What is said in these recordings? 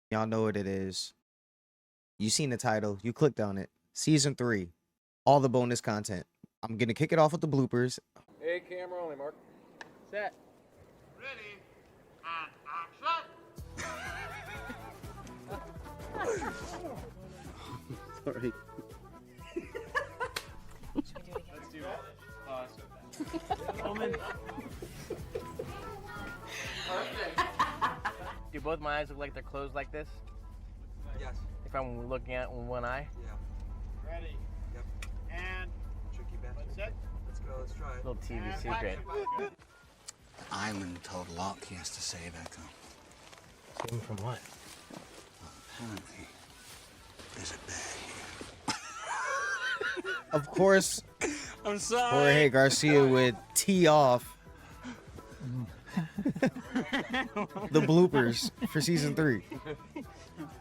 Y'all know what it is. You seen the title. You clicked on it. Season 3. All the bonus content. I'm going to kick it off with the bloopers. Hey, camera only, Mark. Set. Ready, and action! Sorry. Let's do that. Moment. Do both my eyes look like they're closed like this? Yes. If I'm looking at with one eye? Yeah. Ready. Yep. And Tricky bastard. set. Let's go. Let's try it. Little TV And secret. action. The island told Locke he has to save Echo. Save him from what? Apparently, there's a bear here. Of course, I'm sorry. Jorge Garcia would tee off the bloopers for season 3.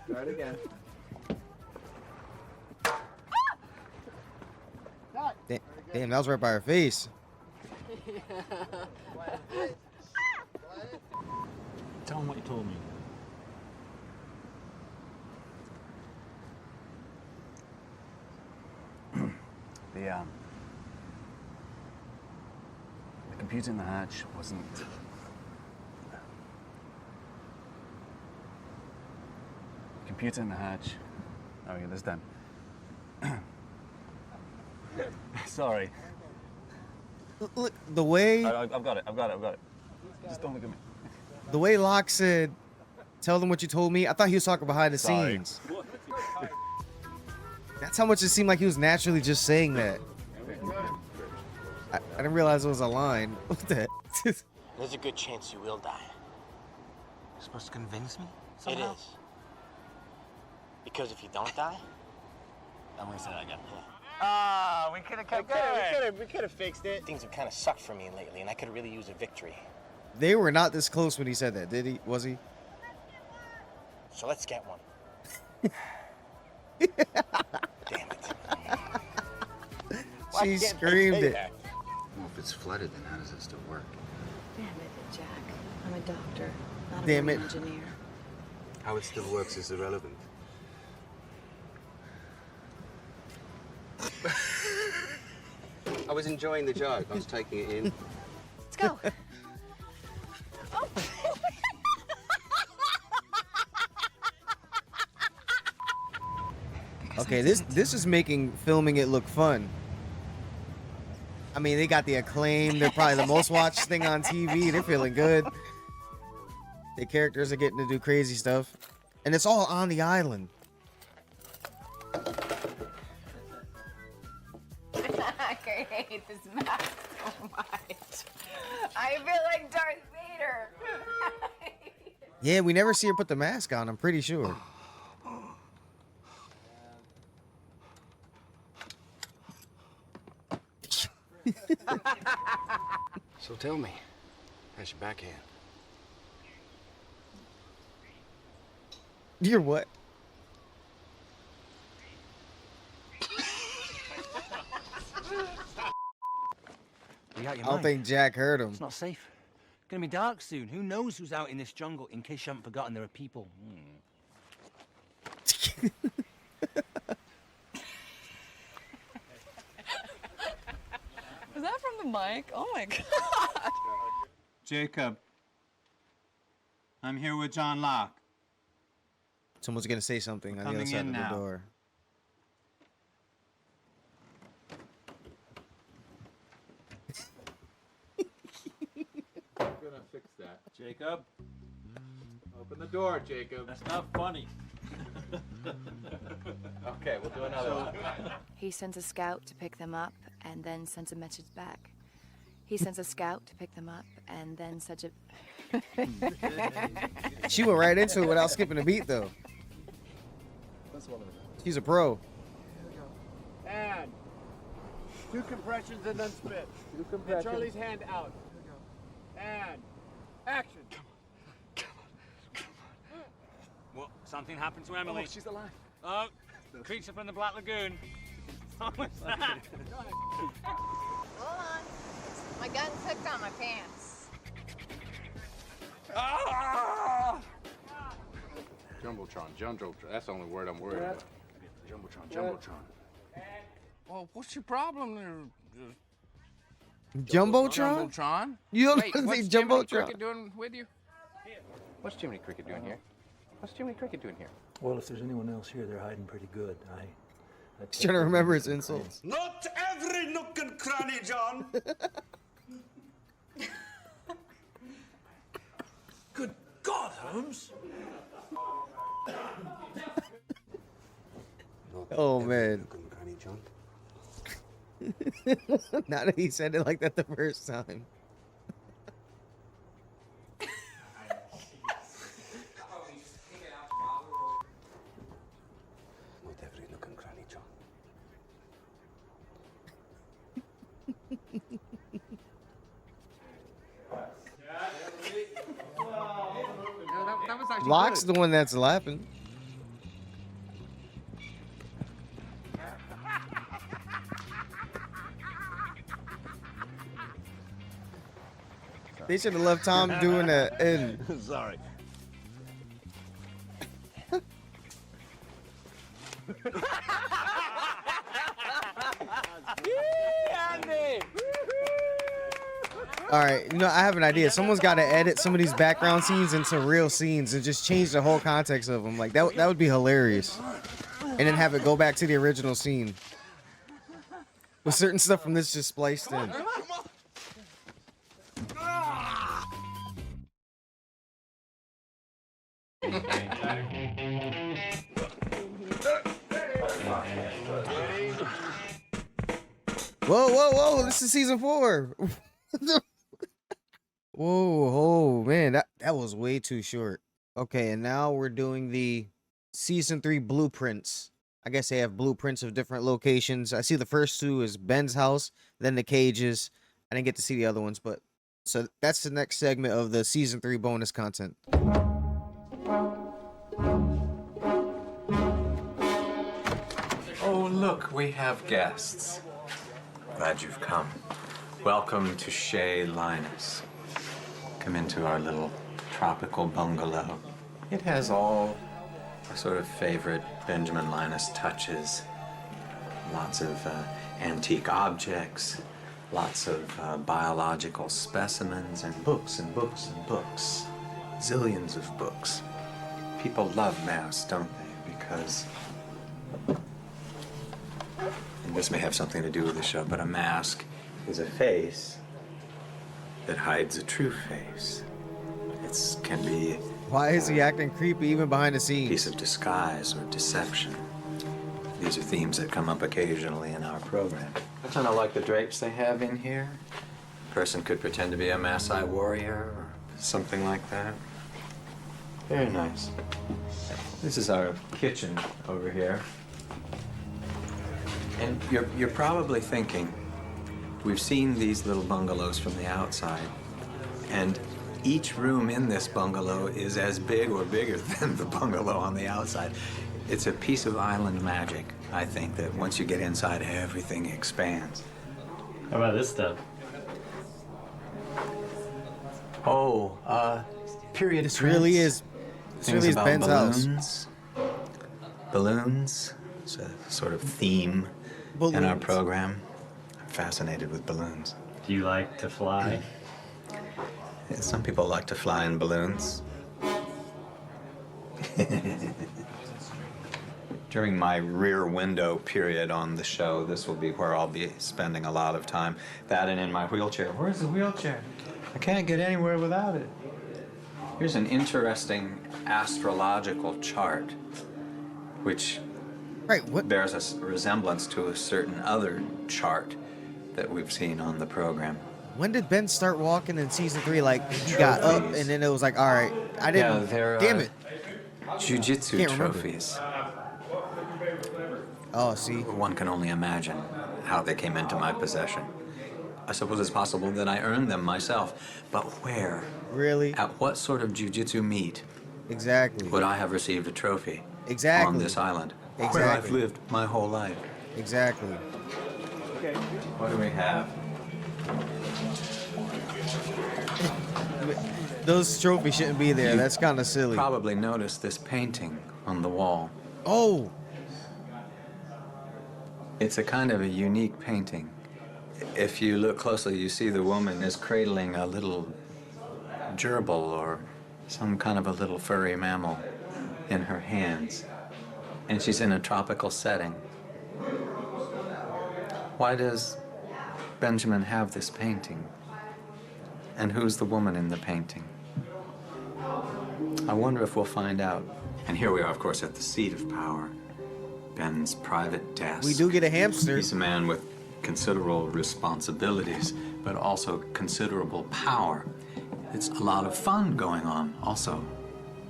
Try it again. Damn, that was right by her face. Tell him what you told me. The computer in the hatch wasn't. Computer in the hatch. Oh, yeah, this done. Sorry. Look, the way I've got it. Just don't look at me. the way Locke said, "Tell them what you told me." I thought he was talking behind the Sorry. scenes. That's how much it seemed like he was naturally just saying that. I didn't realize it was a line. What the heck? There's a good chance you will die. You're supposed to convince me? It Somehow? is. Because if you don't die, I'm gonna say that again. Ah, we could have kept going. we could have fixed it. Things have kind of sucked for me lately, and I could really use a victory. They were not this close when he said that, did he? Was he? So let's get one. Damn it. Why She can't they screamed say it. that? Well, if it's flooded, then how does it still work? Damn it, Jack. I'm a doctor, not a Damn marine it. engineer. How it still works is irrelevant. I was enjoying the joke. I was taking it in. Let's go. Oh. Okay, this is making filming it look fun. I mean, they got the acclaim. They're probably the most watched thing on TV. They're feeling good. The characters are getting to do crazy stuff. And it's all on the island. I hate this mask so much. I feel like Darth Vader. Yeah, we never see her put the mask on, I'm pretty sure. So tell me, how's your backhand? You're what? You out your I don't mind? think Jack heard him. It's not safe. It's gonna be dark soon. Who knows who's out in this jungle? In case you haven't forgotten, there are people. Was that from the mic? Oh my god. Jacob, I'm here with John Locke. Someone's gonna say something on the other Coming side in of the now. door. I'm gonna fix that. Jacob. Open the door, Jacob. That's not funny. Okay, we'll do another one. He sends a scout to pick them up and then sends a message back. He sends a scout to pick them up and then sends a... She went right into it without skipping a beat, though. She's a pro. And 2 compressions and then spit. 2 And compressions. Charlie's hand out. And action. What? Something happened to Emily. Oh, she's alive. Oh, creature from the Black Lagoon. What was that? Hold on. My gun clicked on my pants. Ah! Jumbotron. That's the only word I'm worried about. Jumbotron. Well, what's your problem there? Jumbotron? Jumbotron? You don't Wait, say what's Jiminy Jumbotron. Cricket doing with you? What's Jiminy Cricket doing here? What's Jiminy Cricket doing here? Well, if there's anyone else here, they're hiding pretty good. He's trying to remember his insults. Not every nook and cranny, John. Good God, Holmes! Oh man. Now that he said it like that the first time. Not every nook and cranny, John. That was actually Locke's good. the one that's laughing. They should have left Tom doing that. And Sorry. all right, you know, I have an idea. Someone's got to edit some of these background scenes into real scenes and just change the whole context of them. Like that would be hilarious. And then have it go back to the original scene with certain stuff from this just spliced in. Whoa, whoa, whoa! This is season 4. Whoa, oh man, that was way too short. Okay, and now we're doing the season 3 blueprints. I guess they have blueprints of different locations. I see the first 2 is Ben's house, then the cages. I didn't get to see the other ones, but so that's the next segment of the season 3 bonus content. Oh, look, we have guests. Glad you've come. Welcome to Chez Linus. Come into our little tropical bungalow. It has all our sort of favorite Benjamin Linus touches. Lots of antique objects, lots of biological specimens, and books and books and books. Zillions of books. People love masks, don't they? Because, and this may have something to do with the show, but a mask is a face that hides a true face. It can be... Why is he acting creepy even behind the scenes? A piece of disguise or deception. These are themes that come up occasionally in our program. I kind of like the drapes they have in here. A person could pretend to be a Maasai warrior or something like that. Very nice. This is our kitchen over here. And you're probably thinking, we've seen these little bungalows from the outside, and each room in this bungalow is as big or bigger than the bungalow on the outside. It's a piece of island magic, I think, that once you get inside, everything expands. How about this stuff? Oh, period. This really is Ben's house. Balloons. It's a sort of theme in our program. I'm fascinated with balloons. Do you like to fly? Some people like to fly in balloons. During my rear window period on the show, this will be where I'll be spending a lot of time. That and in my wheelchair. Where's the wheelchair? I can't get anywhere without it. Here's an interesting astrological chart, which bears a resemblance to a certain other chart that we've seen on the program. When did Ben start walking in season 3? Like, he got up and then it was like, all right, I didn't. Yeah, they're, damn it. Jiu-jitsu Can't remember. trophies. Oh, see. One can only imagine how they came into my possession. I suppose it's possible that I earned them myself, but where? Really? At what sort of jiu-jitsu meet? Exactly. Would I have received a trophy? Exactly. On this island? Exactly. Where I've lived my whole life. Exactly. Okay. What do we have? Those trophies shouldn't be there. That's kind of silly. Probably noticed this painting on the wall. Oh. It's a kind of a unique painting. If you look closely, you see the woman is cradling a little gerbil or some kind of a little furry mammal in her hands. And she's in a tropical setting. Why does Benjamin have this painting? And who's the woman in the painting? I wonder if we'll find out. And here we are, of course, at the seat of power. Ben's private desk. We do get a hamster. He's a man with considerable responsibilities, but also considerable power. It's a lot of fun going on also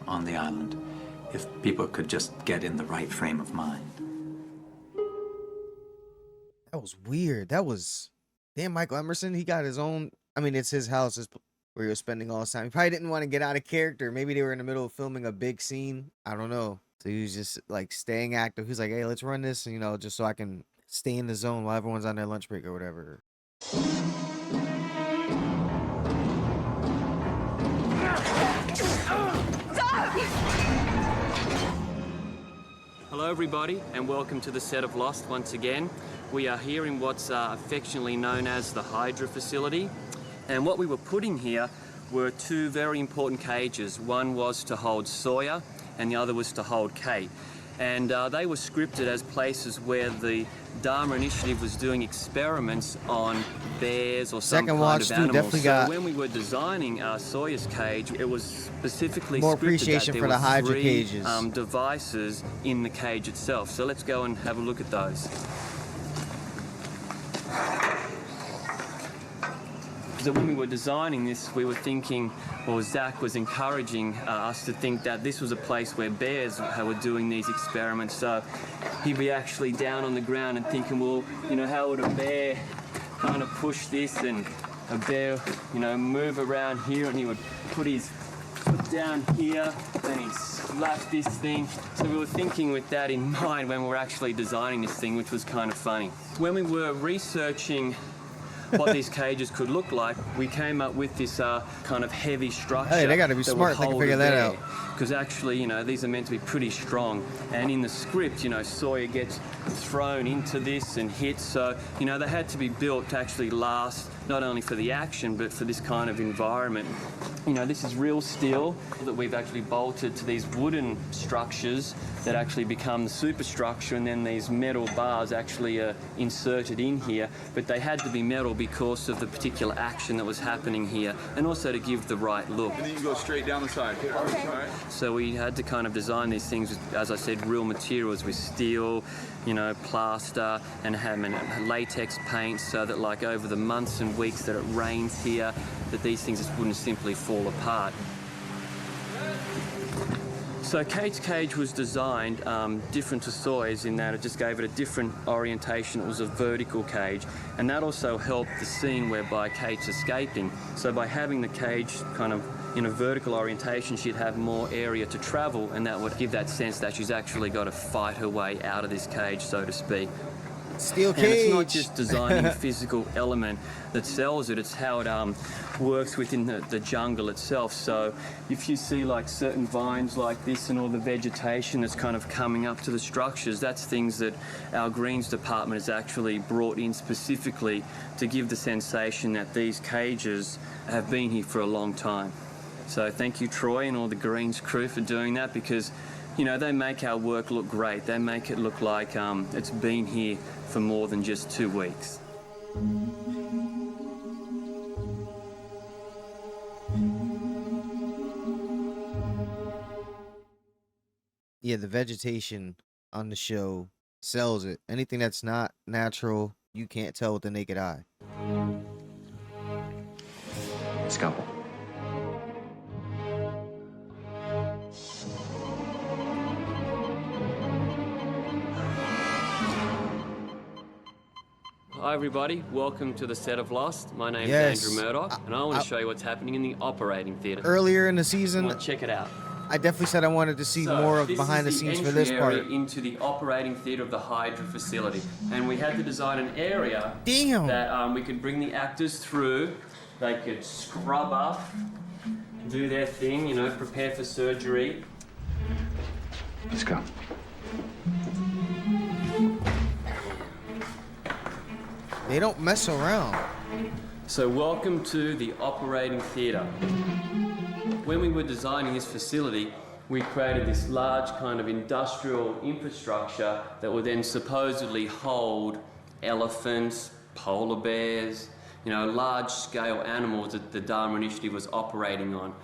on the island, if people could just get in the right frame of mind. That was weird. That was... Damn, Michael Emerson, he got his own... I mean, it's his house where he was spending all his time. He probably didn't want to get out of character. Maybe they were in the middle of filming a big scene. I don't know. So he was just like staying active. He's like, hey, let's run this, you know, just so I can stay in the zone while everyone's on their lunch break or whatever. Hello everybody and welcome to the set of Lost once again. We are here in what's affectionately known as the Hydra facility, and what we were putting here were two very important cages. One was to hold Sawyer and the other was to hold Kate. And they were scripted as places where the Dharma Initiative was doing experiments on bears or some kind of animals. So when we were designing Sawyer's cage, it was specifically more scripted appreciation that for there the were Hydra three cages. Devices in the cage itself. So let's go and have a look at those. So when we were designing this, we were thinking, or Zach was encouraging us to think that this was a place where bears were doing these experiments. So he'd be actually down on the ground and thinking, well, you know, how would a bear kind of push this, and a bear, you know, move around here, and he would put his foot down here, then he'd slap this thing. So we were thinking with that in mind when we were actually designing this thing, which was kind of funny. When we were researching what these cages could look like, we came up with this kind of heavy structure. Hey, they got to be smart. They can figure that out. Because actually, you know, these are meant to be pretty strong. And in the script, you know, Sawyer gets thrown into this and hit. So, you know, they had to be built to actually last, not only for the action, but for this kind of environment. You know, this is real steel that we've actually bolted to these wooden structures that actually become the superstructure, and then these metal bars actually are inserted in here. But they had to be metal because of the particular action that was happening here, and also to give the right look. And then you go straight down the side. Okay. All right. So we had to kind of design these things with, as I said, real materials with steel, you know, plaster and latex paint, so that like over the months and weeks that it rains here, that these things just wouldn't simply fall apart. So Kate's cage was designed different to Sawyer's in that it just gave it a different orientation. It was a vertical cage, and that also helped the scene whereby Kate's escaping. So by having the cage kind of in a vertical orientation, she'd have more area to travel, and that would give that sense that she's actually got to fight her way out of this cage, so to speak. Steel cage. And it's not just designing a physical element that sells it, it's how it works within the jungle itself. So if you see like certain vines like this and all the vegetation that's kind of coming up to the structures, that's things that our greens department has actually brought in specifically to give the sensation that these cages have been here for a long time. So thank you, Troy, and all the greens crew for doing that, because you know, they make our work look great. They make it look like it's been here for more than just 2 weeks. Yeah, the vegetation on the show sells it. Anything that's not natural, you can't tell with the naked eye. Let's go. Hi everybody, welcome to the set of Lost. My name Yes. is Andrew Murdoch, and I want to show you what's happening in the operating theatre. Earlier in the season, Check it out. I definitely said I wanted to see So, more of this behind the is scenes for entry this part. area into the operating theatre of the Hydra facility, and we had to design an area that we could bring the actors through. They could scrub up, do their thing, you know, prepare for surgery. Let's go. They don't mess around. So welcome to the operating theatre. When we were designing this facility, we created this large kind of industrial infrastructure that would then supposedly hold elephants, polar bears, you know, large-scale animals that the Dharma Initiative was operating on.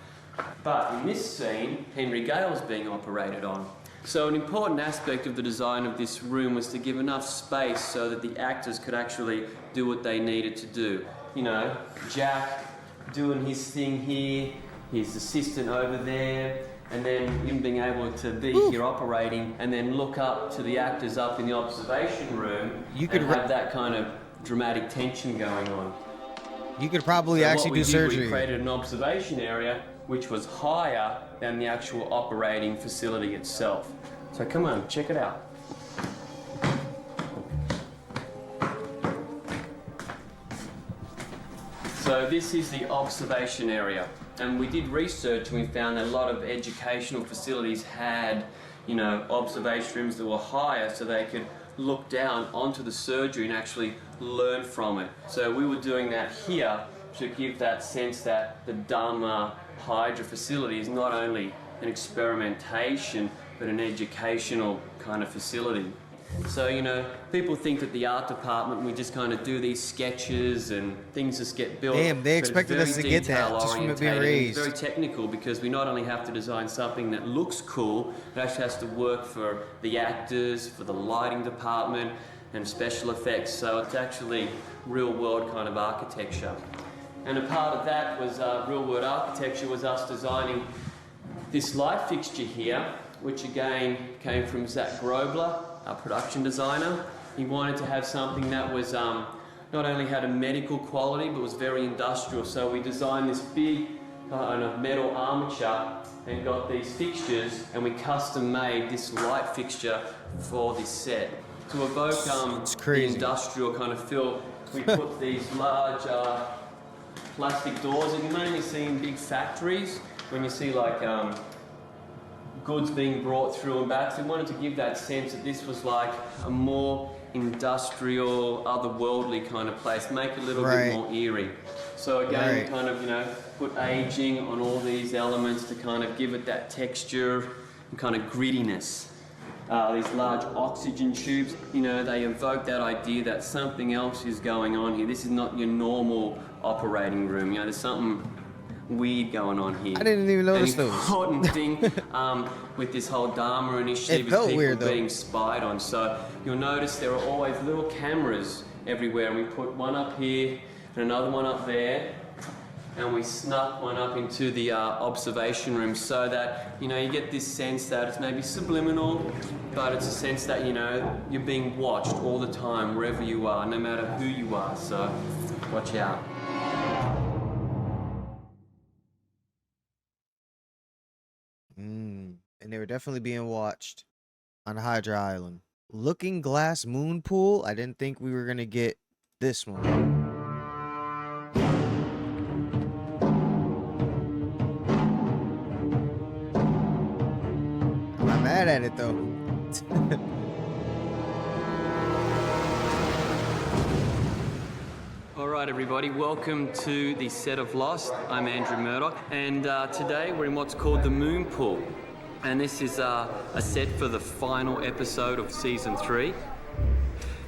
But in this scene, Henry Gale's being operated on. So an important aspect of the design of this room was to give enough space so that the actors could actually do what they needed to do. You know, Jack doing his thing here, his assistant over there, and then him being able to be here operating and then look up to the actors up in the observation room and have that kind of dramatic tension going on. You could probably actually do surgery. We created an observation area which was higher than the actual operating facility itself. So come on, check it out. So this is the observation area. And we did research and we found that a lot of educational facilities had, you know, observation rooms that were higher so they could look down onto the surgery and actually learn from it. So we were doing that here to give that sense that the Dharma Hydra facility is not only an experimentation but an educational kind of facility. So, you know, people think that the art department, we just kind of do these sketches and things just get built. Damn, they expected us to get that just from it being raised. It's very technical because we not only have to design something that looks cool, it actually has to work for the actors, for the lighting department and special effects. So it's actually real world kind of architecture. And a part of that was real world architecture was us designing this light fixture here, which again came from Zach Grobler, our production designer. He wanted to have something that was not only had a medical quality but was very industrial. So we designed this big kind of metal armature and got these fixtures and we custom made this light fixture for this set. To evoke the industrial kind of feel, we put these large plastic doors that you mainly see in big factories when you see like goods being brought through and back. So we wanted to give that sense that this was like a more industrial, otherworldly kind of place, make it a little bit more eerie. So again, we kind of, you know, put aging on all these elements to kind of give it that texture and kind of grittiness. These large oxygen tubes, you know, they evoke that idea that something else is going on here. This is not your normal operating room. You know, there's something weird going on here. I didn't even notice those. The important thing with this whole Dharma initiative is people being spied on. So you'll notice there are always little cameras everywhere. We put one up here and another one up there, and we snuck one up into the observation room so that, you know, you get this sense that it's maybe subliminal, but it's a sense that, you know, you're being watched all the time, wherever you are, no matter who you are. So watch out. And they were definitely being watched on Hydra Island. Looking Glass Moon Pool. I didn't think we were going to get this one. I'm not mad at it, though. All right, everybody, welcome to the set of Lost. I'm Andrew Murdoch, and today we're in what's called the Moon Pool. And this is a set for the final episode of Season 3.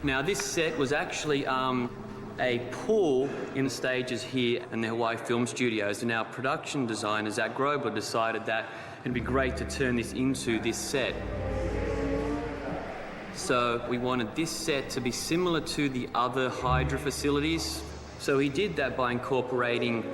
Now, this set was actually a pool in the stages here in the Hawaii Film Studios, and our production designer, Zach Grobler, decided that it'd be great to turn this into this set. So we wanted this set to be similar to the other Hydra facilities. So he did that by incorporating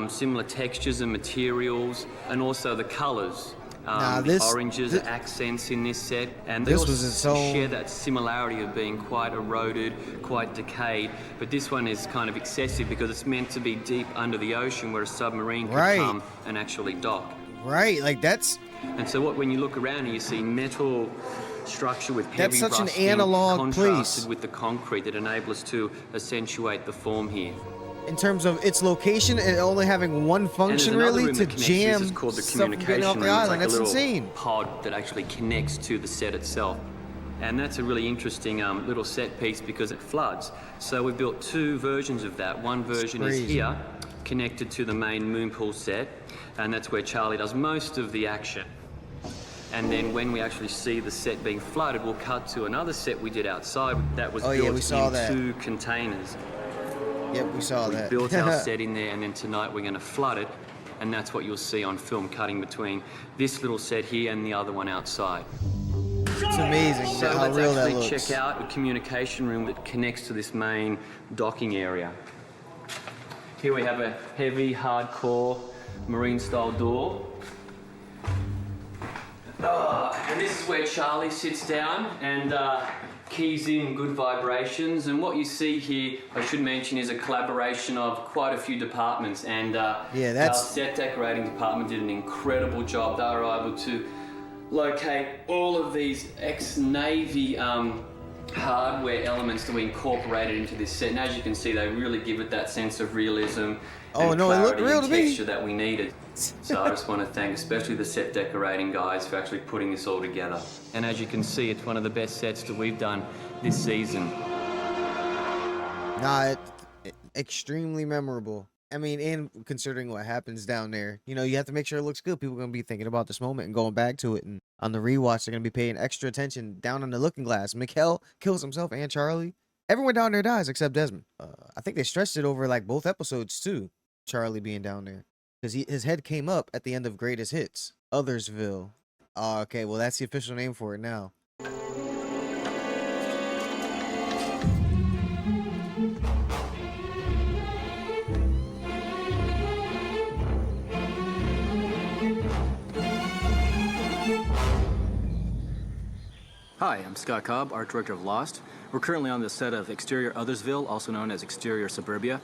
similar textures and materials, and also the colors. The oranges, accents in this set, and they also share that similarity of being quite eroded, quite decayed. But this one is kind of excessive because it's meant to be deep under the ocean where a submarine could come and actually dock. Right, like that's... And so when you look around here, you see metal structure with heavy rusting, an analog contrasted place with the concrete that enable us to accentuate the form here. in terms of its location and only having one function really to jam This is called the stuff from getting off communication the room. It's island. like That's a little insane. pod that actually connects to the set itself. And that's a really interesting little set piece because it floods. So we've built two versions of that. One version is here, connected to the main moon pool set, and that's where Charlie does most of the action. And then when we actually see the set being flooded, we'll cut to another set we did outside that was built in two containers. Yep, we saw that. We built our set in there, and then tonight we're going to flood it, and that's what you'll see on film, cutting between this little set here and the other one outside. It's amazing So how let's real that actually looks. check out the communication room that connects to this main docking area. Here we have a heavy, hardcore marine-style door. And this is where Charlie sits down and keys in good vibrations. And what you see here, I should mention, is a collaboration of quite a few departments. And our set decorating department did an incredible job. They were able to locate all of these ex-Navy hardware elements that we incorporated into this set. And as you can see, they really give it that sense of realism and no, it looked clarity real and to me. texture that we needed. So I just want to thank especially the set decorating guys for actually putting this all together. And as you can see, it's one of the best sets that we've done this season. Nah, extremely memorable. I mean, and considering what happens down there, you know, you have to make sure it looks good. People are going to be thinking about this moment and going back to it. And on the rewatch, they're going to be paying extra attention down on the looking glass. Mikhail kills himself and Charlie. Everyone down there dies except Desmond. I think they stretched it over like both episodes too, Charlie being down there. Because his head came up at the end of Greatest Hits. Othersville. Oh, okay, well, that's the official name for it now. Hi, I'm Scott Cobb, art director of Lost. We're currently on the set of Exterior Othersville, also known as Exterior Suburbia.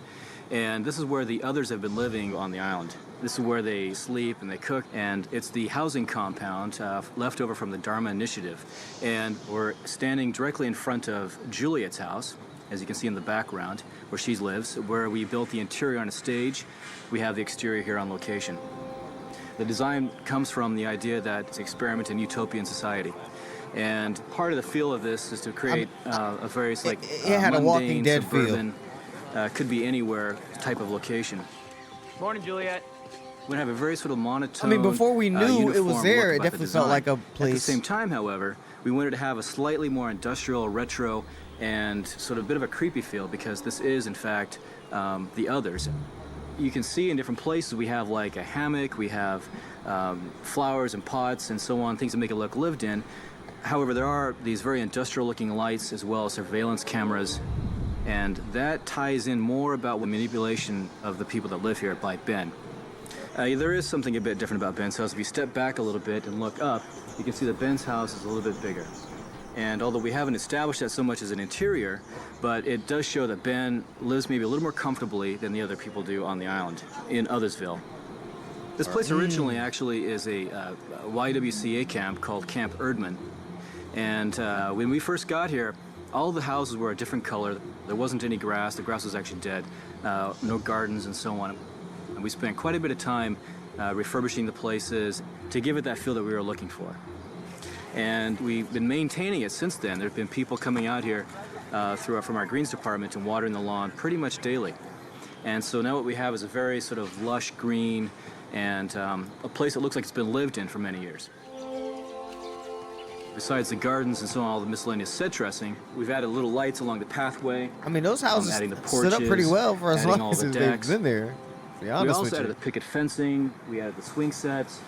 And this is where the others have been living on the island. This is where they sleep and they cook, and it's the housing compound left over from the Dharma Initiative. And we're standing directly in front of Juliet's house, as you can see in the background, where she lives, where we built the interior on a stage. We have the exterior here on location. The design comes from the idea that it's an experiment in utopian society. And part of the feel of this is to create a very like it had a Walking Dead suburban, could be anywhere type of location. Morning, Juliet. We have a very sort of monotone. I mean, before we knew it was there, it look about the definitely felt like a design. place. At the same time, however, we wanted to have a slightly more industrial, retro, and sort of a bit of a creepy feel because this is, in fact, the others. You can see in different places we have like a hammock, we have flowers and pots and so on, things that make it look lived in. However, there are these very industrial-looking lights as well as surveillance cameras, and that ties in more about the manipulation of the people that live here by Ben. There is something a bit different about Ben's house. If you step back a little bit and look up, you can see that Ben's house is a little bit bigger. And although we haven't established that so much as an interior, but it does show that Ben lives maybe a little more comfortably than the other people do on the island in Othersville. This place originally actually is a YWCA camp called Camp Erdman. And when we first got here, all the houses were a different color. There wasn't any grass. The grass was actually dead. No gardens and so on. And we spent quite a bit of time refurbishing the places to give it that feel that we were looking for. And we've been maintaining it since then. There have been people coming out here from our greens department and watering the lawn pretty much daily. And so now what we have is a very sort of lush green and a place that looks like it's been lived in for many years. Besides the gardens and so on, all the miscellaneous set dressing, we've added little lights along the pathway. I mean, those houses adding the stood up pretty well for as long as they've decks. been there. To be honest We also with added you. the picket fencing, we added the swing sets,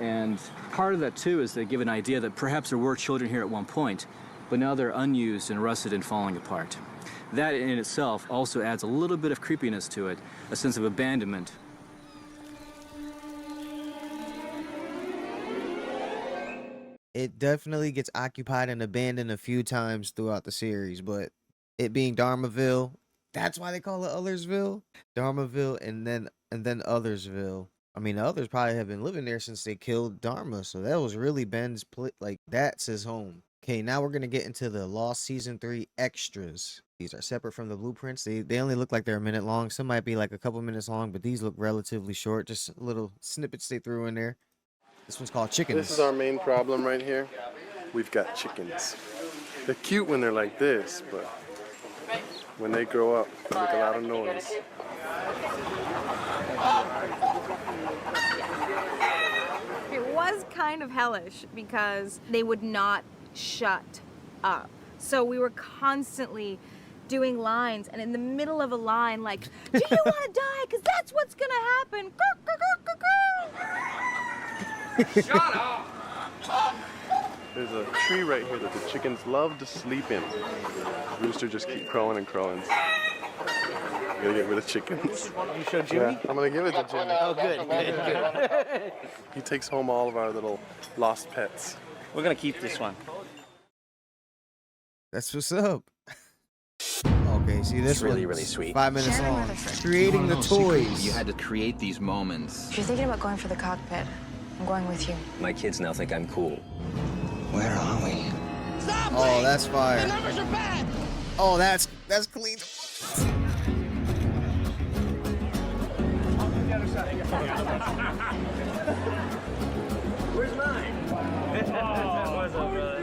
and part of that too is to give an idea that perhaps there were children here at one point, but now they're unused and rusted and falling apart. That in itself also adds a little bit of creepiness to it, a sense of abandonment. It definitely gets occupied and abandoned a few times throughout the series, but it being Dharmaville, that's why they call it Othersville. Dharmaville and then Othersville. I mean, the others probably have been living there since they killed Dharma, so that was really Ben's like that's his home. Okay, now we're gonna get into the Lost Season 3 extras. These are separate from the blueprints. They only look like they're a minute long. Some might be like a couple minutes long, but these look relatively short. Just little snippets they threw in there. This one's called Chickens. This is our main problem right here. We've got chickens. They're cute when they're like this, but when they grow up, they make a lot of noise. It was kind of hellish because they would not shut up. So we were constantly doing lines, and in the middle of a line, like, do you want to die? Because that's what's going to happen. Shut up! There's a tree right here that the chickens love to sleep in. The rooster just keep crowing and crowing. I'm gonna get rid of chickens. You show Jimmy? Yeah, I'm gonna give it to Jimmy. Oh, good, good. He takes home all of our little lost pets. We're gonna keep this one. That's what's up. Okay, see this It's really, one's really sweet. 5 minutes Shannon long. Rutherford. Creating the toys. You had to create these moments. If you're thinking about going for the cockpit, I'm going with you. My kids now think I'm cool. Where are we? Oh, that's fire. The numbers are bad. Oh, that's clean. Where's mine? Oh, what's up, brother?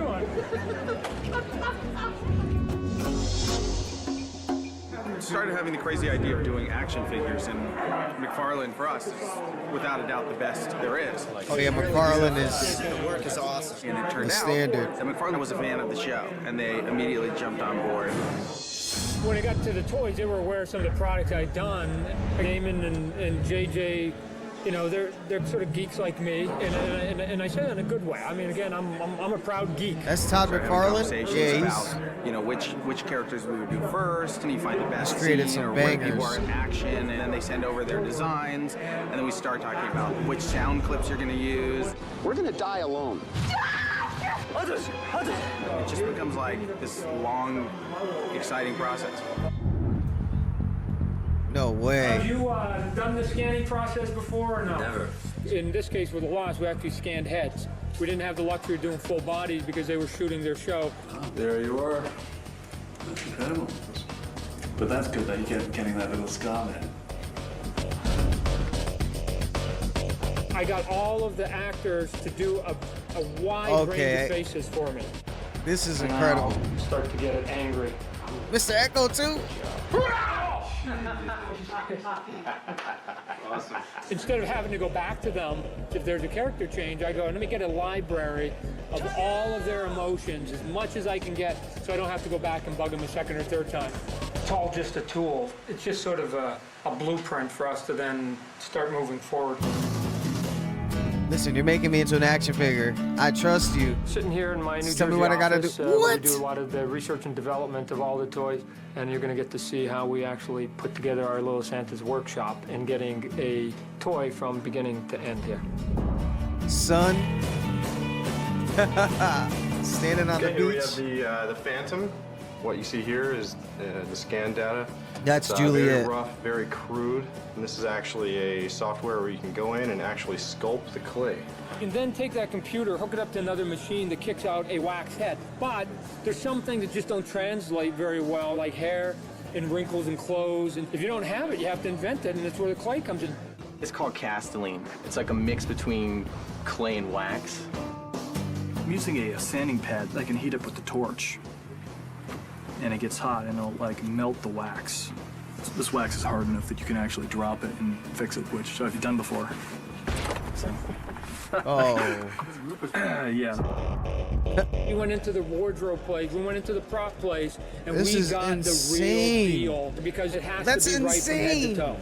Started having the crazy idea of doing action figures, and McFarlane for us is without a doubt the best there is. Oh yeah, McFarlane is the work is awesome, and it turned the out standard. that McFarlane was a fan of the show, and they immediately jumped on board. When I got to the toys, they were aware of some of the products I'd done. Damon and JJ, you know, they're sort of geeks like me, and I say that in a good way. I mean, again, I'm a proud geek. That's Todd Started having McFarlane. conversations Yeah, he's about, you know, which characters we would do first, and you find the best created scene some or where people bangers. are in action, and then they send over their designs, and then we start talking about which sound clips you're going to use. We're gonna die alone. It just becomes like this long, exciting process. No way. Have you done the scanning process before or no? Never. In this case with the Lost, we actually scanned heads. We didn't have the luxury of doing full bodies because they were shooting their show. There you are. That's incredible. But that's good that you kept getting that little scar there. I got all of the actors to do a wide range of faces for me. This is incredible. Now, start to get it angry. Mr. Echo too. Awesome. Instead of having to go back to them, if there's a character change, I go, let me get a library of all of their emotions, as much as I can get, so I don't have to go back and bug them a second or third time. It's all just a tool. It's just sort of a blueprint for us to then start moving forward. Listen, you're making me into an action figure. I trust you. Sitting here in my New Just Jersey tell me what I gotta do. office, What? we do a lot of the research and development of all the toys, and you're going to get to see how we actually put together our little Santa's workshop and getting a toy from beginning to end here. Son. Standing on the Okay, beach. we have the Phantom. What you see here is the scan data. That's It's, Juliet. Very rough, very crude. And this is actually a software where you can go in and actually sculpt the clay. You can then take that computer, hook it up to another machine that kicks out a wax head. But there's some things that just don't translate very well, like hair and wrinkles and clothes. And if you don't have it, you have to invent it, and that's where the clay comes in. It's called castelline. It's like a mix between clay and wax. I'm using a sanding pad that I can heat up with the torch. And it gets hot and it'll like melt the wax. This wax is hard enough that you can actually drop it and fix it, which I've done before. So. Oh. Yeah. We went into the wardrobe place, we went into the prop place, and This we is got insane. the real deal because it has That's to be right from head insane. to toe.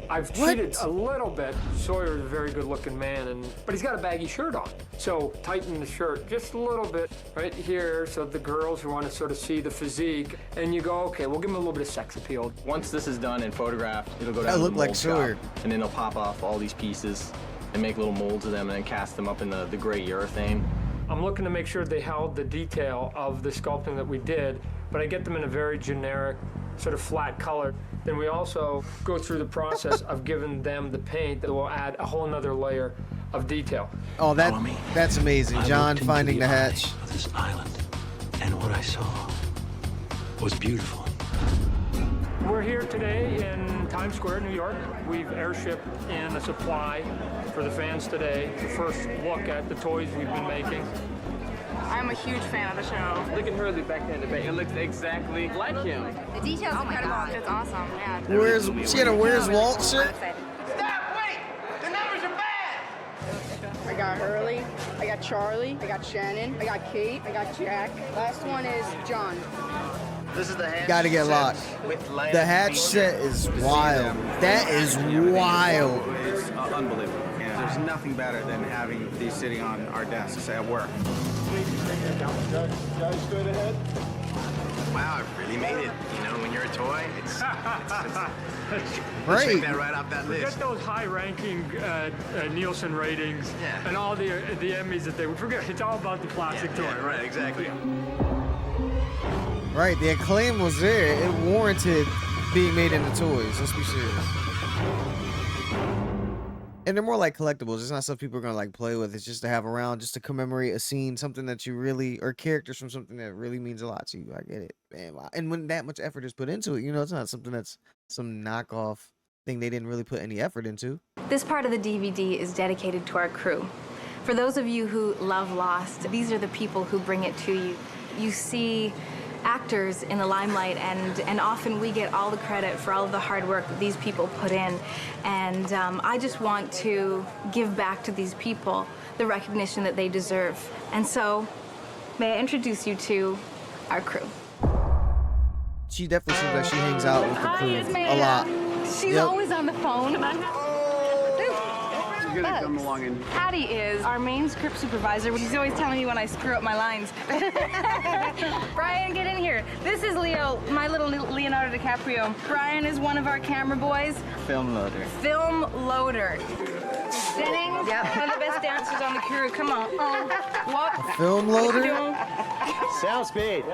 I've cheated a little bit. Sawyer's a very good-looking man, but he's got a baggy shirt on. So tighten the shirt just a little bit right here, so the girls who want to sort of see the physique, and you go, okay, we'll give him a little bit of sex appeal. Once this is done and photographed, it'll go That down to looked the like mold Sawyer. shop, and then they'll pop off all these pieces and make little molds of them and then cast them up in the gray urethane. I'm looking to make sure they held the detail of the sculpting that we did, but I get them in a very generic, sort of flat color. Then we also go through the process of giving them the paint that will add a whole nother layer of detail. Oh, that's amazing. John finding the hatch. This island. And what I saw was beautiful. We're here today in Times Square, New York. We've airshipped in a supply for the fans today. The first look at the toys we've been making. I'm a huge fan of the show. Look at her backhand debate. It looks exactly like him. The details are incredible. It's awesome. Yeah. She had a Where's Walt shirt? Stop! Wait! The numbers are bad! I got Hurley, I got Charlie, I got Shannon, I got Kate, I got Jack. Last one is John. This is the hatch. Gotta get locked. The hatch set is wild. That is wild. It's unbelievable. And there's nothing better than having these sitting on our desks at work. Guys, straight ahead. Wow, I really made it. You know, when you're a toy, it's Great. Check that right off that Forget list. those high-ranking Nielsen ratings and all the Emmys that they would forget. It's all about the plastic toy, Yeah, right, exactly. Right, the acclaim was there. It warranted being made into toys. Let's be serious. And they're more like collectibles. It's not stuff people are gonna like play with. It's just to have around, just to commemorate a scene, something that you really, or characters from something that really means a lot to you. I get it, man. Wow. And when that much effort is put into it, you know, it's not something that's some knockoff thing they didn't really put any effort into. This part of the DVD is dedicated to our crew. For those of you who love Lost, these are the people who bring it to you. You see actors in the limelight, and often we get all the credit for all of the hard work that these people put in. And I just want to give back to these people the recognition that they deserve. And so, may I introduce you to our crew. She definitely seems like she hangs out with the crew a lot. She's always on the phone. She's gonna come along and... Patty is our main script supervisor. She's always telling me when I screw up my lines. Brian, get in here. This is Leo, my little Leonardo DiCaprio. Brian is one of our camera boys. Film loader. Film loader. Jennings, one of the best dancers on the crew. Come on. Oh, what? Film loader? Sound speed.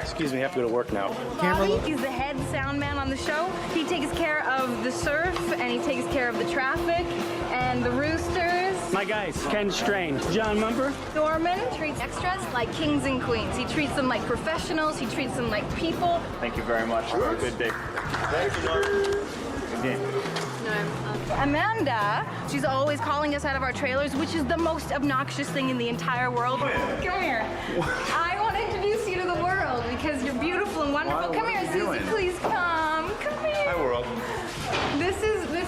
Excuse me, I have to go to work now. Bobby is the head sound man on the show. He takes care of the surf, and he takes care of the traffic, and the roosters. My guys, Ken Strain, John Mumper. Norman treats extras like kings and queens. He treats them like professionals. He treats them like people. Thank you very much. Have a good day. Thanks, Good day. Amanda, she's always calling us out of our trailers, which is the most obnoxious thing in the entire world. Come here. I want to introduce you to the world because you're beautiful and wonderful. Come here, Susie. Please come. Come here. Hi, world. This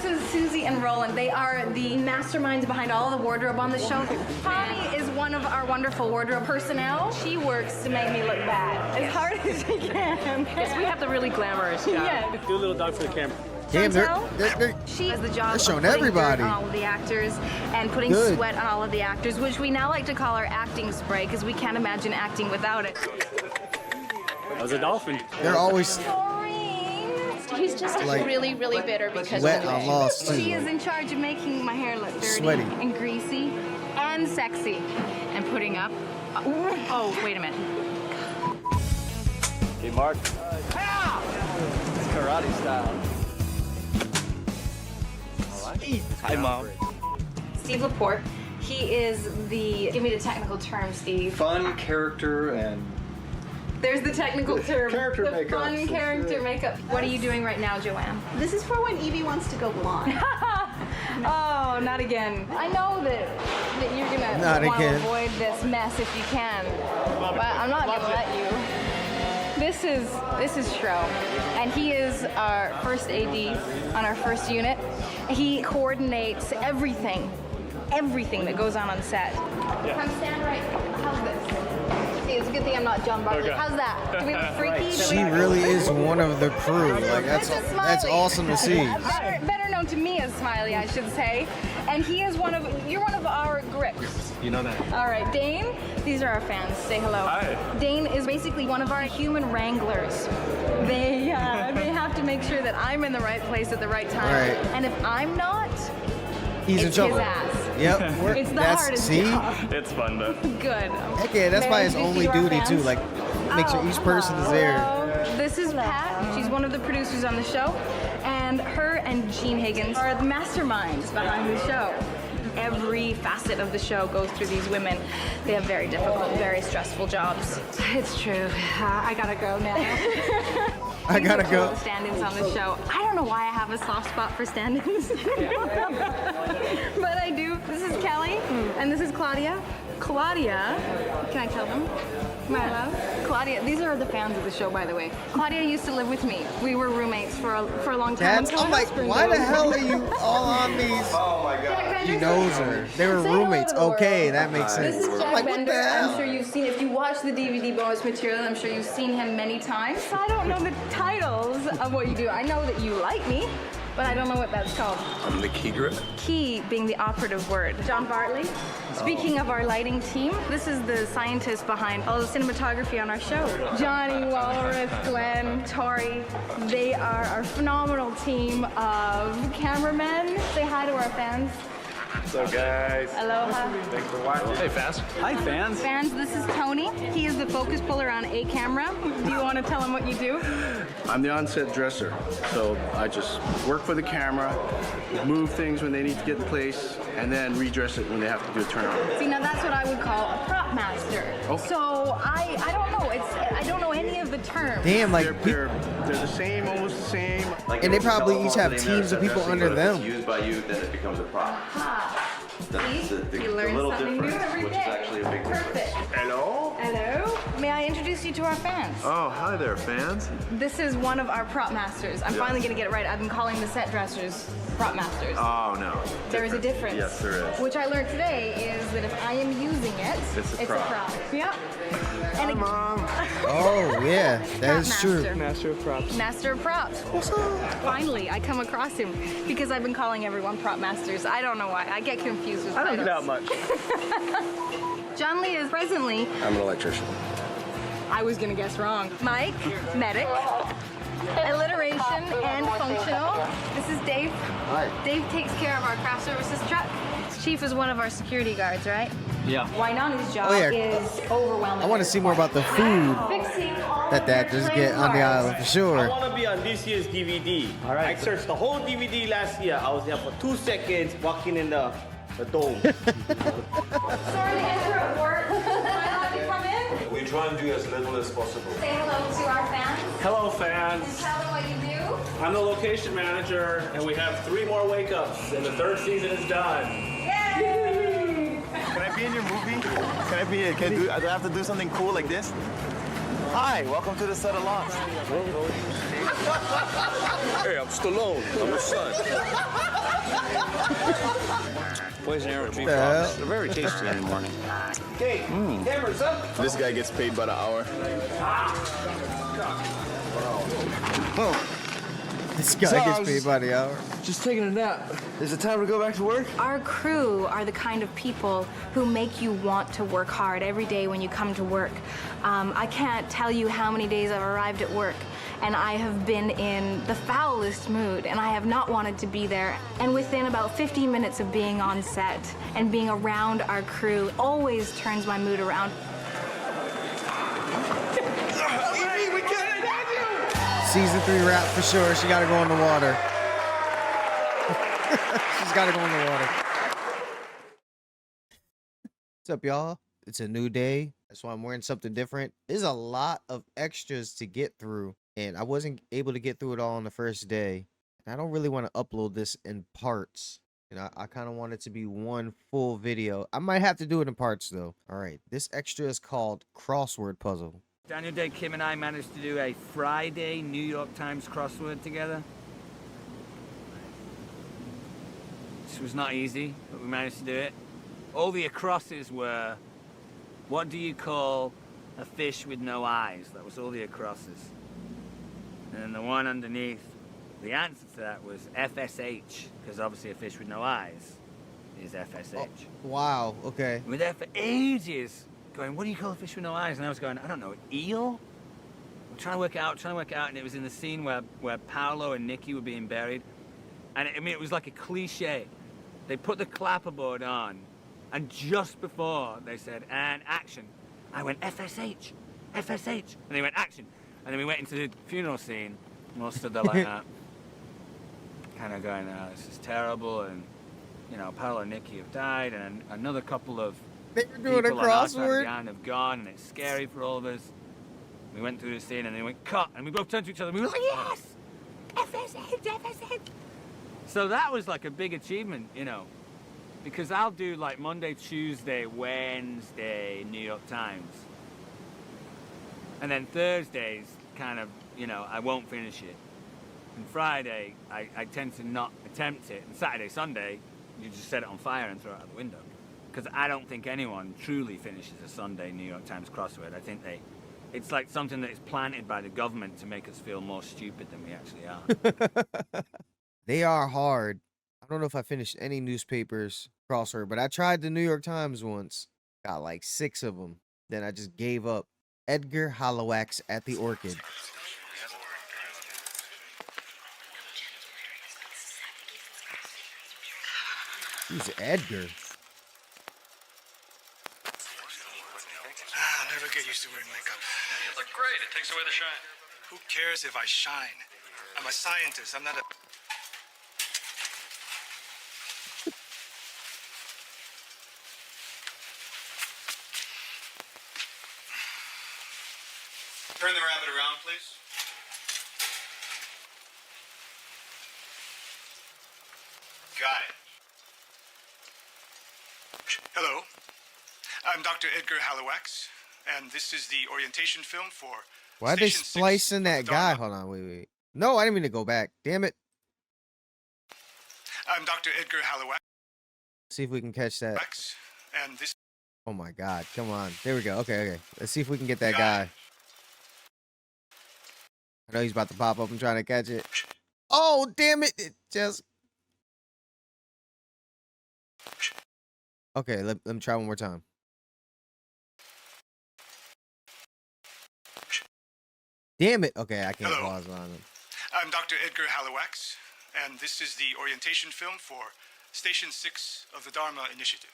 is Susie and Roland. They are the masterminds behind all the wardrobe on the show. Polly is one of our wonderful wardrobe personnel. She works to make me look bad as hard as she can. Yes, we have the really glamorous job. Yeah. Do a little dog for the camera. Damn, She has the job of showing putting everybody dirt on all of the actors and putting sweat on all of the actors, which we now like to call our acting spray because we can't imagine acting without it. That was a dolphin. They're always He's just like really, really bitter because wet of on Lost too. She is in charge of making my hair look dirty Sweaty. and greasy and sexy and putting up. Oh, wait a minute. Hey, Mark. It's karate style. Hi, Mom. Steve Laporte. He is the, give me the technical term, Steve. Fun character and There's the technical term. Character the makeup. Fun character makeup. What are you doing right now, Joanne? This is for when Evie wants to go blonde. Oh, not again. I know that you're gonna Not want to again. avoid this mess if you can, but I'm not gonna let you. This is Shro, and he is our first AD on our first unit. He coordinates everything that goes on set. Come stand right. How's this? See, it's a good thing I'm not John Bartlett. Okay. How's that? Do we look freaky? Do She we... really is one of the crew. Like that's Smiley. awesome to see. Better known to me as Smiley, I should say. And he is you're one of our grips. You know that. All right, Dane, these are our fans. Say hello. Hi. Dane is basically one of our human wranglers. They have to make sure that I'm in the right place at the right time. Right. And if I'm not, He's in it's trouble. his ass. Yep. It's the hardest job. It's fun, though. Good. Heck yeah, that's probably his May I only introduce you to duty our too. fans? Like make sure each person is there. Hello. This is Pat. She's one of the producers on the show. And her and Gene Higgins are the masterminds behind the show. Every facet of the show goes through these women. They have very difficult, very stressful jobs. It's true. I gotta go now. I gotta go. Stand-ins on the show. I don't know why I have a soft spot for stand-ins, but I do. This is Kelly, and this is Claudia. Claudia, can I tell them? My love. Claudia, these are the fans of the show, by the way. Claudia used to live with me. We were roommates for a long time. I'm like, why the hell are you all on these? Oh my God. He knows her. They were roommates. Okay, that makes sense. This is Jack I'm like, what Bender. the hell? I'm sure you've seen, if you watch the DVD bonus material, I'm sure you've seen him many times. I don't know the titles of what you do. I know that you like me, but I don't know what that's called. I'm the key grip. Key being the operative word. John Bartley. Speaking of our lighting team, this is the scientist behind all the cinematography on our show. Johnny, Walrus, Glenn, Tori. They are our phenomenal team of cameramen. Say hi to our fans. What's up, guys? Aloha. Thanks for watching. Hey, fans. Hi, fans. Fans, this is Tony. He is the focus puller on a camera. Do you want to tell him what you do? I'm the on-set dresser, so I just work for the camera, move things when they need to get in place, and then redress it when they have to do a turnaround. See, now that's what I would call a prop master. Okay. So I don't know. I don't know any of the terms. Damn, like, they're the same, almost the same. And they probably each have teams of people under them. Used by you, then it becomes a prop. That's the You learn little something new difference, every which day. is actually a big difference. Perfect. Hello? Hello. May I introduce you to our fans? Oh, hi there, fans. This is one of our prop masters. I'm finally going to get it right. I've been calling the set dressers prop masters. Oh, no. There is a difference. Yes, there is. Which I learned today is that if I am using it, It's a prop. Yep. And Mom. Oh, yeah, that is true. Master of props. Master of props. Finally, I come across him because I've been calling everyone prop masters. I don't know why. I get confused with I don't do titles. that much. John Lee is presently, I'm an electrician. I was gonna guess wrong. Mike, medic, alliteration and functional. This is Dave. Hi. Dave takes care of our craft services truck. Chief is one of our security guards, right? Yeah. Wainana's job Oh, yeah. is overwhelming. I want to see more about the food Fixing all that the actors get on the island for I sure. want to be on this year's DVD. All right. I searched the whole DVD last year. I was there for 2 seconds walking in the dome. Sorry to interrupt work. Am I allowed to come in? We try and do as little as possible. Say hello to our fans. Hello, fans. Tell them what you do. I'm the location manager, and we have 3 more wake-ups, and the 3rd season is done. Yay! Can I be in your movie? Can I be? Do I have to do something cool like this? Hi, welcome to the set of Lost. Hey, I'm Stallone. I'm his son. Poison arrow tree The hell? frogs. They're very tasty in the morning. Okay, cameras up. This guy gets paid by the hour. This guy gets paid by the hour. Just taking a nap. Is it time to go back to work? Our crew are the kind of people who make you want to work hard every day when you come to work. I can't tell you how many days I've arrived at work and I have been in the foulest mood and I have not wanted to be there. And within about 15 minutes of being on set and being around our crew always turns my mood around. Season 3 wrap for sure. She got to go in the water. She's got to go in the water. What's up, y'all? It's a new day. That's why I'm wearing something different. There's a lot of extras to get through, and I wasn't able to get through it all on the first day. And I don't really want to upload this in parts. And I kind of want it to be one full video. I might have to do it in parts, though. All right, this extra is called Crossword Puzzle. Daniel Day, Kim, and I managed to do a Friday New York Times crossword together. This was not easy, but we managed to do it. All the acrosses were, what do you call a fish with no eyes? That was all the acrosses. And then the one underneath, the answer to that was FSH, because obviously a fish with no eyes is FSH. Oh, wow, okay. We were there for ages, going, what do you call a fish with no eyes? And I was going, I don't know, eel? I'm trying to work it out, and it was in the scene where Paolo and Nikki were being buried. And it was like a cliche. They put the clapperboard on, and just before they said, and action, I went, FSH, FSH. And they went, action. And then we went into the funeral scene, and all stood there like that. Kind of going, this is terrible, and you know, Paolo and Nikki have died, and another couple of They were doing a people on our side of crossword. the island have gone, and it's scary for all of us. We went through the scene, and they went, cut, and we both turned to each other, and we were like, yes! FSN. So that was like a big achievement, you know, because I'll do like Monday, Tuesday, Wednesday, New York Times. And then Thursdays, kind of, you know, I won't finish it. And Friday, I tend to not attempt it. And Saturday, Sunday, you just set it on fire and throw it out the window. Because I don't think anyone truly finishes a Sunday New York Times crossword. I think it's like something that is planted by the government to make us feel more stupid than we actually are. They are hard. I don't know if I finished any newspapers crossword, but I tried the New York Times once. Got like 6 of them. Then I just gave up. Edgar Haliwax at the Orchid. Who's Edgar? I'll never get used to wearing makeup. You look great. It takes away the shine. Who cares if I shine? I'm a scientist. I'm not a... Turn the rabbit around, please. Got it. Hello. I'm Dr. Edgar Haliwax, and this is the orientation film for... Why are they splicing that guy? Hold on, wait. No, I didn't mean to go back. Damn it. I'm Dr. Edgar Haliwax. See if we can catch that. And this... Oh my God, come on. There we go. Okay. Let's see if we can get that guy. I know he's about to pop up. I'm trying to catch it. Oh, damn it. It just... Okay, let me try one more time. Damn it. Okay, I can't pause on him. I'm Dr. Edgar Haliwax, and this is the orientation film for Station 6 of the Dharma Initiative.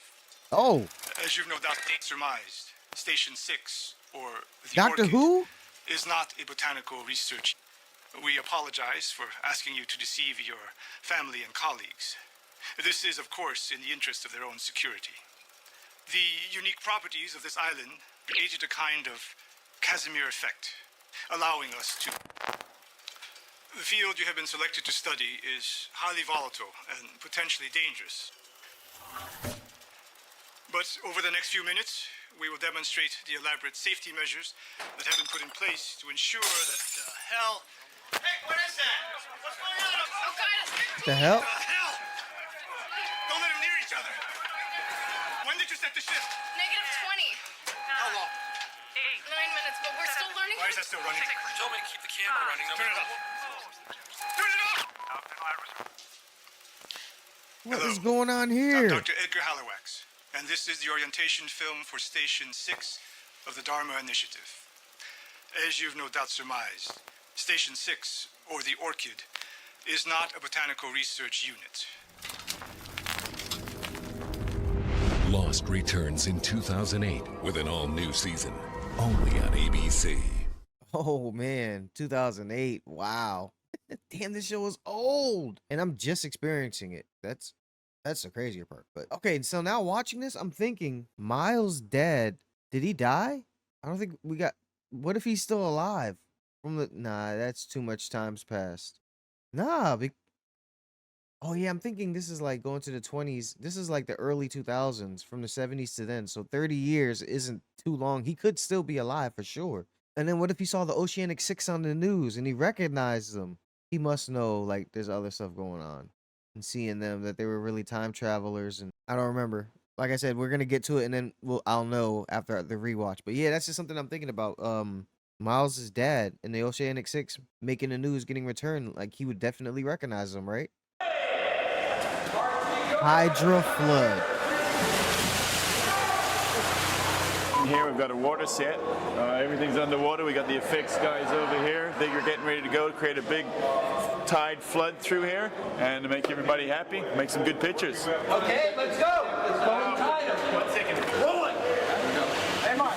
Oh. As you've no doubt surmised, Station 6, or the Doctor Orchid, Who? is not a botanical research. We apologize for asking you to deceive your family and colleagues. This is, of course, in the interest of their own security. The unique properties of this island created a kind of Casimir effect, allowing us to... The field you have been selected to study is highly volatile and potentially dangerous. But over the next few minutes, we will demonstrate the elaborate safety measures that have been put in place to ensure that hell... Hey, what is that? What's going on? Oh, God, The hell? hell? Don't let them near each other. When did you set the ship? -20. How long? 9 minutes, but we're still learning. Why is that still running? Tell me to keep the camera running. Turn it up. Turn it up! What is going on here? I'm Dr. Edgar Haliwax, and this is the orientation film for Station 6 of the Dharma Initiative. As you've no doubt surmised, Station 6, or the Orchid, is not a botanical research unit. Lost returns in 2008 with an all-new season, only on ABC. Oh man, 2008. Wow. Damn, this show is old. And I'm just experiencing it. That's the crazier part. But okay, so now watching this, I'm thinking, Miles' dad, did he die? I don't think we got... What if he's still alive? Nah, that's too much time's passed. Nah, oh yeah, I'm thinking this is like going to the 20s. This is like the early 2000s, from the 70s to then. So 30 years isn't too long. He could still be alive for sure. And then what if he saw the Oceanic 6 on the news and he recognized them? He must know like there's other stuff going on. And seeing them, that they were really time travelers. And I don't remember. Like I said, we're going to get to it and then I'll know after the rewatch. But yeah, that's just something I'm thinking about. Miles' dad in the Oceanic 6 making the news, getting returned. Like he would definitely recognize them, right? Hydra flood. Here we've got a water set. Everything's underwater. We got the effects guys over here. They are getting ready to go to create a big tide flood through here and to make everybody happy, make some good pictures. Okay, let's go. Let's go and tie him. 1 second. Rolling. Hey, Mark.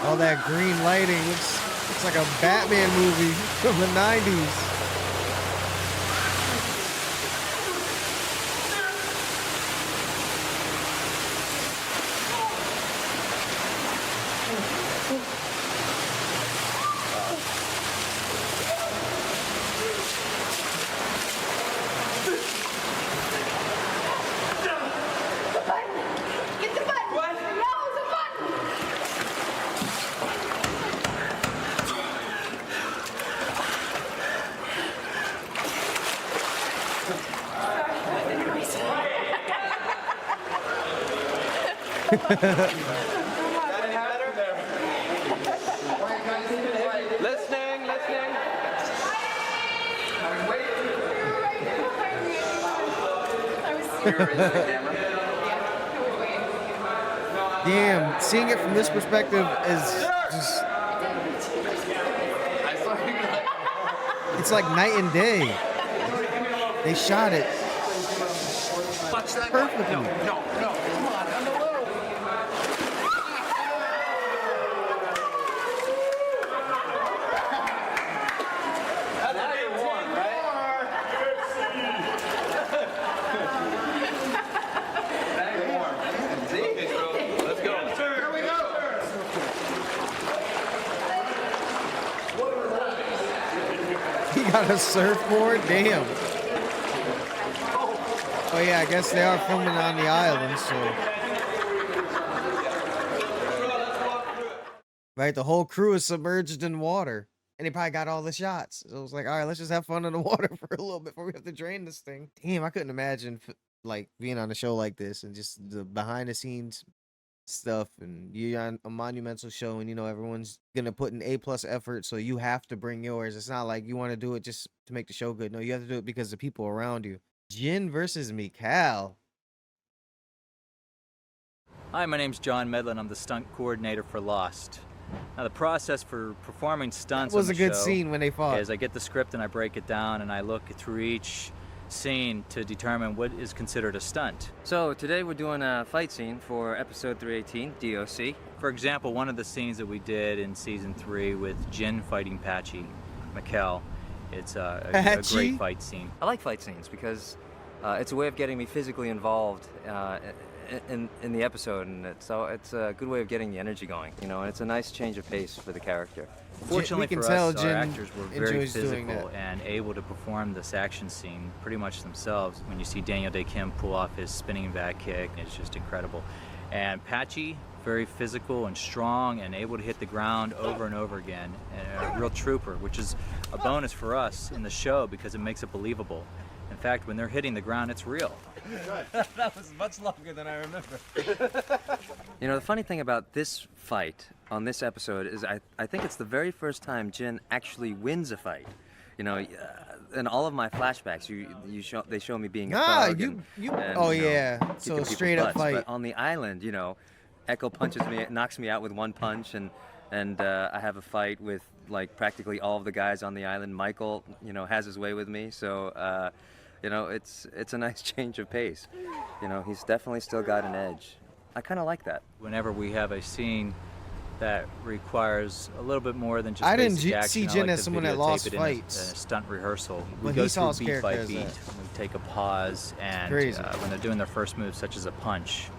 All that green lighting looks It's like a Batman movie from the 90s. Get the button! What? No, the button! Listening, listening. Damn, seeing it from this perspective is just... It's like night and day. They shot it perfectly. No, come on, I'm a little. Now you're warm, right? Now you're warm. See? Let's go. Here we go. He got a surfboard? Damn. Oh yeah, I guess they are filming on the island, so... Right, the whole crew is submerged in water. And they probably got all the shots. So it was like, all right, let's just have fun in the water for a little bit before we have to drain this thing. Damn, I couldn't imagine like being on a show like this and just the behind the scenes stuff, and you're on a monumental show and you know everyone's gonna put an A+ effort, so you have to bring yours. It's not like you want to do it just to make the show good. No, you have to do it because the people around you. Jin versus Mikal. Hi, my name's John Medlin. I'm the stunt coordinator for Lost. Now, the process for performing stunts That was on a the good show scene when they fought. is I get the script and I break it down and I look through each scene to determine what is considered a stunt. So today we're doing a fight scene for episode 318, DOC. For example, one of the scenes that we did in season 3 with Jin fighting Patchy, Mikal, it's a great fight scene. I like fight scenes because it's a way of getting me physically involved in the episode, and it's a good way of getting the energy going, you know, and it's a nice change of pace for the character. Fortunately for us, our actors were very enjoys doing physical and able to perform this action scene pretty much themselves. When you see Daniel Day Kim pull off his spinning back kick, it's just incredible. And Patchy, very physical and strong and able to hit the ground over and over again, and a real trooper, which is a bonus for us in the show because it makes it believable. In fact, when they're hitting the ground, it's real. That was much longer than I remember. You know, the funny thing about this fight on this episode is I think it's the very first time Jin actually wins a fight. You know, in all of my flashbacks, they show me being a thug and, oh you know, yeah, kicking so people's straight up butts. fight. But on the island, you know, Echo punches me, knocks me out with one punch, and I have a fight with like practically all of the guys on the island. Michael, you know, has his way with me, so you know, it's a nice change of pace. You know, he's definitely still got an edge. I kind of like that. Whenever we have a scene that requires a little bit more than just I didn't basic action, see I Jin like as to someone that videotape lost it in fights. a stunt rehearsal. We When go he saw through his beat by character beat. as that. We take a pause, and crazy. when they're doing their first move, such as a punch,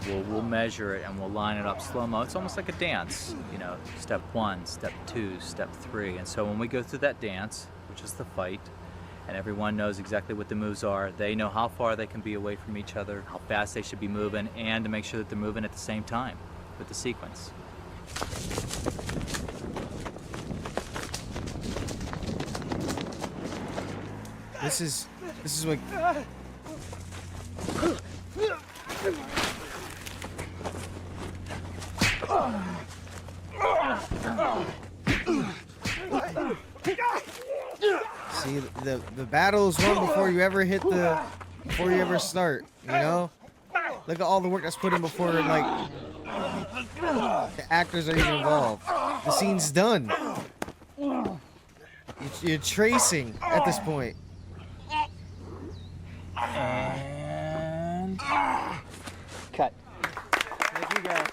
we'll measure it and we'll line it up slow-mo. It's almost like a dance, you know, step 1, step 2, step 3. And so when we go through that dance, which is the fight, and everyone knows exactly what the moves are, they know how far they can be away from each other, how fast they should be moving, and to make sure that they're moving at the same time with the sequence. This is what... See, the battle is won before you ever start, you know? Look at all the work that's put in before, like, the actors are even involved. The scene's done. You're tracing at this point. And cut. Thank you guys.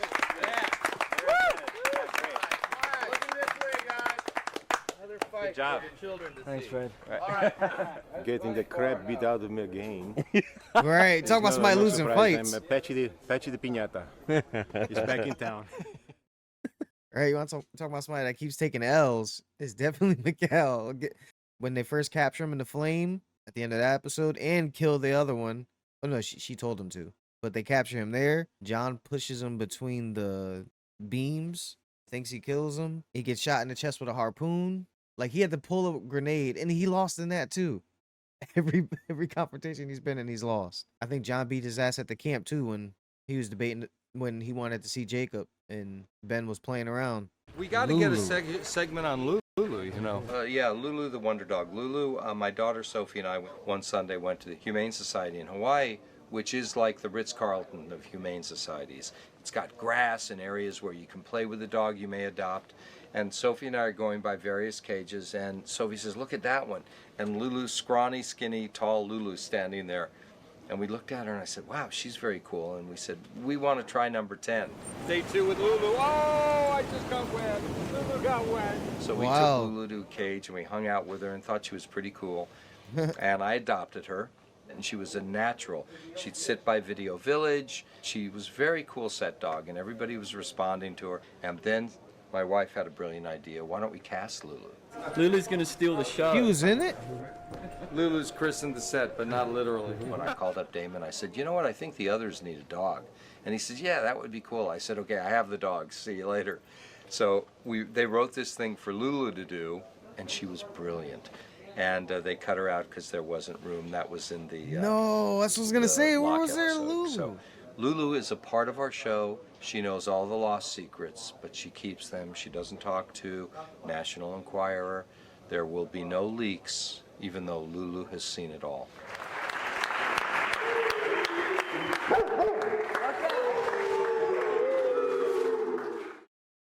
Good job. Thanks, Fred. Getting the crap beat out of me again. Right, talk about somebody losing fights. I'm Patchy the Piñata. He's back in town. All right, you want to talk about somebody that keeps taking L's? It's definitely Miguel. When they first capture him in the flame at the end of that episode and kill the other one. Oh, no, she told him to. But they capture him there. John pushes him between the beams, thinks he kills him. He gets shot in the chest with a harpoon. Like, he had to pull a grenade, and he lost in that, too. Every confrontation he's been in, he's lost. I think John beat his ass at the camp, too, when he was debating, when he wanted to see Jacob, and Ben was playing around. We got to get a segment on Lulu, you know. Yeah, Lulu the Wonder Dog. Lulu, my daughter Sophie and I one Sunday went to the Humane Society in Hawaii, which is like the Ritz-Carlton of humane societies. It's got grass and areas where you can play with the dog you may adopt. And Sophie and I are going by various cages, and Sophie says, look at that one. And Lulu's scrawny, skinny, tall Lulu standing there. And we looked at her and I said, wow, she's very cool. And we said, we want to try number 10. Day 2 with Lulu. Oh, I just got wet. Lulu got wet. So we took Lulu to a cage and we hung out with her and thought she was pretty cool. And I adopted her. And she was a natural. She'd sit by Video Village. She was a very cool set dog, and everybody was responding to her. And then my wife had a brilliant idea. Why don't we cast Lulu? Lulu's gonna steal the show. He was in it? Lulu's christened the set, but not literally. When I called up Damon, I said, you know what, I think the others need a dog. And he said, yeah, that would be cool. I said, okay, I have the dog. See you later. So they wrote this thing for Lulu to do, and she was brilliant. And they cut her out because there wasn't room. That was in the no, that's what I was gonna say. What was there, Lulu? So Lulu is a part of our show. She knows all the lost secrets, but she keeps them. She doesn't talk to National Enquirer. There will be no leaks, even though Lulu has seen it all.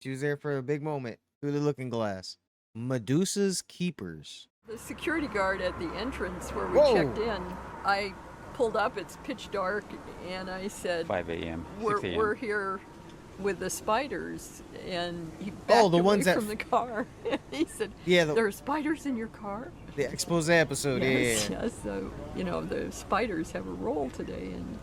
She was there for a big moment through the looking glass. Medusa's Keepers. The security guard at the entrance where we checked in, I pulled up, it's pitch dark, and I said, 5 a.m., 6 a.m. We're here with the spiders, and he backed the away ones that from the car. He said, there are spiders in your car? The expose episode, yes, yeah. Yes, so, you know, the spiders have a role today, and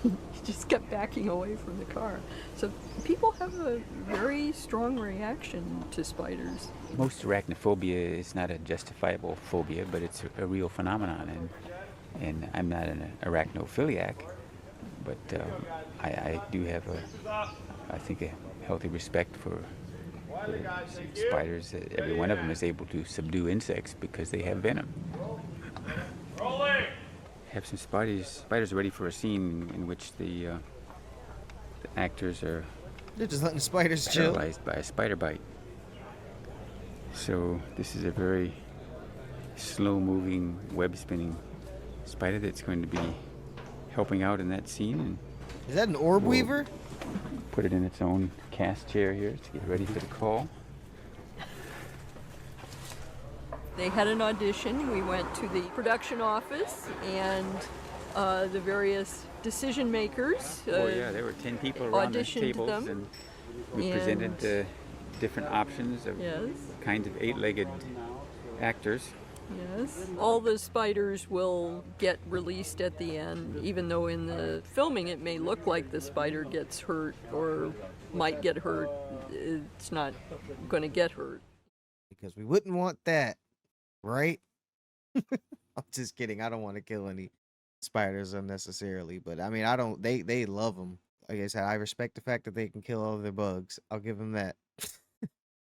he just kept backing away from the car. So people have a very strong reaction to spiders. Most arachnophobia is not a justifiable phobia, but it's a real phenomenon. And I'm not an arachnophiliac, but I do have I think a healthy respect for spiders. Every one of them is able to subdue insects because they have venom. Have some spiders ready for a scene in which the actors are They're just letting the spiders chill. Paralyzed by a spider bite. So this is a very slow-moving, web-spinning spider that's going to be helping out in that scene. And is that an orb weaver? Put it in its own cast chair here to get ready for the call. They had an audition. We went to the production office, and the various decision makers. Yeah, there were 10 people around the tables, them, and we presented different options of kinds of 8-legged actors. Yes. All the spiders will get released at the end, even though in the filming it may look like the spider gets hurt or might get hurt. It's not going to get hurt. Because we wouldn't want that, right? I'm just kidding. I don't want to kill any spiders unnecessarily, but I mean, they love them. Like I said, I respect the fact that they can kill all their bugs. I'll give them that.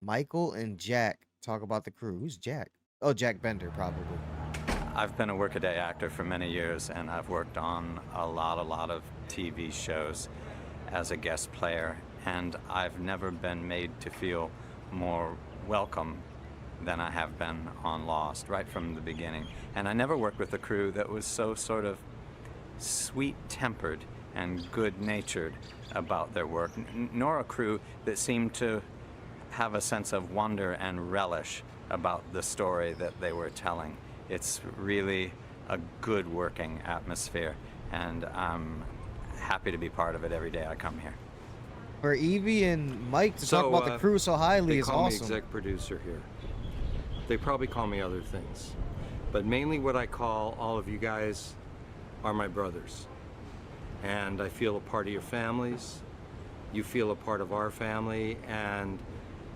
Michael and Jack talk about the crew. Who's Jack? Oh, Jack Bender, probably. I've been a workaday actor for many years, and I've worked on a lot of TV shows as a guest player, and I've never been made to feel more welcome than I have been on Lost, right from the beginning. And I never worked with a crew that was so sort of sweet-tempered and good-natured about their work, nor a crew that seemed to have a sense of wonder and relish about the story that they were telling. It's really a good working atmosphere, and I'm happy to be part of it every day I come here. For Evie and Mike to talk about the crew so highly is awesome. They call me exec producer here. They probably call me other things. But mainly what I call all of you guys are my brothers. And I feel a part of your families. You feel a part of our family. And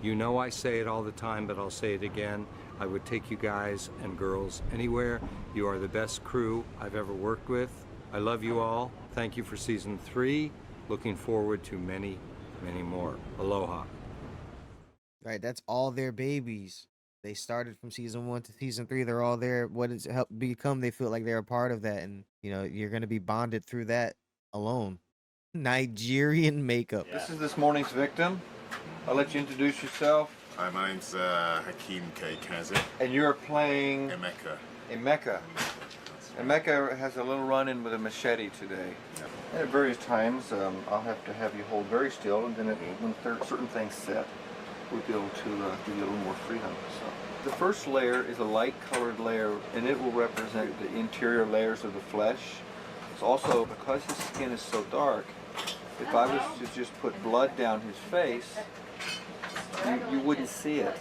you know I say it all the time, but I'll say it again. I would take you guys and girls anywhere. You are the best crew I've ever worked with. I love you all. Thank you for season 3. Looking forward to many, many more. Aloha. Right, that's all their babies. They started from season 1 to season 3. They're all there. What it's helped become, they feel like they're a part of that. And, you know, you're going to be bonded through that alone. Nigerian makeup. This is this morning's victim. I'll let you introduce yourself. Hi, my name's Hakeem K. Kazit. And you're playing Emeka. Emeka. Emeka has a little run-in with a machete today. At various times, I'll have to have you hold very still, and then when certain things set, we'll be able to give you a little more freedom. So, the first layer is a light-colored layer, and it will represent the interior layers of the flesh. It's also, because his skin is so dark, if I was to just put blood down his face, you wouldn't see it.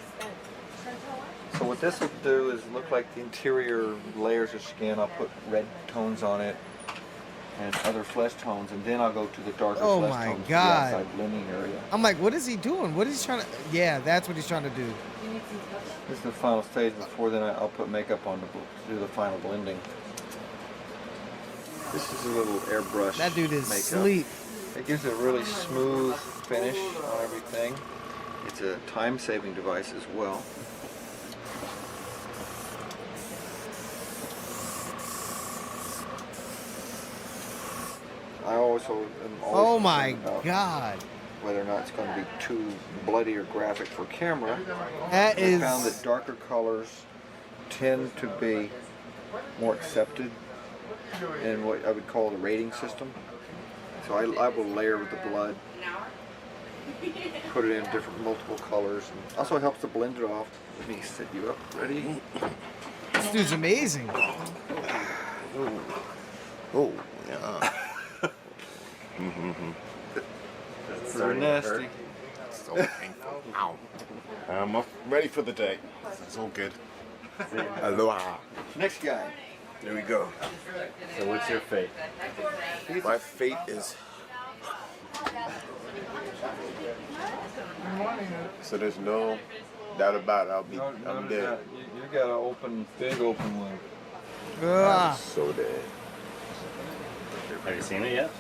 So what this will do is look like the interior layers of skin. I'll put red tones on it and other flesh tones, and then I'll go to the darker flesh tones to the outside blending area. I'm like, what is he doing? What is he trying to... Yeah, that's what he's trying to do. This is the final stage. Before then, I'll put makeup on to do the final blending. This is a little airbrush. That dude is makeup. sleep. It gives a really smooth finish on everything. It's a time-saving device as well. I also am always Oh my concerned about God. whether or not it's going to be too bloody or graphic for camera. That I is... found that darker colors tend to be more accepted in what I would call the rating system. So I will layer with the blood, put it in different multiple colors. And also helps to blend it off. Let me set you up. Ready? This dude's amazing. Oh, yeah. That's very nasty. So painful. Ow. I'm ready for the day. It's all good. Aloha. Next guy. There we go. So what's your fate? My fate is... So there's no doubt about it. I'm dead. You got an open, big open wound. I'm so dead. Have you seen it yet?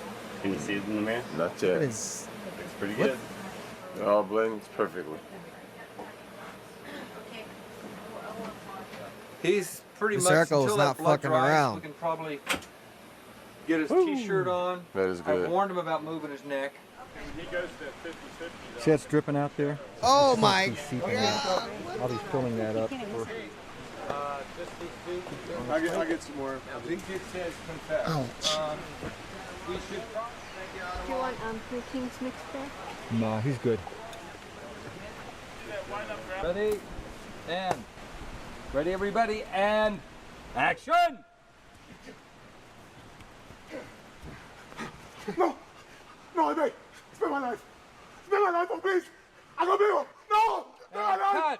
Can you see it in the mirror? Not yet. What is... Looks pretty good. It all blends perfectly. He's pretty The much circle until is that not blood fucking dries, around. we can probably get his t-shirt on. That is good. I warned him about moving his neck. See that's dripping out there? Oh It's my supposed to be seeping out. I'll be pulling that up. I'll get some more. I think it says confess. Ouch. We should Do you want proteins mixed there? Nah, he's good. Ready? And. Ready, everybody? And. Action! No! No, I beg! Spare my life! Spare my life, oh please! I got people! No! Spare my life! Cut!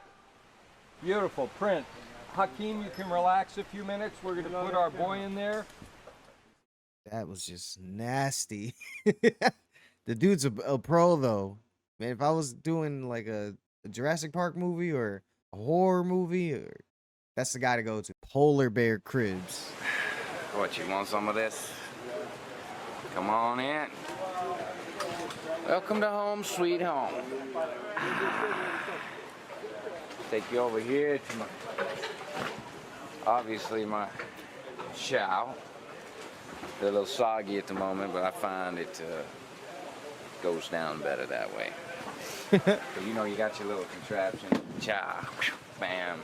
Beautiful print. Hakeem, you can relax a few minutes. We're going to put our boy in there. That was just nasty. The dude's a pro, though. Man, if I was doing like a Jurassic Park movie or a horror movie, that's the guy to go to. Polar Bear Cribs. What, you want some of this? Come on in. Welcome to home, sweet home. Take you over here to my, obviously my chow. They're a little soggy at the moment, but I find it goes down better that way. But you know, you got your little contraption, chow, bam.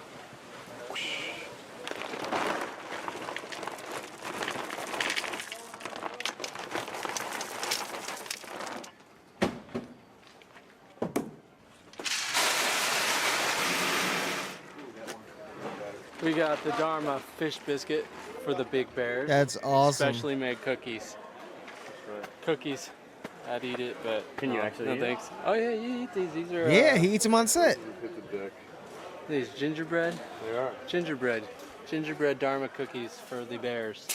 We got the Dharma fish biscuit for the big bears. That's awesome. Specially made cookies. Cookies. I'd eat it, but Can you actually no eat thanks. Oh yeah, you eat these. These are. Yeah, he eats them on set. Hit the deck. These gingerbread? They are. Gingerbread. Gingerbread Dharma cookies for the bears.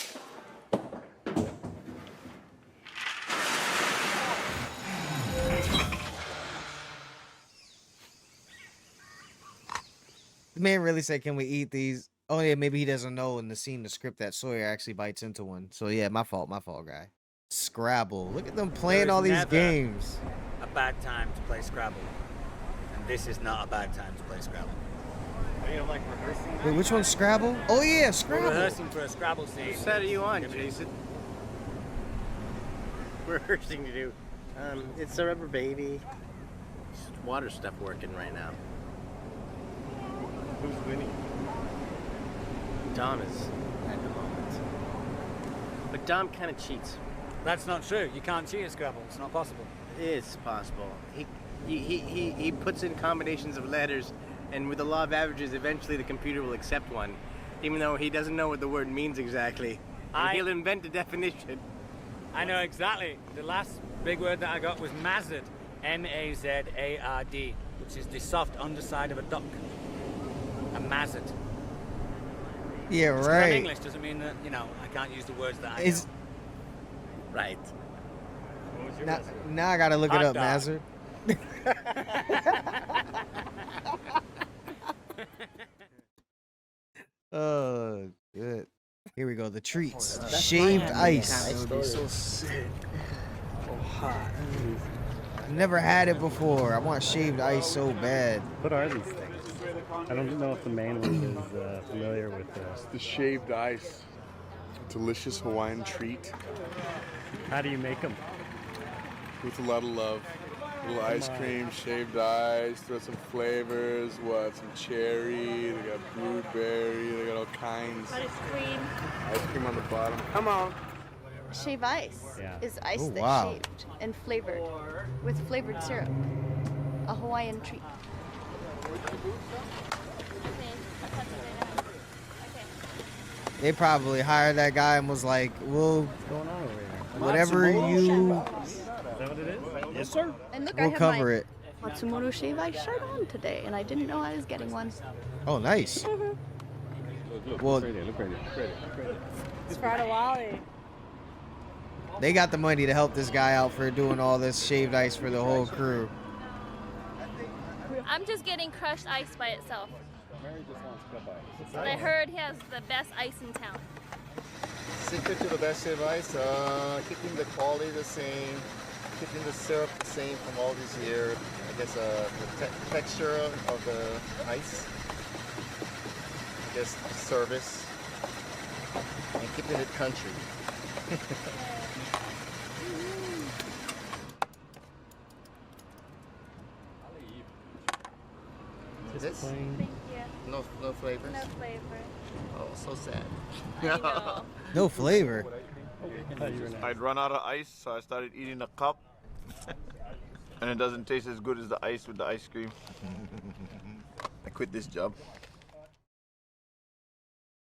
The man really said, "Can we eat these?" Oh yeah, maybe he doesn't know in the scene, the script, that Sawyer actually bites into one. So yeah, my fault, guy. Scrabble. Look at them playing all these games. A bad time to play Scrabble, and this is not a bad time to play Scrabble. Are you like rehearsing? Wait, which one's Scrabble? Oh yeah, We're Scrabble. rehearsing for a Scrabble scene. What set are you on, Jason? We're rehearsing to do. It's a rubber baby. It's water stuff working right now. Who's winning? Dom is at the moment. But Dom kind of cheats. That's not true. You can't cheat at Scrabble. It's not possible. It is possible. He puts in combinations of letters, and with the law of averages, eventually the computer will accept one, even though he doesn't know what the word means exactly. And he'll invent a definition. I know exactly. The last big word that I got was mazard. M-A-Z-A-R-D, which is the soft underside of a duck. A mazard. Yeah, Just 'cause right. I'm English doesn't mean that, you know, I can't use the words that I know. Right. Now I gotta look it Hot up, dog. Mazard. Oh, good. Here we go. The treats. Shaved ice. That would be so sick. Oh, hot. I've never had it before. I want shaved ice so bad. What are these things? I don't know if the main one is familiar with It's the shaved ice. Delicious Hawaiian treat. How do you make them? With a lot of love. A little ice cream, shaved ice, throw some flavors, some cherry, they got blueberry, they got all kinds. Ice cream. Ice cream on the bottom. Come on. Shave ice is ice Oh, that's wow. shaved and flavored with flavored syrup. A Hawaiian treat. They probably hired that guy and was like, "Well, What's going on over here? whatever you, Is that what it is? Yes, sir. And look, we'll I have cover my it." Matsumoto Shave Ice shirt on today, and I didn't know I was getting one. Oh, nice. Look, Well, right there, look right there. Right there. It's Prada Wally. they got the money to help this guy out for doing all this shaved ice for the whole crew. I'm just getting crushed ice by itself. Mary just wants cup ice. And I heard he has the best ice in town. Secret to the best shave ice, keeping the quality the same, keeping the syrup the same from all these years. I guess the texture of the ice, I guess service, and keeping it country. This? Thank you. No flavors? No flavor. Oh, so sad. I know. No flavor. I'd run out of ice, so I started eating a cup. And it doesn't taste as good as the ice with the ice cream. I quit this job.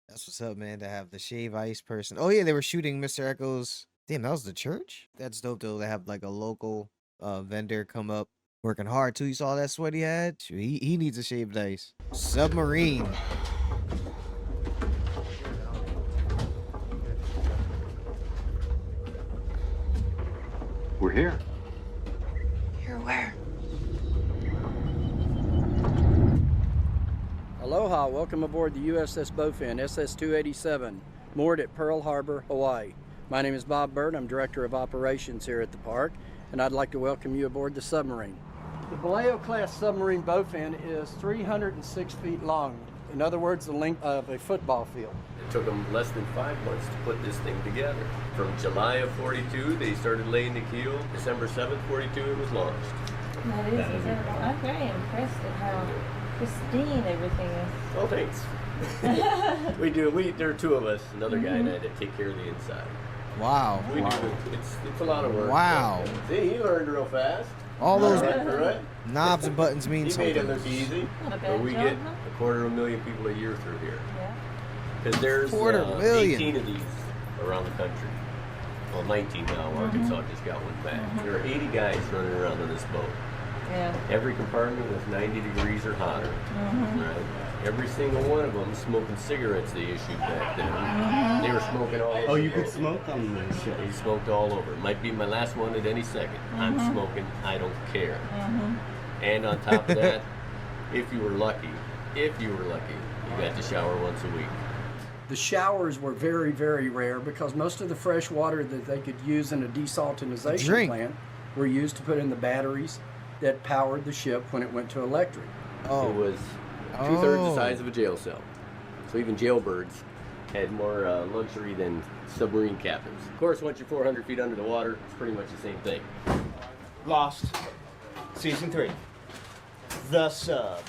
That's what's up, man, to have the shave ice person. Oh, yeah, they were shooting Mr. Echo's. Damn, that was the church? That's dope, though. They have, like, a local vendor come up, working hard, too. You saw that sweat he had? He needs a shaved ice. Submarine. We're here. Here where? Aloha, welcome aboard the USS Bowfin, SS-287, moored at Pearl Harbor, Hawaii. My name is Bob Bird. I'm Director of Operations here at the park, and I'd like to welcome you aboard the Submarine. The Vallejo-class submarine Bowfin is 306 feet long. In other words, the length of a football field. It took them less than 5 months to put this thing together. From July of 42, they started laying the keel. December 7th, 42, it was launched. That is incredible. I'm very impressed at how pristine everything is. Oh, thanks. There are two of us, another guy and I, that take care of the inside. Wow. We do. It's a lot of work. Wow. See, he learned real fast. All those right. knobs and buttons mean He something. made it look easy. Not a bad But we job, get huh? 250,000 people a year through here. Yeah. Because there's 250,000. 18 of these around the country. Well, 19 now. Arkansas just got one back. There are 80 guys running around on this boat. Yeah. Every compartment was 90 degrees or hotter. Right? Every single one of them smoking cigarettes they issued back then. They were smoking all over. Oh, you could smoke on this? They smoked all over. Might be my last one at any second. I'm smoking. I don't care. And on top of that, if you were lucky, you got to shower once a week. The showers were very, very rare because most of the fresh water that they could use in a desaltinization plant were used to put in the batteries that powered the ship when it went to electric. It was 2/3 the size of a jail cell. So even jailbirds had more luxury than submarine captains. Of course, once you're 400 feet under the water, it's pretty much the same thing. Lost. Season 3. The Sub.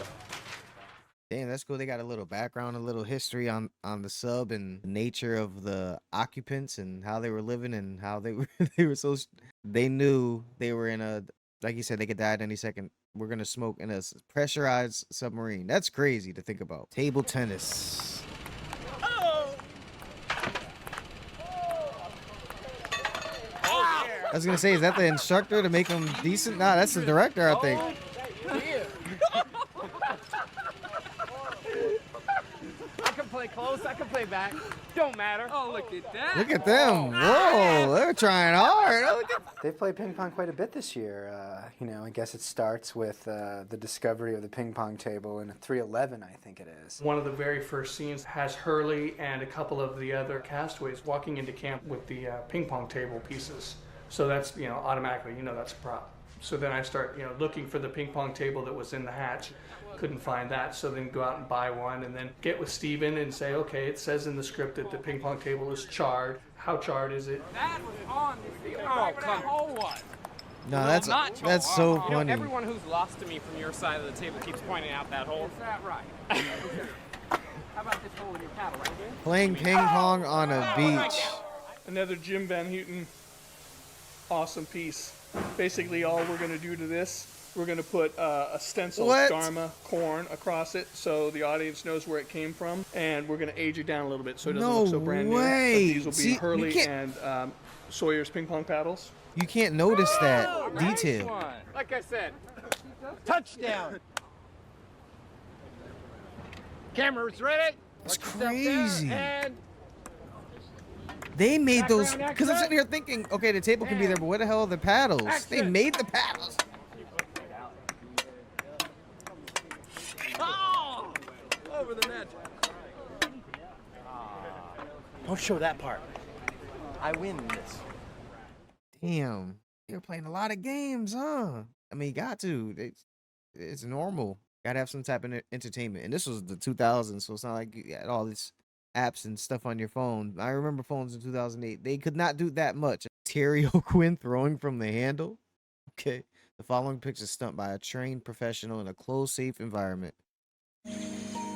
Damn, that's cool. They got a little background, a little history on the sub and the nature of the occupants and how they were living and how they were they knew they were in a, like you said, they could die at any second. We're gonna smoke in a pressurized submarine. That's crazy to think about. Table tennis. I was gonna say, is that the instructor to make them decent? Nah, that's the director, I think. I can play close, I can play back. Don't matter. Oh, look at that. Look at them. Whoa, they're trying hard. Oh, look at They've played ping pong quite a bit this year. You know, I guess it starts with the discovery of the ping pong table in 311, I think it is. One of the very first scenes has Hurley and a couple of the other castaways walking into camp with the ping pong table pieces. So that's, you know, automatically, you know, that's a prop. So then I start, you know, looking for the ping pong table that was in the hatch. Couldn't find that, so then go out and buy one and then get with Steven and say, okay, it says in the script that the ping pong table is charred. How charred is it? That was on the field. Oh, come on. No, Well, that's so You know, funny. everyone who's lost to me from your side of the table keeps pointing out that hole. Is that right? How about this hole in your paddle right here? Playing ping pong on a beach. Another Jim Van Houten awesome piece. Basically all we're going to do to this, we're going to put a stencil Dharma corn across it so the audience knows where it came from, and we're going to age it down a little bit so it doesn't look so brand new. But these will be Hurley and Sawyer's ping pong paddles. You can't notice that detail. Like I said, touchdown. Cameras ready. It's crazy. And They made those, because I'm sitting here thinking, okay, the table can be there, but what the hell are the paddles? They made the paddles. Oh! Over the net. Don't show that part. I win this. Damn, you're playing a lot of games, huh? I mean, you got to. It's normal. Got to have some type of entertainment. And this was the 2000s, so it's not like you had all this apps and stuff on your phone. I remember phones in 2008. They could not do that much. Terry O'Quinn throwing from the handle. Okay. The following picture is stunt by a trained professional in a closed, safe environment.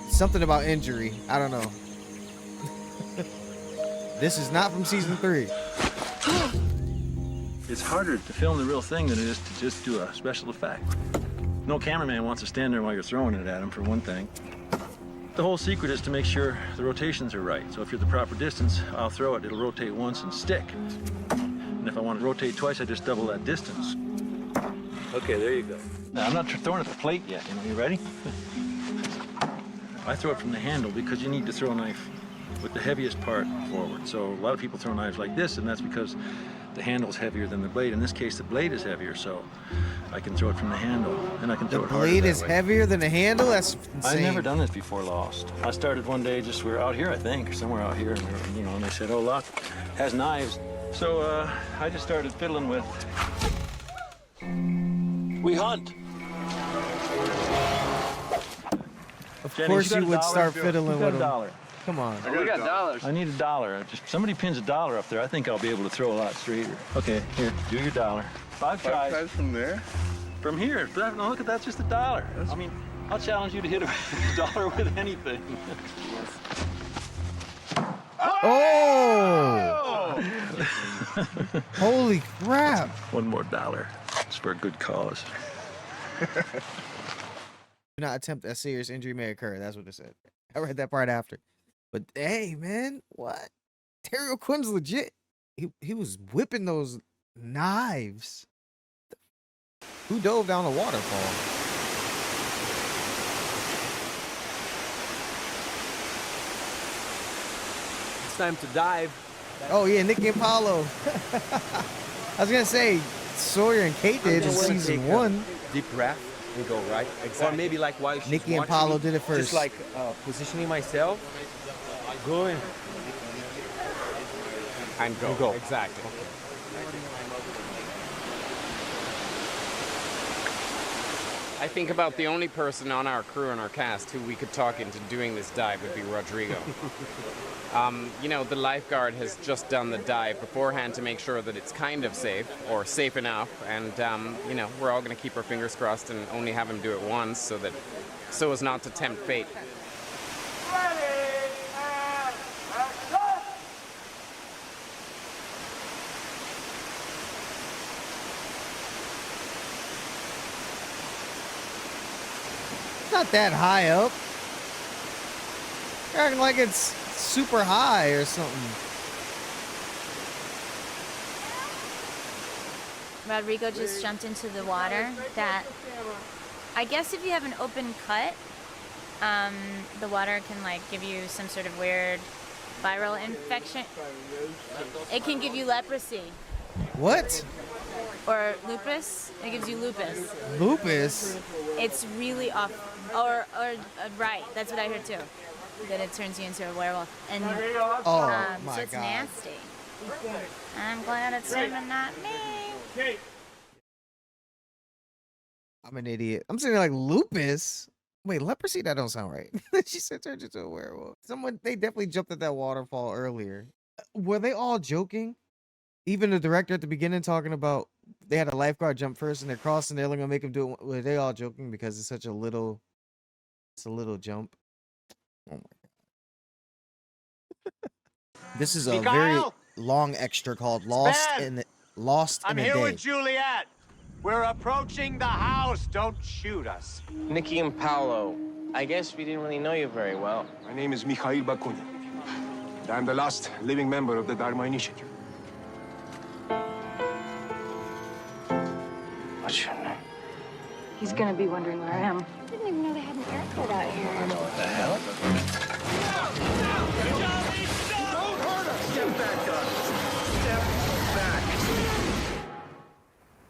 Something about injury. I don't know. This is not from season 3. It's harder to film the real thing than it is to just do a special effect. No cameraman wants to stand there while you're throwing it at him, for one thing. The whole secret is to make sure the rotations are right. So if you're the proper distance, I'll throw it. It'll rotate once and stick. And if I want to rotate twice, I just double that distance. Okay, there you go. Now, I'm not throwing at the plate yet. You ready? I throw it from the handle because you need to throw a knife with the heaviest part forward. So a lot of people throw knives like this, and that's because the handle's heavier than the blade. In this case, the blade is heavier, so I can throw it from the handle, and I can throw it harder. The blade is heavier than the handle? That's insane. I've never done this before, Lost. I started one day, we were out here, I think, or somewhere out here, and, and they said, oh, Lost has knives. So I just started fiddling with. We hunt. Of Jenny, course you would $1? start fiddling with them. $1. Come on. We got dollars. I need $1. Just somebody pins $1 up there. I think I'll be able to throw a lot straighter. Okay, here, do your $1. 5 tries. 5 tries from there? From here. No, look at that, just $1. I mean, I'll challenge you to hit $1 with anything. Oh! Holy crap! One more $1. It's for a good cause. Do not attempt a serious injury may occur. That's what it said. I read that part after. But hey, man, what? Terry O'Quinn's legit. He was whipping those knives. Who dove down a waterfall? It's time to dive. Oh yeah, Nicky and Paulo. I was gonna say Sawyer and Kate did in season 1. Deep breath and go, right? Exactly. Or maybe like while she's Nicky and watching Paulo me, did it first. Just like positioning myself, going, And go. go. Exactly. I think about the only person on our crew and our cast who we could talk into doing this dive would be Rodrigo. You know, the lifeguard has just done the dive beforehand to make sure that it's kind of safe, or safe enough, and you know, we're all going to keep our fingers crossed and only have him do it once so as not to tempt fate. It's not that high up. You're acting like it's super high or something. Rodrigo just jumped into the water. That, I guess if you have an open cut, the water can like give you some sort of weird viral infection. It can give you leprosy. What? Or lupus. It gives you lupus. Lupus? It's really off. Or right, that's what I heard too. That it turns you into a werewolf. And Oh, my so it's God. nasty. I'm glad it's him and not me. I'm an idiot. I'm saying like lupus. Wait, leprosy? That don't sound right. She said turned into a werewolf. They definitely jumped at that waterfall earlier. Were they all joking? Even the director at the beginning talking about they had a lifeguard jump first and they're crossing, they're only gonna make him do it. Were they all joking because it's such a little, jump? Oh my God. This is a very long extra called Lost in a I'm here Day. with Juliet. We're approaching the house. Don't shoot us. Nicky and Paolo, I guess we didn't really know you very well. My name is Mikhail Bakunin. I'm the last living member of the Dharma Initiative. What's your name? He's gonna be wondering where I am. I didn't even know they had an airport out here. I know what the hell. Don't hurt us! Step back up. Step back.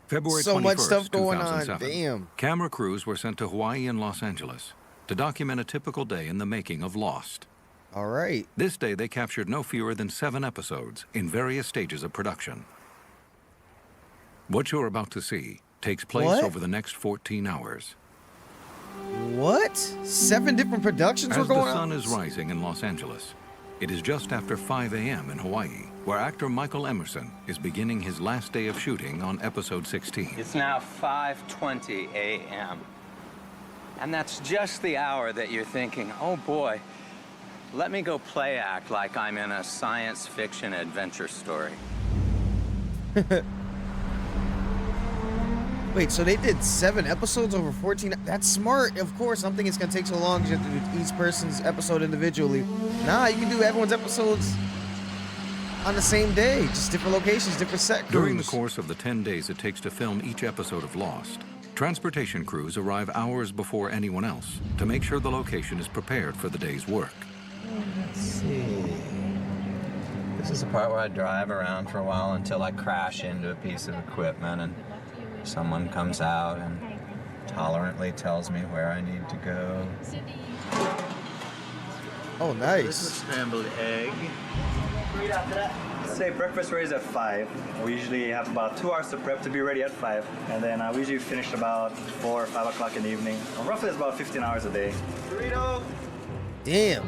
February 21st, So much stuff going on. 2007. Damn. Camera crews were sent to Hawaii and Los Angeles to document a typical day in the making of Lost. All right. This day, they captured no fewer than 7 episodes in various stages of production. What you're about to see takes place What? over the next 14 hours. What? 7 different productions were As the going sun on? is rising in Los Angeles, it is just after 5 a.m. in Hawaii, where actor Michael Emerson is beginning his last day of shooting on episode 16. It's now 5:20 a.m. And that's just the hour that you're thinking, oh boy, let me go play act like I'm in a science fiction adventure story. Wait, so they did 7 episodes over 14? That's smart. Of course, I'm thinking it's going to take so long because you have to do each person's episode individually. Nah, you can do everyone's episodes on the same day. Just different locations, different set crews. During the course of the 10 days it takes to film each episode of Lost, transportation crews arrive hours before anyone else to make sure the location is prepared for the day's work. Let's see. This is the part where I drive around for a while until I crash into a piece of equipment and someone comes out and tolerantly tells me where I need to go. Oh, nice. This is scrambled egg. Say breakfast ready at 5. We usually have about 2 hours to prep to be ready at 5. And then we usually finish about 4 or 5 o'clock in the evening. Roughly it's about 15 hours a day. Burrito! Damn.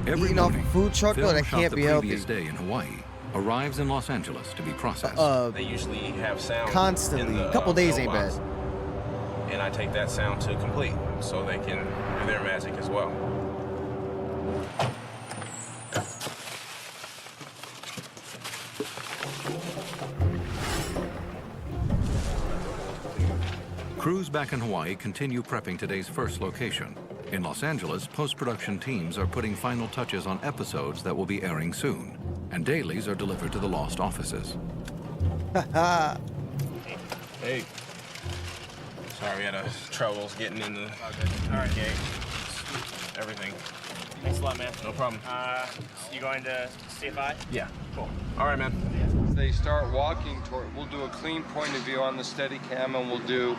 Every Eating off morning, a food truck? film Oh, that shot can't the be healthy. previous day in Hawaii arrives in Los Angeles to be processed. They usually have sound Constantly. in the, A couple days sound ain't box. bad. And I take that sound to complete so they can do their magic as well. Crews back in Hawaii continue prepping today's first location. In Los Angeles, post-production teams are putting final touches on episodes that will be airing soon. and dailies are delivered to the lost offices. Hey. Sorry, we had troubles getting in the gate. Everything. Thanks a lot, man. No problem. You going to CFI? Yeah. Cool. All right, man. They start walking toward, we'll do a clean point of view on the Steadicam, and we'll do...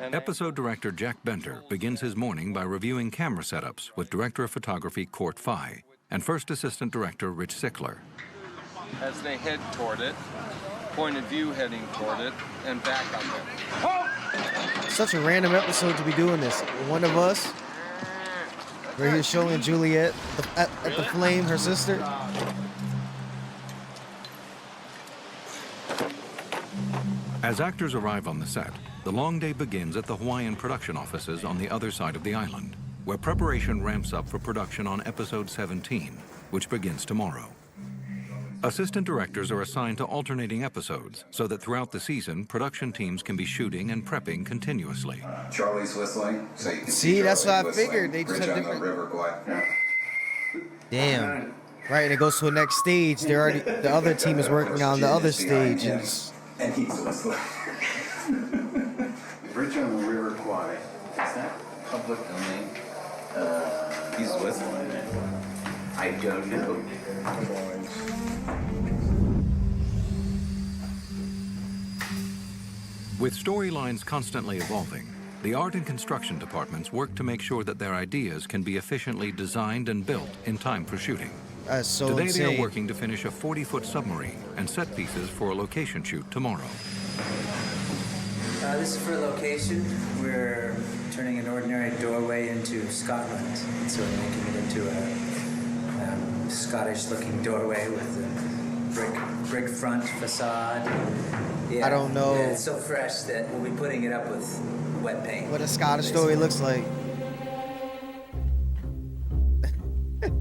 Episode director Jack Benter begins his morning by reviewing camera setups with director of photography Court Fye and first assistant director Rich Sickler. As they head toward it, point of view heading toward it, and back on them. Such a random episode to be doing this. One of us, where he's showing Juliet at the flame, her sister. As actors arrive on the set, the long day begins at the Hawaiian production offices on the other side of the island, where preparation ramps up for production on episode 17, which begins tomorrow. Assistant directors are assigned to alternating episodes so that throughout the season, production teams can be shooting and prepping continuously. Charlie's whistling, so you can See, that's what I whistling. figured. They just Bridge have on the different... river quiet. Damn. Right, and it goes to the next stage. They're already, the other team is working on the other stage. And he's whistling. Bridge on the river quiet. Is that public domain? He's whistling. I don't know. With storylines constantly evolving, the art and construction departments work to make sure that their ideas can be efficiently designed and built in time for shooting. That's so Today insane. they are working to finish a 40-foot submarine and set pieces for a location shoot tomorrow. This is for location. We're turning an ordinary doorway into Scotland. And so we're making it into a Scottish-looking doorway with a brick front facade. Yeah, I don't know. Yeah, it's so fresh that we'll be putting it up with wet paint. What a Scottish story looks like.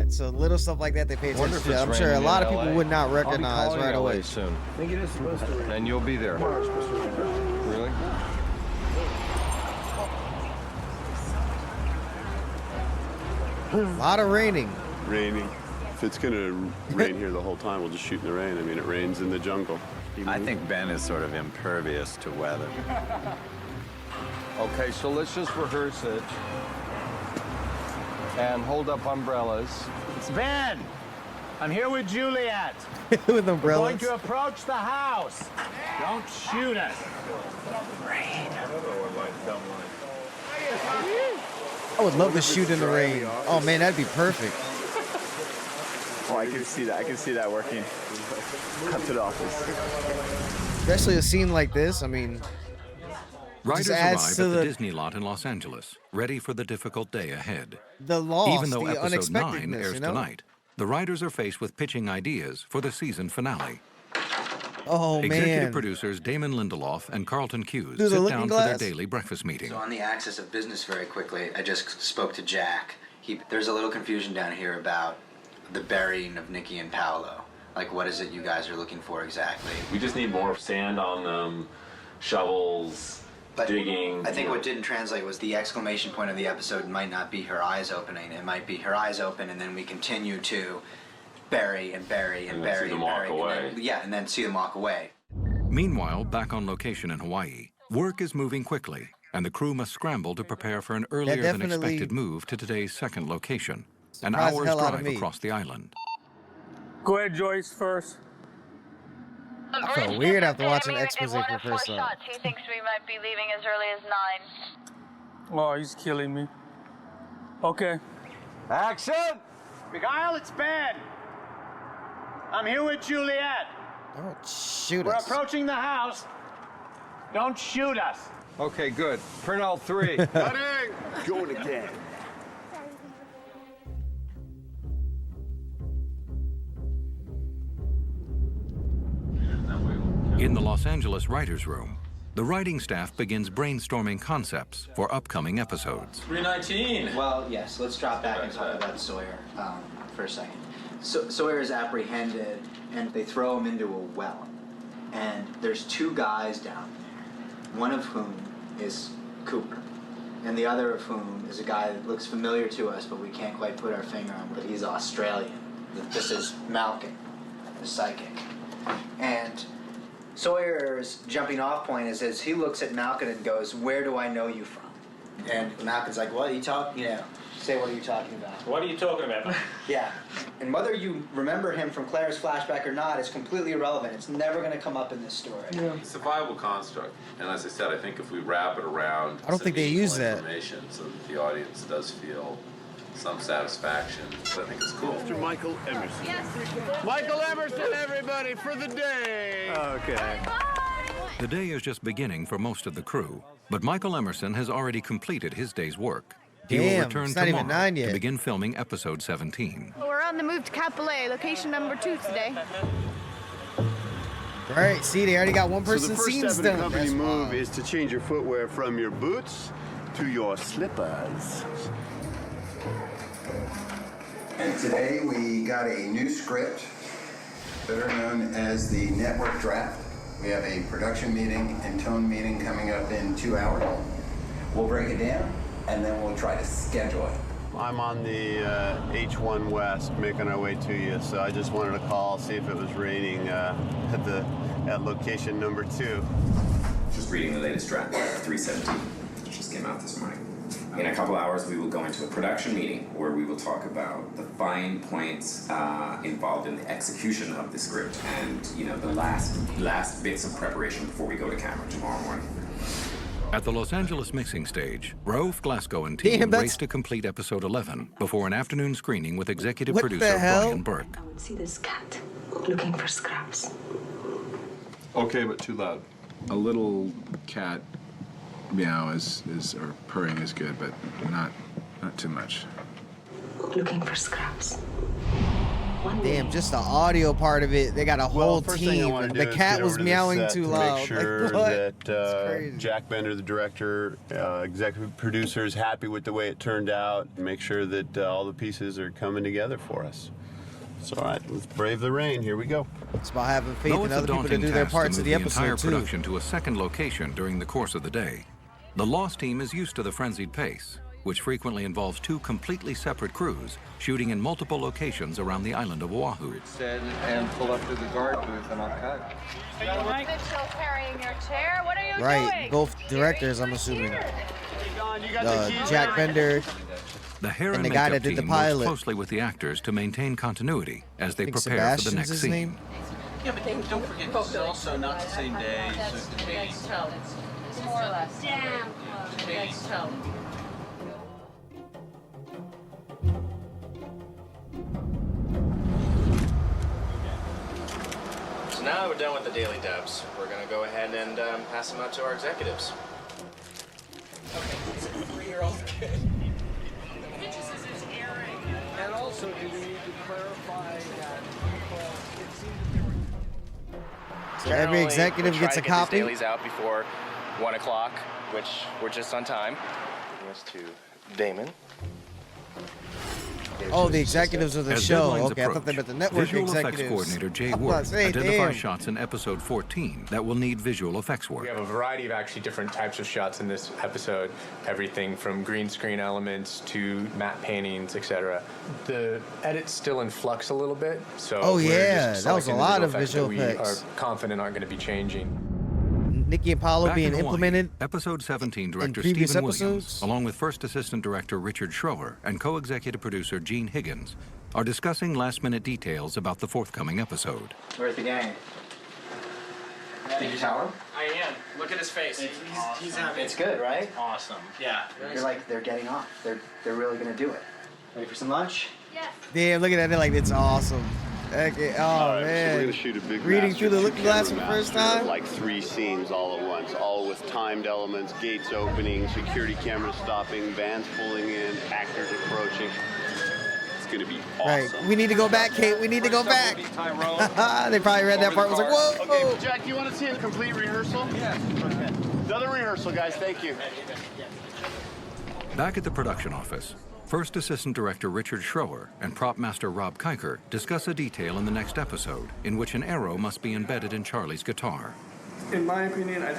So little stuff like that they pay attention to. I'm sure a lot of people would not recognize right away. Soon. I think it is supposed to rain. And you'll be there. Really? A lot of raining. Raining. If it's going to rain here the whole time, we'll just shoot in the rain. I mean, it rains in the jungle. I think Ben is sort of impervious to weather. Okay, so let's just rehearse it. And hold up umbrellas. It's Ben. I'm here with Juliet. With We're umbrellas. going to approach the house. Don't shoot us. Rain. I would love to shoot in the rain. Oh man, that'd be perfect. Oh, I can see that. I can see that working. Cut to the office. Especially a scene like this. I mean, Riders just arrive adds at to the the Disney lot in Los Angeles, ready for the difficult day ahead. loss, Even though the episode 9 unexpectedness, airs you know? tonight, the writers are faced with pitching ideas for the season finale. Oh Executive man. producers Damon Lindelof and Carlton Cuse Through the sit looking down for their glass? daily breakfast meeting. So on the axis of business very quickly, I just spoke to Jack. There's a little confusion down here about the burying of Nikki and Paolo. Like, what is it you guys are looking for exactly? We just need more sand on them, shovels, digging. I think what didn't translate was the exclamation point of the episode might not be her eyes opening. It might be her eyes open, and then we continue to bury and bury and And then bury see them and walk bury. away. And then see them walk away. Meanwhile, back on location in Hawaii, work is moving quickly, and the crew must scramble to prepare for an earlier than definitely expected move to today's second location, an surprised the hour's hell out of drive me. across the island. Go ahead, Joyce, first. I felt weird after watching expose for the first time. He thinks we might be leaving as early as 9. Oh, he's killing me. Okay. Action! Beguile, it's Ben. I'm here with Juliet. Don't shoot We're us. approaching the house. Don't shoot us. Okay, good. Print all three. Cutting! Going again. In the Los Angeles writers' room, the writing staff begins brainstorming concepts for upcoming episodes. 319. Well, yes, let's drop back and talk about Sawyer for a second. Sawyer is apprehended, and they throw him into a well. And there's two guys down there, one of whom is Cooper, and the other of whom is a guy that looks familiar to us, but we can't quite put our finger on, but he's Australian. This is Malkin. the psychic. And Sawyer's jumping off point is as he looks at Malkin and goes, "Where do I know you from?" And Malkin's like, "What are you talking? Say, what are you talking about?" What are you talking about? Yeah. And whether you remember him from Claire's flashback or not is completely irrelevant. It's never going to come up in this story. It's a viable construct, and as I said, I think if we wrap it around, I don't think they use that. information, so that the audience does feel some satisfaction. So I think it's cool. Mr. Michael Emerson. Yes. Michael Emerson, everybody, for the day. Okay. The day is just beginning for most of the crew, but Michael Emerson has already completed his day's work. He will Damn, return it's not even tomorrow 9 yet. to begin filming episode 17. We're on the move to Kapolei, location number 2 today. Right, see, they already got one So the person's first scenes step in done. the company That's move wild. is to change your footwear from your boots to your slippers. And today we got a new script, better known as the network draft. We have a production meeting and tone meeting coming up in 2 hours. We'll break it down and then we'll try to schedule it. I'm on the H1 West making our way to you, so I just wanted to call, see if it was raining at location number 2. Just reading the latest draft, 317, which just came out this morning. In a couple hours, we will go into a production meeting where we will talk about the fine points involved in the execution of the script and, the last bits of preparation before we go to camera tomorrow morning. At the Los Angeles mixing stage, Raouf Glasgow and team race to complete episode 11 before an afternoon screening with executive producer Brian Burke. I would see this cat looking for scraps. Okay, but too loud. A little cat meow or purring is good, but not too much. Looking for scraps. Damn, just the audio part of it. They got a whole First thing I team. want to do The is cat get was over to the meowing set too to loud. Make sure Like, what? that Jack Bender, the director, executive producer, is happy with the way it turned out. Make sure that all the pieces are coming together for us. So, all right, let's brave the rain. Here we go. It's about having faith Though in it's a other people to daunting do their task parts to of move the the entire episode too. production to a second location during the course of the day, the Lost team is used to the frenzied pace, which frequently involves 2 completely separate crews shooting in multiple locations around the island of Oahu. Said and pull up to the guard booth and I'll cut. Still carrying your chair? What are you Right, doing? both directors, I'm assuming. Jack Bender The hair and and the guy makeup that did the team works pilot. closely with the actors to maintain continuity as they I think prepare for the Sebastian's next his scene. name. Yeah, but don't forget, this is also not the same day. More or less. Damn close. Next toe. So now we're done with the daily dubs. We're gonna go ahead and pass them out to our executives. Okay, it's a 3-year-old kid. And also, do we need to clarify that it seemed that there were... So every executive gets a copy. Get these dailies out before 1 o'clock, which we're just on time. Here's to Damon. Oh, the executives of the As show. deadlines Okay, I thought they meant the network visual executives. effects coordinator Jay I'm Ward about to say, identifies damn. shots in episode 14 that will need visual effects work. We have a variety of actually different types of shots in this episode. Everything from green screen elements to matte paintings, etc. The edit's still in flux a little bit, so Oh, we're yeah, just that was a selecting lot the of visual visual effects effects. that we are confident aren't going to be changing. Nikki and Paulo Back being in Hawaii, implemented. Episode 17 director previous Stephen Williams, episodes? along with first assistant director Richard Schroer and co-executive producer Gene Higgins, are discussing last-minute details about the forthcoming episode. Where's the gang? Did you tell him? I am. Look at his face. He's happy. It's good, right? Awesome. Yeah. You're like, they're getting off. They're really gonna do it. Ready for some lunch? Damn, look at that. They're like, it's awesome. Okay. Oh, All right, man. so we're going to shoot a big Reading master through the looking glass for the two-camera first master, time? like 3 scenes all at once, all with timed elements, gates opening, security cameras stopping, vans pulling in, actors approaching. It's going to be awesome. Right. We need to go back, Kate. We need to go back. They probably read that part and was like, whoa. Okay, Jack, you want to see a complete rehearsal? Yeah. Okay. Another rehearsal, guys. Thank you. Back at the production office, first assistant director Richard Schroer and prop master Rob Kiker discuss a detail in the next episode in which an arrow must be embedded in Charlie's guitar. In my opinion, I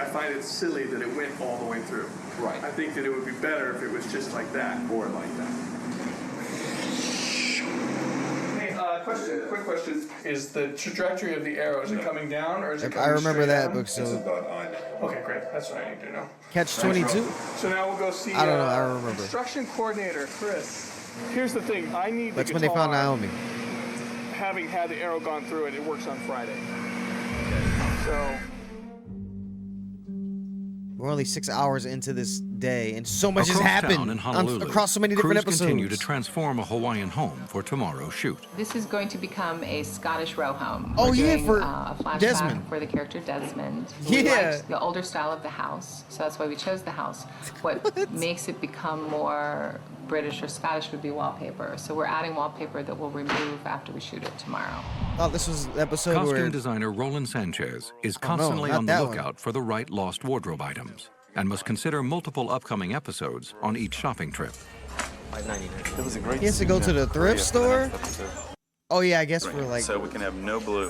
find it silly that it went all the way through. Right. I think that it would be better if it was just like that or like that. Hey, quick question is the trajectory of the arrow. Is it coming down or is it coming I remember straight that down? book, so Okay, great. That's what I need to know. Catch 22. So now we'll go see. I don't know. I don't remember. Construction coordinator Chris. Here's the thing. I need. That's the when they found guitar. Naomi. Having had the arrow gone through it, it works on Friday. So. We're only 6 hours into this day, and so much has Across happened town in Honolulu, across so many different crews episodes. continue to transform a Hawaiian home for tomorrow's shoot. This is going to become a Scottish row home. Oh, We're yeah, doing, for a flashback Desmond. for the character Desmond. Yeah. We liked the older style of the house, so that's why we chose the house. What makes it become more British or Scottish would be wallpaper. So we're adding wallpaper that we'll remove after we shoot it tomorrow. Oh, this was the episode Costume where designer Roland Sanchez is no, constantly not on the that one. lookout for the right lost wardrobe items and must consider multiple upcoming episodes on each shopping trip. It was a great he has to go to the thrift store. Oh yeah, I guess Right. we're like. So we can have no blue,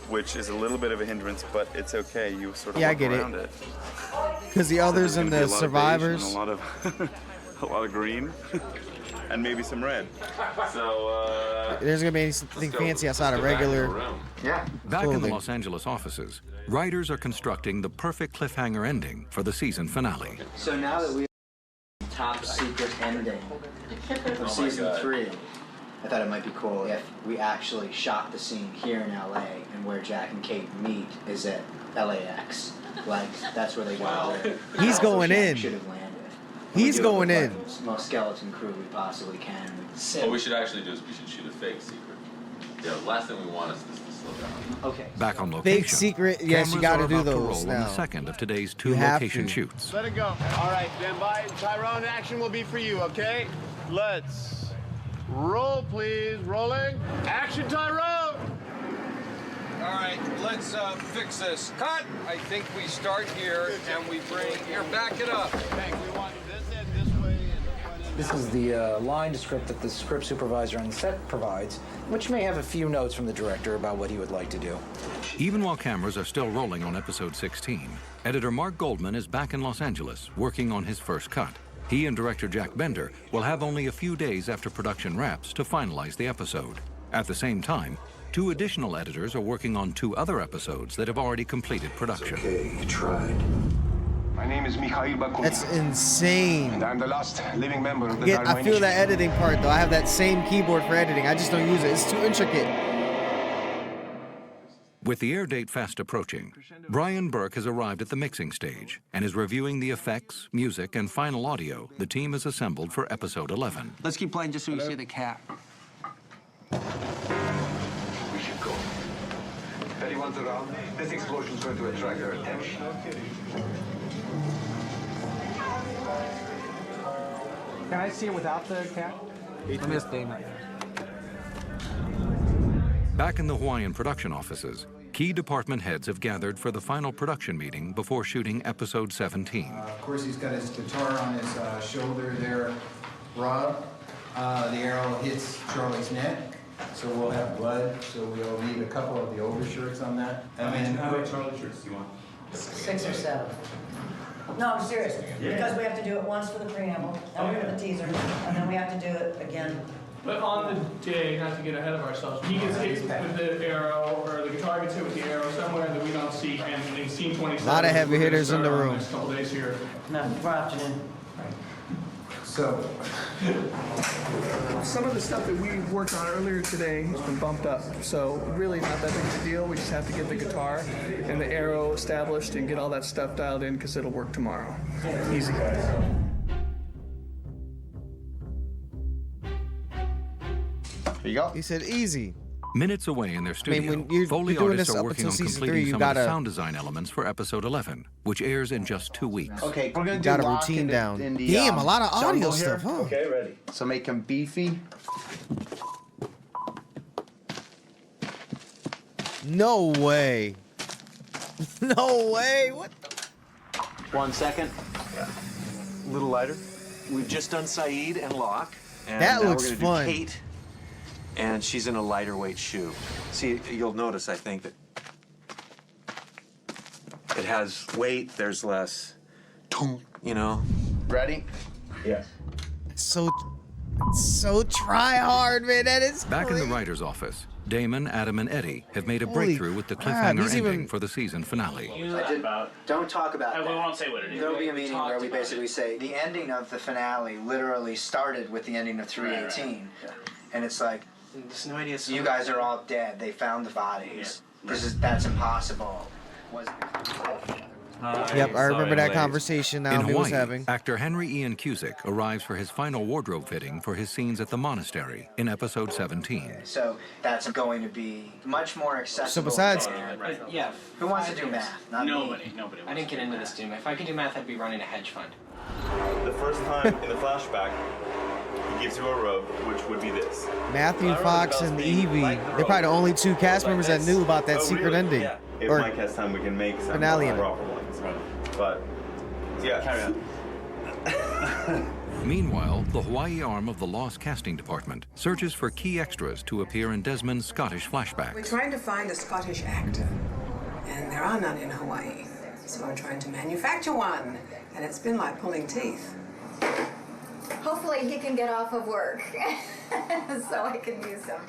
which is a little bit of a hindrance, but it's okay. You sort of Yeah, I work get it. around it. Because the others and the survivors. And a lot of green, and maybe some red. So, There's gonna be anything fancy outside of regular. Yeah. Back in the clothing. Los Angeles offices, writers are constructing the perfect cliffhanger ending for the season finale. So now that we have the top secret ending of season 3, I thought it might be cool if we actually shot the scene here in LA and where Jack and Kate meet is at LAX. Like, that's where they got there. He's going in. Should have landed. He's We do it going with, in. like, the most skeleton crew we possibly can. What we should actually do is we should shoot a fake secret. Yeah, the last thing we want is this to slow down. Okay. Back on location, Fake secret. Yes, you cameras gotta are do about to those roll on the now. second of today's 2 You have location to. shoots. Let it go. All right, stand by. Tyrone, action will be for you, okay? Let's roll, please. Rolling. Action, Tyrone! All right, let's fix this. Cut! I think we start here and we bring, here, back it up. Hank, we want this end this way. This is the line script that the script supervisor on the set provides, which may have a few notes from the director about what he would like to do. Even while cameras are still rolling on episode 16, editor Mark Goldman is back in Los Angeles working on his first cut. He and director Jack Bender will have only a few days after production wraps to finalize the episode. At the same time, 2 additional editors are working on 2 other episodes that have already completed production. Okay, you tried. My name is Mikhail Bakunin. That's insane. And I'm the last living member of the Again, I Hawaiian feel Shave that editing part though. I have that same keyboard for editing. I just don't use it. It's too intricate. With the air date fast approaching, Brian Burke has arrived at the mixing stage and is reviewing the effects, music, and final audio the team has assembled for episode 11. Let's keep playing just so you see the cat. We should go. If anyone's around, this explosion's going to attract their attention. Can I see it without the cat? Let me just name it. Back in the Hawaiian production offices, key department heads have gathered for the final production meeting before shooting episode 17. Of course, he's got his guitar on his shoulder there, Rob. The arrow hits Charlie's neck, so we'll have blood. So we'll need a couple of the overshirts on that. And then How many Charlie shirts do you want? 6 or 7. No, I'm serious. Because we have to do it once for the preamble, then for the teaser, and then we have to do it again. But on the day, not to get ahead of ourselves, he gets hit with the arrow, or the guitar gets hit with the arrow somewhere that we don't see, and in scene 27, A lot of heavy we're gonna hitters in start the on room. Next couple days here. No, tomorrow afternoon. So, some of the stuff that we worked on earlier today has been bumped up, so really not that big of a deal. We just have to get the guitar and the arrow established and get all that stuff dialed in because it'll work tomorrow. Easy. Here you go. He said easy. Minutes away in their studio, when you're Foley doing artists this are up working until on season completing 3, you some of the gotta- sound design elements for episode 11, which airs in just 2 weeks. Okay, we're gonna do Got a lock routine in the- down. in the, Damn, a lot of audio jungle here. stuff, huh? Okay, ready. So make them beefy. No way. No way. What the? 1 second. A little lighter. We've just done Saeed and Locke. And That now looks we're gonna fun. do Kate, and she's in a lighter weight shoe. See, you'll notice, I think, that it has weight, there's less, you know? Ready? Yes. So try hard, man. That is Back in the crazy. writer's office, Damon, Adam, and Eddie have made a Holy breakthrough with the crap, cliffhanger he's ending even- for the season finale. Don't talk about that. We won't say what it is. There'll be a We meeting talked where we about basically say the ending of the finale literally started with the ending of 318. And it's like, There's no idea. you guys are all dead. They found the bodies. That's impossible. Yep, I remember that conversation now In he was Hawaii, having. actor Henry Ian Cusick arrives for his final wardrobe fitting for his scenes at the monastery in episode 17. So that's going to be much more accessible. So besides- Yeah. Who wants to do math? Not Nobody. I didn't get into this team. If I could do math, I'd be running a hedge fund. The first time in the flashback, he gives you a robe, which would be this. Matthew Fox and Evie, they're probably the only two cast members that knew about that secret ending. Yeah. If Or Mike has time, we can make some finale ending. proper ones. But, yeah. Carry on. Meanwhile, the Hawaii arm of the Lost Casting Department searches for key extras to appear in Desmond's Scottish We're flashbacks. trying to find a Scottish actor, and there are none in Hawaii. So I'm trying to manufacture one, and it's been like pulling teeth. Hopefully he can get off of work so I can use him.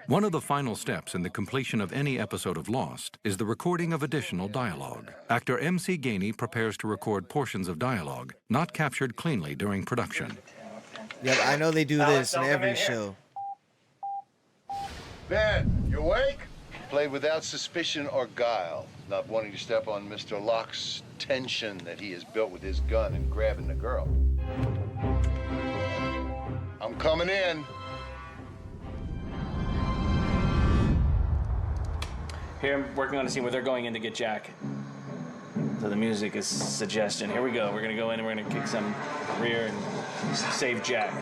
One of the final steps in the completion of any episode of Lost is the recording of additional dialogue. Actor M.C. Gainey prepares to record portions of dialogue not captured cleanly during production. Yep, I know they do this in every show. Ben, you awake? Played without suspicion or guile, not wanting to step on Mr. Locke's tension that he has built with his gun and grabbing the girl. I'm coming in. Here, I'm working on a scene where they're going in to get Jack. So the music is suggestion. Here we go. We're gonna go in and we're gonna kick some rear and save Jack.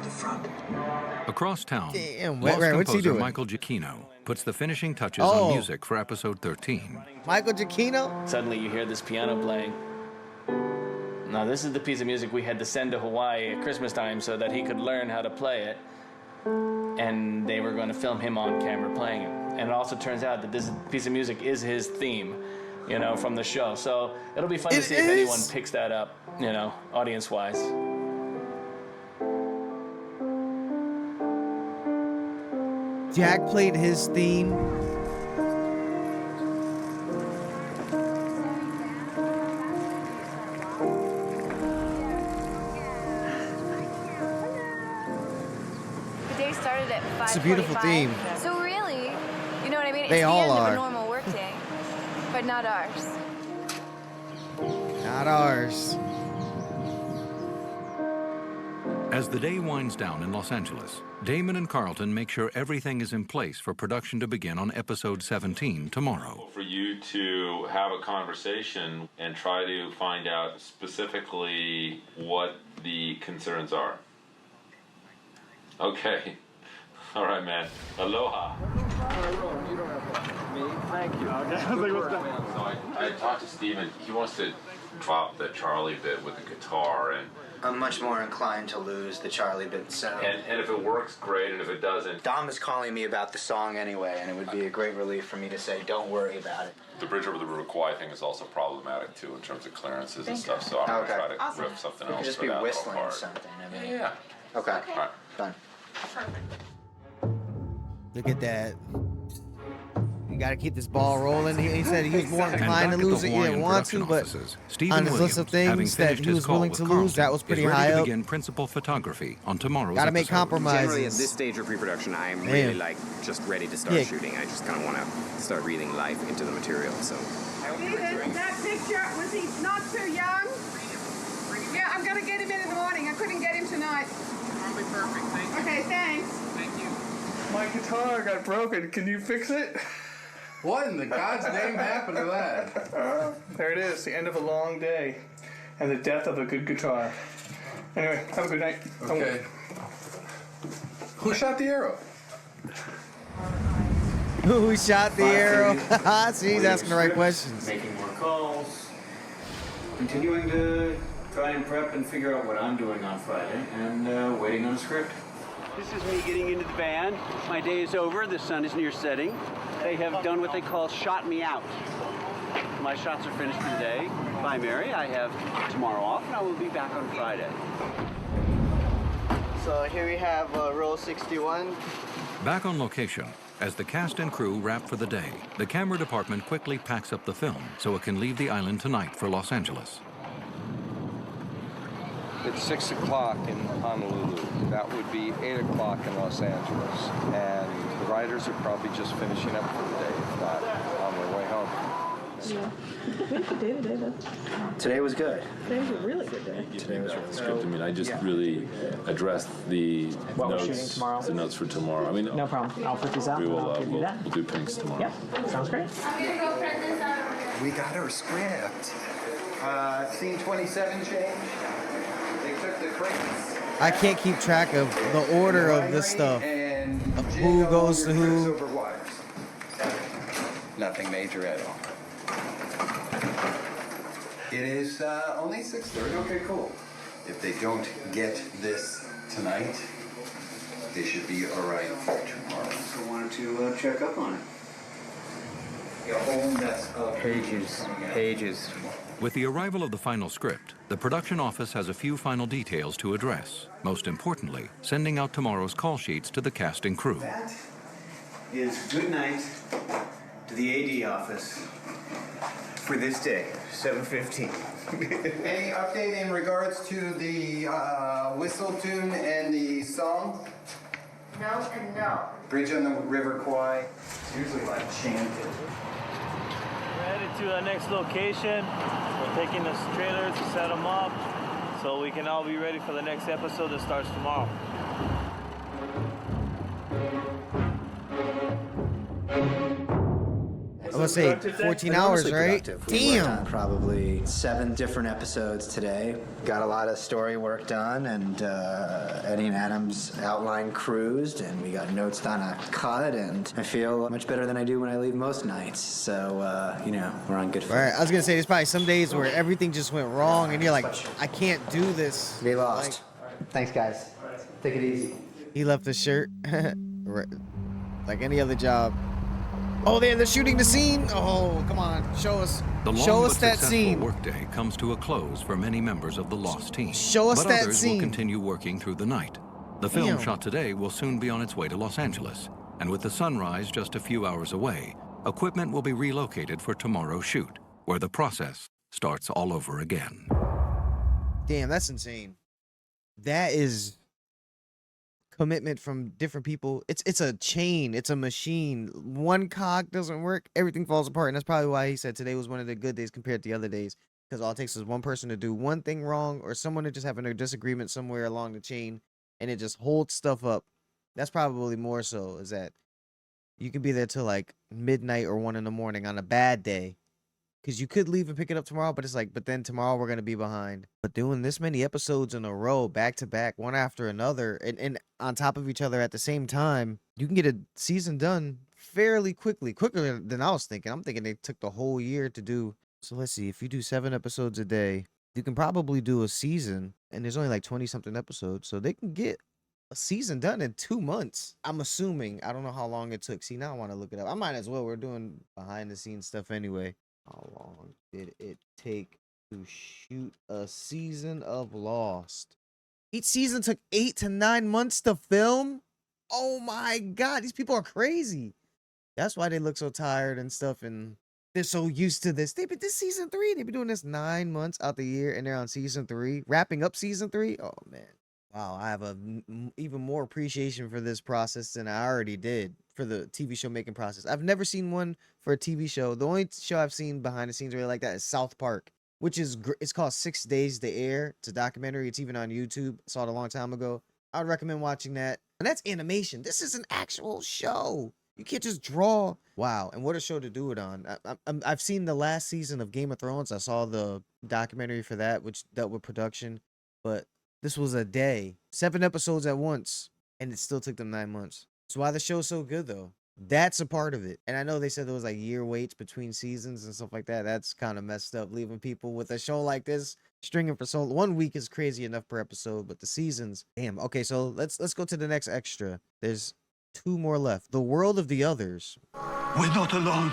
Across town, Damn, Lost right, what's he composer doing? Michael Giacchino puts the finishing touches Oh. on music for episode 13. Michael Giacchino? Suddenly you hear this piano playing. Now this is the piece of music we had to send to Hawaii at Christmas time so that he could learn how to play it. And they were going to film him on camera playing it. And it also turns out that this piece of music is his theme, you know, from the show. So it'll be fun to see if anyone picks that up, you know, audience-wise. Jack played his theme. The day started at 5:45. It's a beautiful theme. So really, you know what I mean? They it's all the end are. of a normal workday, but not ours. Not ours. As the day winds down in Los Angeles, Damon and Carlton make sure everything is in place for production to begin on episode 17 tomorrow. For you to have a conversation and try to find out specifically what the concerns are. Okay. All right, man. Aloha. Thank you. I talked to Steven. He wants to drop the Charlie bit with the guitar, and I'm much more inclined to lose the Charlie bit. So. and if it works, great, and if it doesn't, Dom is calling me about the song anyway, and it would be a great relief for me to say, don't worry about it. the bridge over the River Kwai thing is also problematic too in terms of clearances and stuff. So I'm gonna try to riff something else. Just for be that little whistling part. something. I mean. Yeah. Okay. All right. Done. Look at that. You got to keep this ball rolling. He said he was more And inclined to back at the lose it. He didn't Hawaiian want to, production but offices, Stephen on his list of Williams, having things that finished he his was call willing with to lose, that Carlton, was pretty is ready high to up. begin principal photography on tomorrow's Gotta make episode. compromises. Generally, at this stage of pre-production, I'm Man. really like just ready to start Yeah. shooting. I just kind of want to start breathing life into the material. So Steven, that picture, was he not too young? Yeah, I'm gonna get him in the morning. I couldn't get him tonight. Probably perfect. Thank you. Okay, thanks. Thank you. My guitar got broken. Can you fix it? What in the God's name happened to that? There it is, the end of a long day and the death of a good guitar. Anyway, have a good night. Okay. Who shot the arrow? Who shot the arrow? See, he's asking the right questions. Making more calls, continuing to try and prep and figure out what I'm doing on Friday, and waiting on a script. This is me getting into the van. My day is over. The sun is near setting. They have done what they call shot me out. My shots are finished for the day. Bye, Mary. I have tomorrow off, and I will be back on Friday. So here we have roll 61. Back on location, as the cast and crew wrap for the day, the camera department quickly packs up the film so it can leave the island tonight for Los Angeles. It's 6 o'clock in Honolulu. That would be 8 o'clock in Los Angeles. And the riders are probably just finishing up for the day, if not on their way home. Yeah. We had a good day today, though. Today was good. Today was a really good day. Today was really Script. I mean, I just really addressed the What we're notes, shooting tomorrow? the notes for tomorrow. I mean, No problem. I'll put these out. we will. I'll give you that. We'll do pinks tomorrow. Yep. Sounds great. We got our script. Scene 27 change. They took the crates. I can't keep track of the order of this stuff. Of who goes to who. Over wires. Nothing major at all. It is only 6:30. Okay, cool. If they don't get this tonight, they should be all right for tomorrow. So I wanted to check up on it. A whole mess of Pages. With the arrival of the final script, the production office has a few final details to address. Most importantly, sending out tomorrow's call sheets to the cast and crew. That is good night to the AD office for this day, 7:15. Any update in regards to the whistle tune and the song? No and no. Bridge on the River Kwai. It's usually like chanted. We're headed to our next location. We're taking the trailers to set them up so we can all be ready for the next episode that starts tomorrow. I'm gonna say 14 hours, right? We worked on Damn. probably 7 different episodes today. Got a lot of story work done, and Eddie and Adam's outline cruised, and we got notes on a cut, and I feel much better than I do when I leave most nights. So, you know, we're on good All footing. right, I was gonna say there's probably some days where everything just went wrong, and you're like, I can't do this. Be lost. Thanks, guys. Take it easy. He left the shirt, right, like any other job. Oh, they're shooting the scene. Oh, come on, show us. The Show long us but that successful scene. workday comes to a close for many members of the Lost team. Show us but that others scene. will continue working through the night. The film Damn. shot today will soon be on its way to Los Angeles, and with the sunrise just a few hours away, equipment will be relocated for tomorrow's shoot, where the process starts all over again. Damn, that's insane. That is commitment from different people. It's a chain. It's a machine. One cog doesn't work, everything falls apart. And that's probably why he said today was one of the good days compared to the other days. Because all it takes is one person to do one thing wrong, or someone to just having a disagreement somewhere along the chain, and it just holds stuff up. That's probably more so, is that you can be there till like midnight or 1 in the morning on a bad day. Because you could leave and pick it up tomorrow, but it's like, but then tomorrow we're going to be behind. But doing this many episodes in a row, back to back, one after another, and on top of each other at the same time, you can get a season done fairly quickly. Quicker than I was thinking. I'm thinking they took the whole year to do. So let's see, if you do 7 episodes a day, you can probably do a season, and there's only like 20-something episodes, so they can get a season done in 2 months. I'm assuming. I don't know how long it took. See, now I want to look it up. I might as well. We're doing behind-the-scenes stuff anyway. How long did it take to shoot a season of Lost? Each season took 8 to 9 months to film? Oh my God, these people are crazy. That's why they look so tired and stuff, and they're so used to this. They've been this season 3. They've been doing this 9 months out the year, and they're on season 3, wrapping up season 3. Oh man, wow! I have a even more appreciation for this process than I already did for the TV show making process. I've never seen one for a TV show. The only show I've seen behind the scenes really like that is South Park, which is it's called 6 Days to Air. It's a documentary. It's even on YouTube. I saw it a long time ago. I'd recommend watching that. And that's animation. This is an actual show. You can't just draw. Wow, and what a show to do it on. I've seen the last season of Game of Thrones. I saw the documentary for that, which dealt with production. But this was a day. 7 episodes at once, and it still took them 9 months. That's why the show's so good, though. That's a part of it. And I know they said there was like year waits between seasons and stuff like that. That's kind of messed up, leaving people with a show like this stringing for so long. 1 week is crazy enough per episode, but the seasons, damn. Okay, so let's go to the next extra. There's 2 more left. The World of the Others. We're not alone.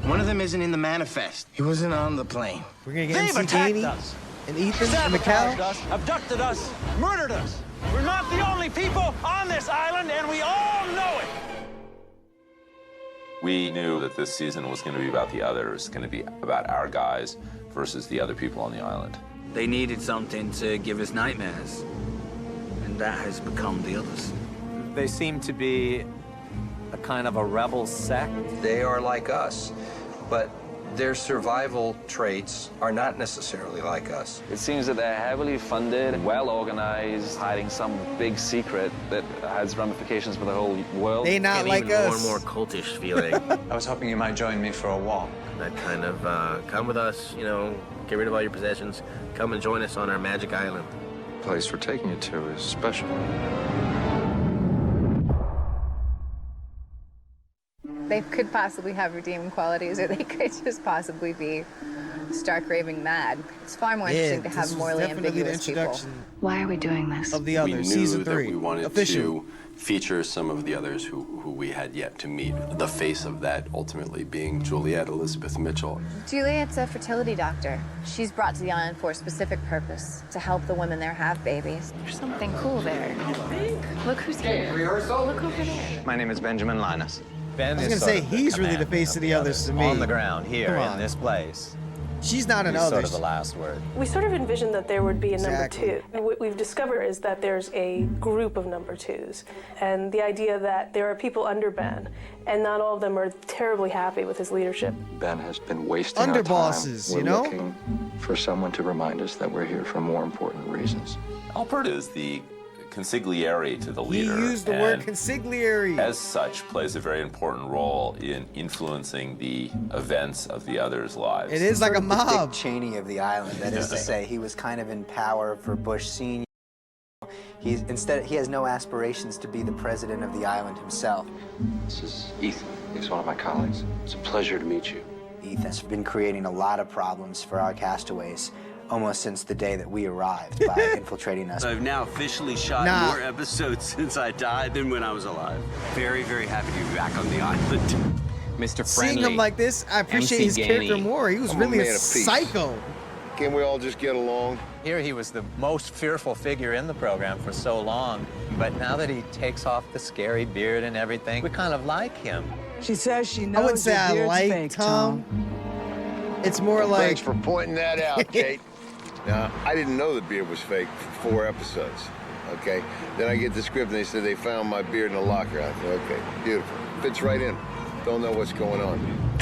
One of them isn't in the manifest. He wasn't on the plane. We're gonna get They've MC attacked Danny us. and Ethan and Sabotaged Macau. us, abducted us, murdered us. We're not the only only people on this island, and we all know it. We knew that this season was going to be about the others, going to be about our guys versus the other people on the island. They needed something to give us nightmares, and that has become the others. They seem to be a kind of a rebel sect. They are like us, but their survival traits are not necessarily like us. It seems that they're heavily funded, well organized, hiding some big secret that has ramifications for the whole world. They not like us. More and more cultish feeling. I was hoping you might join me for a walk. That kind of, come with us, you know, get rid of all your possessions, come and join us on our magic island. The place we're taking you to is special. They could possibly have redeeming qualities, or they could just possibly be stark raving mad. It's far more interesting to have morally ambiguous people. Why are we doing this? Of the others, we knew season that 3, we wanted official. to feature some of the others who we had yet to meet. The face of that ultimately being Juliet Elizabeth Mitchell. Juliet's a fertility doctor. She's brought to the island for a specific purpose, to help the women there have babies. There's something cool there. Look who's here. Look over there. My name is Benjamin Linus. Ben I was is gonna sort say, of the he's really the commander face of the others to me. On the ground here Come in on. this place. She's not an He's other. sort of the last word. We sort of envisioned that there would be a Exactly. number 2. And what we've discovered is that there's a group of number 2s. And the idea that there are people under Ben, and not all of them are terribly happy with his leadership. Ben has been wasting our time. Underbosses, We're you know? looking for someone to remind us that we're here for more important reasons. Alpert is the consigliere to the He leader. used the word and consigliere. as such, plays a very important role in influencing the events of the others' lives. It is like a mob. Dick Cheney of the island. That is to say, he was kind of in power for Bush Sr. He has no aspirations to be the president of the island himself. This is Ethan. He's one of my colleagues. It's a pleasure to meet you. Ethan's been creating a lot of problems for our castaways almost since the day that we arrived by infiltrating us. I've now officially shot more episodes since I died than when I was alive. Very, very happy to be back on the island. Mr. Seeing him like this, I appreciate his character more. He was I'm really a a man of peace. psycho. Can't we all just get along? Here he was the most fearful figure in the program for so long, but now that he takes off the scary beard and everything, we kind of like him. She says she knows I wouldn't say your I beard's like fake, Tom. It's more Well, like thanks for pointing that out, Kate. Now, I didn't know the beard was fake for 4 episodes, okay? Then I get the script and they said they found my beard in a locker. I thought, okay, beautiful. Fits right in. Don't know what's going on.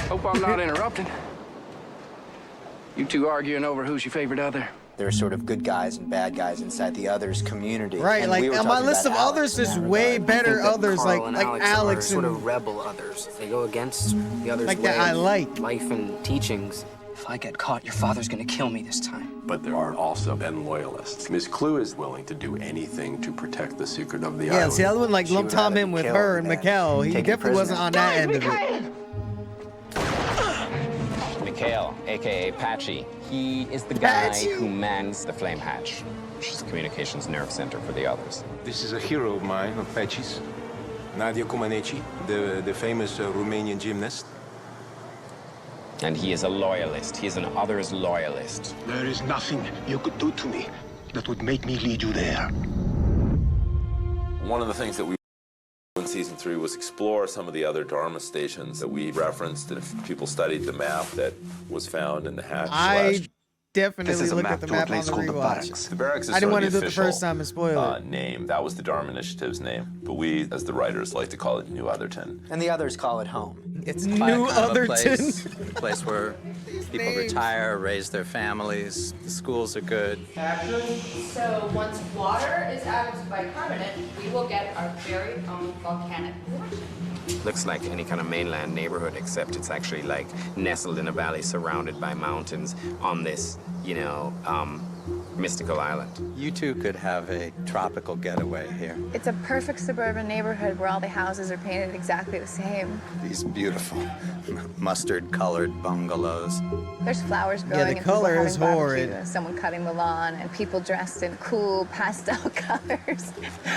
Hope I'm not interrupting. You two arguing over who's your favorite other? There are sort of good guys and bad guys inside the others community. Right, And like we were on my talking list of about others, Alex there's in that way regard. better I think that others Carl like and Alex are sort and of rebel others. They go against the others' Like way that I of like. life and teachings. If I get caught, your father's gonna kill me this time. But there are also Ben loyalists. Miss Clue is willing to do anything to protect the secret of the yeah. island. See, I would like She lump would Tom rather in be with killed her and than Mikhail. He taken definitely wasn't on that end of it. Mikhail, aka Patchy. He is the guy who mans the flame hatch, which is the communications nerve center for the others. This is a hero of mine, of Patchy's, Nadia Comaneci, the famous Romanian gymnast. And he is a loyalist. He is an others loyalist. There is nothing you could do to me that would make me lead you there. One of the things that we in season 3 was explore some of the other Dharma stations that we referenced, and if people studied the map that was found in the hatch. I definitely looked at the map on the rewatch. The barracks is I didn't sort want of to the do it the official, first time and spoil it. name. That was the Dharma Initiative's name, but we, as the writers, like to call it New Otherton. And the others call it home. It's New kind of a Otherton. place where people retire, raise their families, the schools are good. So once water is added to bicarbonate, we will get our very own volcanic eruption. Looks like any kind of mainland neighborhood, except it's actually like nestled in a valley surrounded by mountains on this, you know, mystical island. You two could have a tropical getaway here. It's a perfect suburban neighborhood where all the houses are painted exactly the same. These beautiful mustard-colored bungalows. There's flowers growing the and people color having is barbecue horrid. and someone cutting the lawn and people dressed in cool pastel colors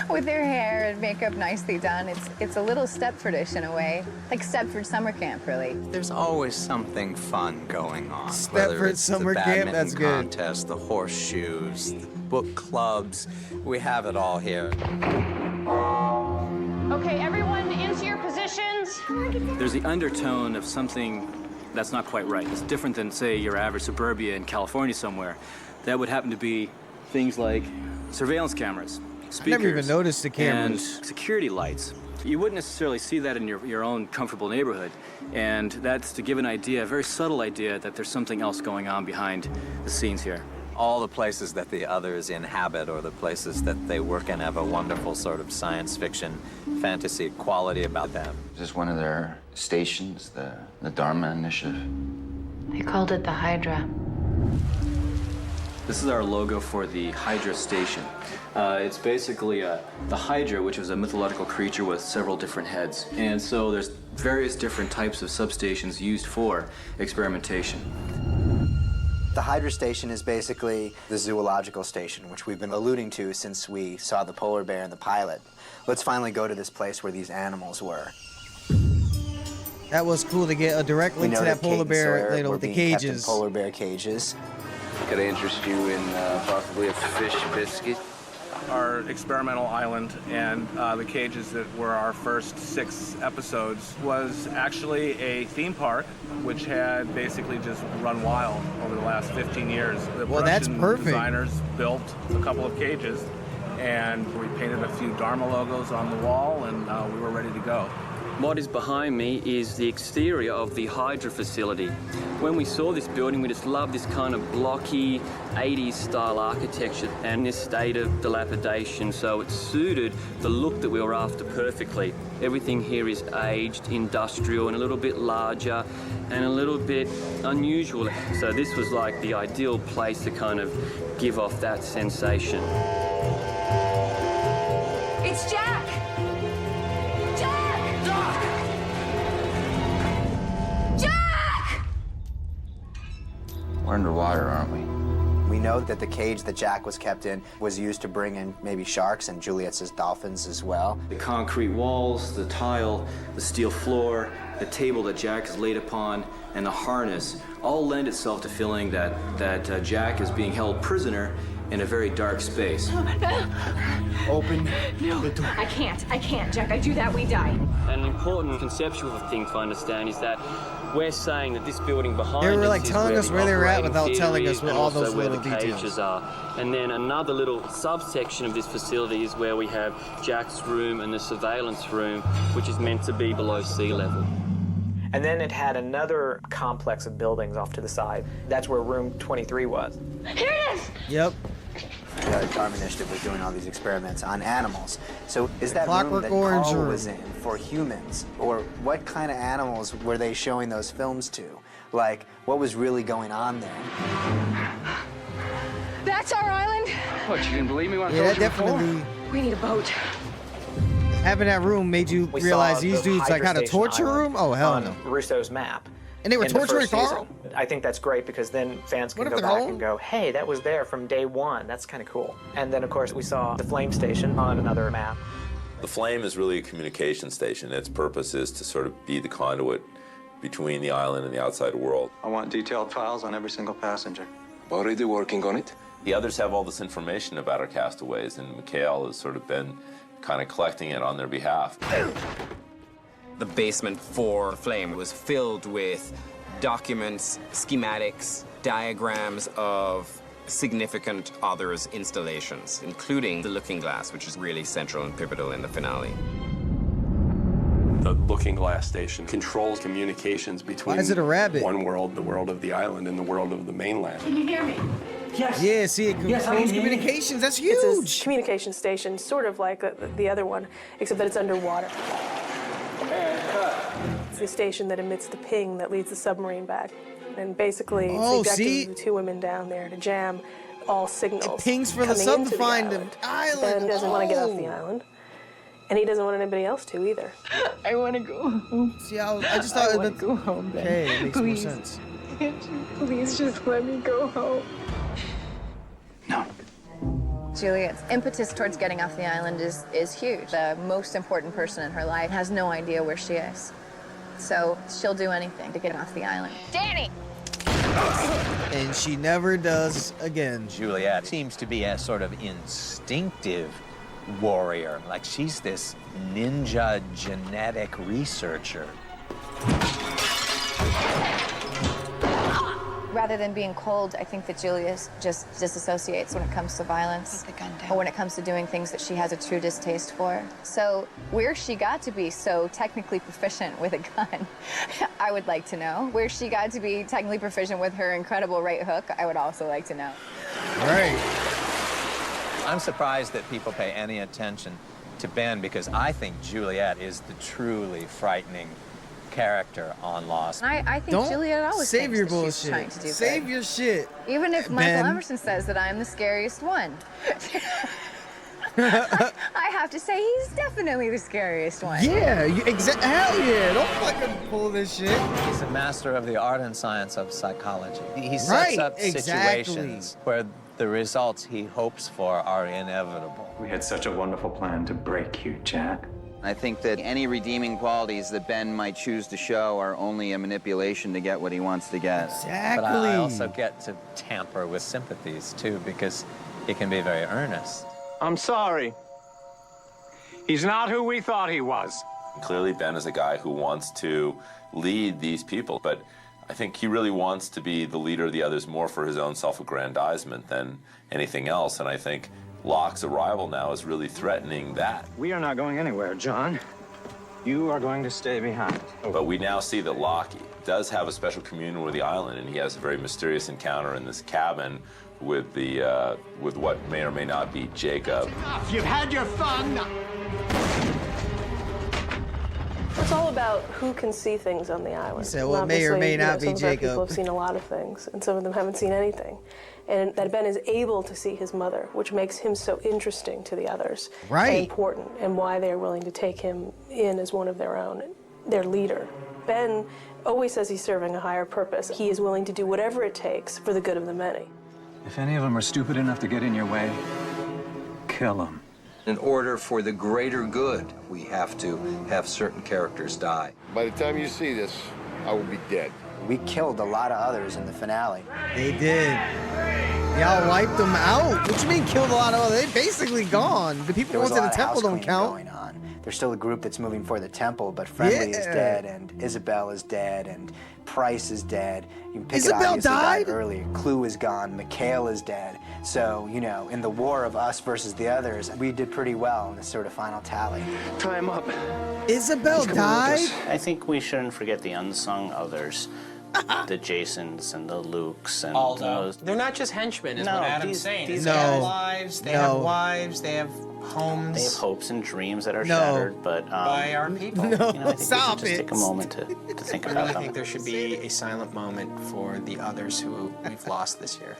with their hair and makeup nicely done. It's a little Stepfordish in a way, like Stepford summer camp, really. There's always something fun going on. Stepford Whether it's summer the camp, badminton that's good. contest, the horseshoes, the book clubs. We have it all here. Okay, everyone into your positions. There's the undertone of something that's not quite right. It's different than, say, your average suburbia in California somewhere. That would happen to be things like surveillance cameras, speakers, I never even noticed the and cameras. security lights. You wouldn't necessarily see that in your own comfortable neighborhood. And that's to give an idea, a very subtle idea, that there's something else going on behind the scenes here. All the places that the others inhabit or the places that they work in have a wonderful sort of science fiction, fantasy quality about them. Is this one of their stations, the Dharma Initiative? They called it the Hydra. This is our logo for the Hydra station. It's basically the Hydra, which was a mythological creature with several different heads. And so there's various different types of substations used for experimentation. The Hydra station is basically the zoological station, which we've been alluding to since we saw the polar bear in the pilot. Let's finally go to this place where these animals were. That was cool to get a direct link to that polar bear, you know, with the cages. Polar bear cages. Could I interest you in possibly a fish biscuit? Our experimental island and the cages that were our first 6 episodes was actually a theme park which had basically just run wild over the last 15 years. The Well, that's production perfect. designers built a couple of cages and we painted a few Dharma logos on the wall and we were ready to go. What is behind me is the exterior of the Hydra facility. When we saw this building, we just loved this kind of blocky 80s style architecture and this state of dilapidation, so it suited the look that we were after perfectly. Everything here is aged, industrial, and a little bit larger and a little bit unusual. So this was like the ideal place to kind of give off that sensation. It's Jack! We're underwater, aren't we? We know that the cage that Jack was kept in was used to bring in maybe sharks, and Juliet says dolphins as well. The concrete walls, the tile, the steel floor, the table that Jack is laid upon, and the harness all lend itself to feeling that Jack is being held prisoner in a very dark space. Open the door. I can't, Jack. I do that, we die. An important conceptual thing to understand is that we're saying that this building behind They were us like is telling where us the where they were at operating without theater telling us is what and all also those where little the details. cages are. And then another little subsection of this facility is where we have Jack's room and the surveillance room, which is meant to be below sea level. And then it had another complex of buildings off to the side. That's where room 23 was. Here it is! Yep. The Dharma Initiative was doing all these experiments on animals. So is that Clockwork room that Orange Carl room. was in for humans? Or what kind of animals were they showing those films to? Like, what was really going on there? That's our island? What, you didn't believe me when I Yeah, told that you before? definitely. We need a boat. Having that room made you We realize saw these the dudes like Hydra had a Station torture Island room? Oh, hell on no. Russo's map. And they were in the torturing first Carl? season. I think that's great because then fans can What if go they're back home? and go, hey, that was there from day one. That's kind of cool. And then, of course, we saw the Flame Station on another map. The Flame is really a communication station. Its purpose is to sort of be the conduit between the island and the outside world. I want detailed files on every single passenger. Already working on it. The others have all this information about our castaways, and Mikhail has sort of been kind of collecting it on their behalf. The basement for Flame was filled with documents, schematics, diagrams of significant Others installations, including the Looking Glass, which is really central and pivotal in the finale. The Looking Glass station controls communications between Why is it a rabbit? one world, the world of the island, and the world of the mainland. Can you hear me? Yes. Yeah, see, it Yes, I controls can hear you. communications. That's It's huge. a communication station, sort of like the other one, except that it's underwater. It's the station that emits the ping that leads the submarine back. And basically, it's Oh, the objective see? of the 2 women down there to jam all signals. It pings for the coming sub into to find island. the island. Ben doesn't want to get off the Oh. island. And he doesn't want anybody else to either. I want to go home. See, I just thought I want that. to go home, Ben. Okay, it makes Please. more sense. Can't you please just let me go home? Juliet's impetus towards getting off the island is huge. The most important person in her life has no idea where she is. So she'll do anything to get off the island. Danny! And she never does again. Juliet seems to be as sort of instinctive warrior. Like, she's this ninja genetic researcher. Rather than being cold, I think that Julia just disassociates when it comes to violence. Or when it comes to doing things that she has a true distaste for. So where she got to be so technically proficient with a gun, I would like to know. Where she got to be technically proficient with her incredible right hook, I would also like to know. Right. I'm surprised that people pay any attention to Ben, because I think Juliet is the truly frightening character on Lost. I think Don't Juliet always save thinks your that she's bullshit. trying to do Save good. your shit. Even if Ben. Michael Emerson says that I'm the scariest one. I have to say he's definitely the scariest one. Yeah, hell yeah. Don't fucking pull this shit. He's a master of the art and science of psychology. He sets Right, up exactly. situations where the results he hopes for are inevitable. We had such a wonderful plan to break you, Jack. I think that any redeeming qualities that Ben might choose to show are only a manipulation to get what he wants to get. Exactly. But I also get to tamper with sympathies, too, because he can be very earnest. I'm sorry. He's not who we thought he was. Clearly, Ben is a guy who wants to lead these people, but I think he really wants to be the leader of the others more for his own self-aggrandizement than anything else, and I think Locke's arrival now is really threatening that. We are not going anywhere, John. You are going to stay behind. But we now see that Locke does have a special communion with the island, and he has a very mysterious encounter in this cabin with with what may or may not be Jacob. You've had your fun. It's all about who can see things on the island. He said what may or Obviously, may not be some of our Jacob. people have seen a lot of things, and some of them haven't seen anything. And that Ben is able to see his mother, which makes him so interesting to the others. Right. And important, and why they're willing to take him in as one of their own, their leader. Ben always says he's serving a higher purpose. He is willing to do whatever it takes for the good of the many. If any of them are stupid enough to get in your way, kill them. In order for the greater good, we have to have certain characters die. By the time you see this, I will be dead. We killed a lot of others in the finale. They did. Y'all wiped them out. What you mean killed a lot of others? They basically gone. The people There who was went a to lot the of temple house don't cleaning count. going on. There's still a group that's moving for the temple, but Friendly is Yeah. dead, and Isabel is dead, and Price is dead. You can pick Isabel it obviously died? earlier. Clue is gone. Mikhail is dead. So, you know, in the war of us versus the others, we did pretty well in this sort of final tally. Tie him up. Isabel died? I think we shouldn't forget the unsung others. The Jasons and the Lukes and Aldo. those. They're not just henchmen, is No, what Adam's these- saying. these They have guys- lives, they No. have wives, they have homes. They have hopes and dreams that are No. shattered, but By our people. You know, I think Stop we should just it. take a moment to think I about really them. think there should be a silent moment for the others who we've lost this year.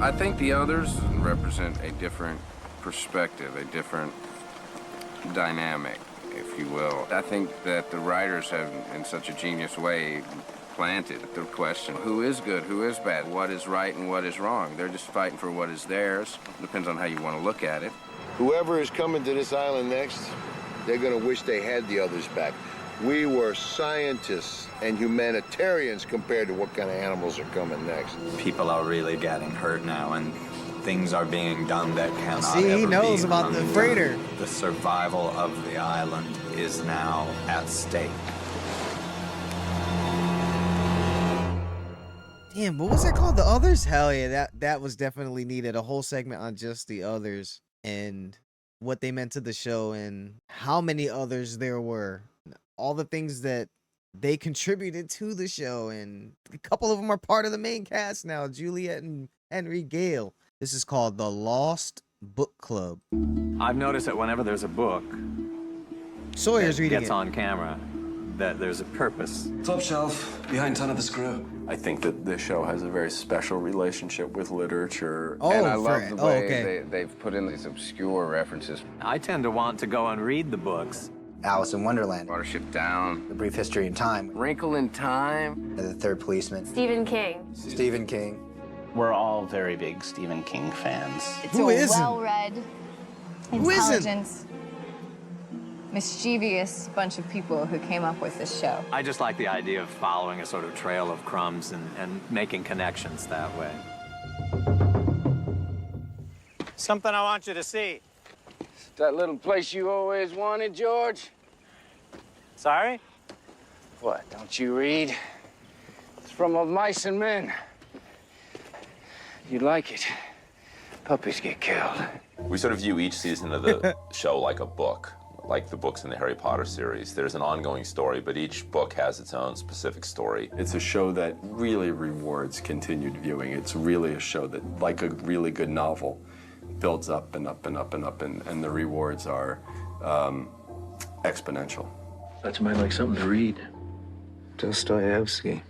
I think the others represent a different perspective, a different dynamic, if you will. I think that the writers have, in such a genius way, planted the question, who is good, who is bad, what is right and what is wrong. They're just fighting for what is theirs. Depends on how you want to look at it. Whoever is coming to this island next, they're going to wish they had the others back. We were scientists and humanitarians compared to what kind of animals are coming next. People are really getting hurt now, and things are being done that cannot See, he ever knows be about the undone. freighter. The survival of the island is now at stake. Damn, what was that called? The Others? Hell yeah, that was definitely needed. A whole segment on just the Others and what they meant to the show and how many others there were. All the things that they contributed to the show, and a couple of them are part of the main cast now, Juliet and Henry Gale. This is called The Lost Book Club. I've noticed that whenever there's a book Sawyer's that reading gets it. on camera, that there's a purpose. Top shelf, behind ton of the screw. I think that this show has a very special relationship with literature. And I love the way they've put in these obscure references. I tend to want to go and read the books. Alice in Wonderland. Watership Down. A Brief History in Time. Wrinkle in Time. The Third Policeman. Stephen King. Stephen King. We're all very big Stephen King fans. It's a well-read, intelligent, mischievous bunch of people who came up with this show. I just like the idea of following a sort of trail of crumbs and making connections that way. Something I want you to see. That little place you always wanted, George? Sorry? What, don't you read? It's from Of Mice and Men. You'd like it. Puppies get killed. We sort of view each season of the show like a book, like the books in the Harry Potter series. There's an ongoing story, but each book has its own specific story. It's a show that really rewards continued viewing. It's really a show that, like a really good novel, builds up and up and up and up, and the rewards are exponential. That's might like something to read. Dostoevsky.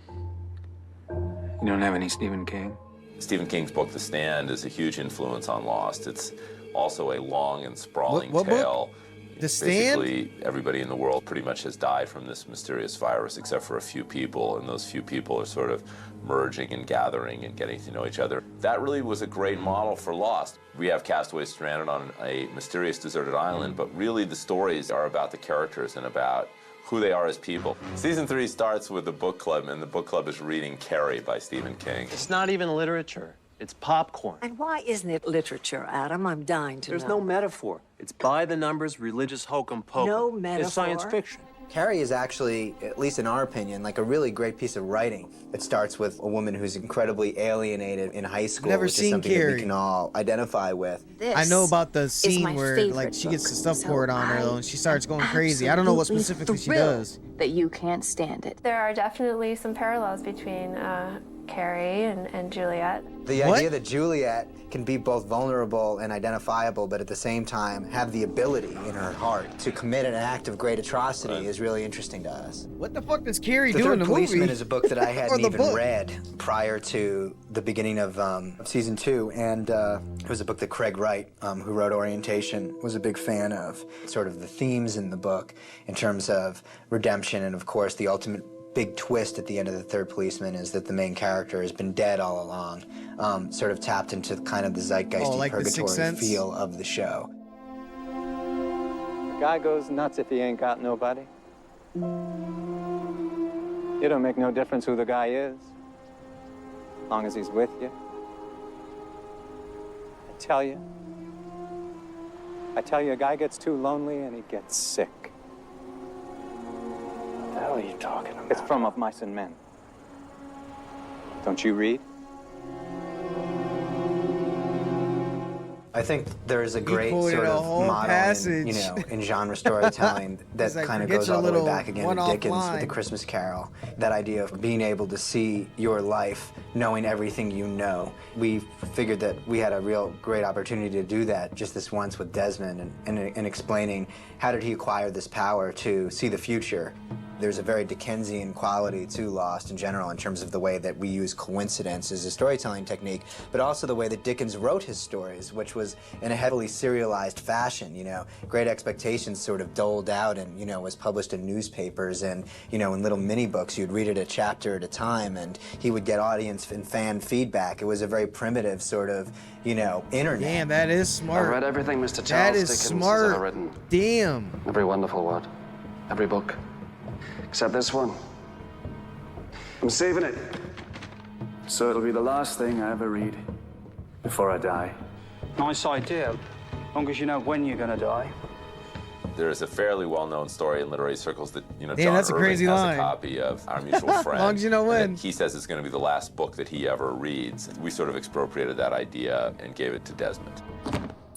You don't have any Stephen King? Stephen King's book, The Stand, is a huge influence on Lost. It's also a long and sprawling What tale. book? The Stand? Basically, everybody in the world pretty much has died from this mysterious virus, except for a few people, and those few people are sort of merging and gathering and getting to know each other. That really was a great model for Lost. We have castaways stranded on a mysterious deserted island, but really the stories are about the characters and about who they are as people. Season 3 starts with the book club, and the book club is reading Carrie by Stephen King. It's not even literature. It's popcorn. And why isn't it literature, Adam? I'm dying to know. There's no metaphor. It's by the numbers, religious hokum pokum. No metaphor. It's science fiction. Carrie is actually, at least in our opinion, like a really great piece of writing. It starts with a woman who's incredibly alienated in high school, Never which is seen something that Carrie. we can all identify with. I know about the is scene my where favorite like she gets the book, stuff poured on her so though, and she starts going crazy. I don't know what specifically she does. That you can't stand it. There are definitely some parallels between Carrie and Juliet. The idea that Juliet can be both vulnerable and identifiable, but at the same time have the ability in her heart to commit an act of great atrocity is really interesting to us. What the fuck does Carrie do The in Third the Policeman movie? is a book that I Or hadn't the even book. read prior to the beginning of season 2, and it was a book that Craig Wright, who wrote Orientation, was a big fan of. Sort of the themes in the book in terms of redemption, and of course the ultimate big twist at the end of The Third Policeman is that the main character has been dead all along, sort of tapped into kind of the zeitgeisty like The Sixth purgatory Sense? feel of the show. A guy goes nuts if he ain't got nobody. It don't make no difference who the guy is, as long as he's with you. I tell you, a guy gets too lonely and he gets sick. What the hell are you talking about? It's from Of Mice and Men. Don't you read? I think there is a great quoted sort a of whole model passage. in genre storytelling that He's like, kind of forget goes your all the way little back again to one-off Dickens with line. The Christmas Carol. That idea of being able to see your life, knowing everything you know. We figured that we had a real great opportunity to do that just this once with Desmond and explaining how did he acquire this power to see the future. There's a very Dickensian quality to Lost in general in terms of the way that we use coincidence as a storytelling technique, but also the way that Dickens wrote his stories, which was in a heavily serialized fashion, you know. Great Expectations sort of doled out and, you know, was published in newspapers and, you know, in little mini books. You'd read it a chapter at a time and he would get audience and fan feedback. It was a very primitive sort of, you know, internet. Damn, that is smart. I read everything Mr. That Charles is Dickens smart. has ever written. Damn. Every wonderful word. Every book. Except this one. I'm saving it. So it'll be the last thing I ever read before I die. Nice idea, long as you know when you're gonna die. There's a fairly well-known story in literary circles that, you know, Damn, John that's a Irving crazy has line. a copy of Our Mutual Friend. Long as you know and when. that he says it's going to be the last book that he ever reads. We sort of expropriated that idea and gave it to Desmond.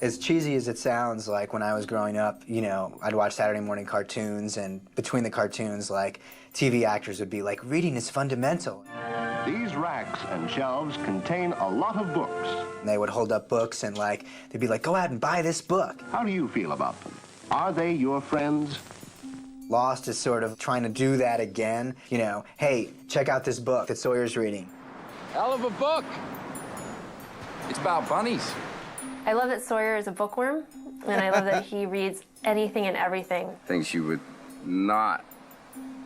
As cheesy as it sounds, like when I was growing up, you know, I'd watch Saturday morning cartoons, and between the cartoons, like, TV actors would be like, reading is fundamental. These racks and shelves contain a lot of books. And they would hold up books and, like, they'd be like, go out and buy this book. How do you feel about them? Are they your friends? Lost is sort of trying to do that again. You know, hey, check out this book that Sawyer's reading. Hell of a book. It's about bunnies. I love that Sawyer is a bookworm, and I love that he reads anything and everything. Things you would not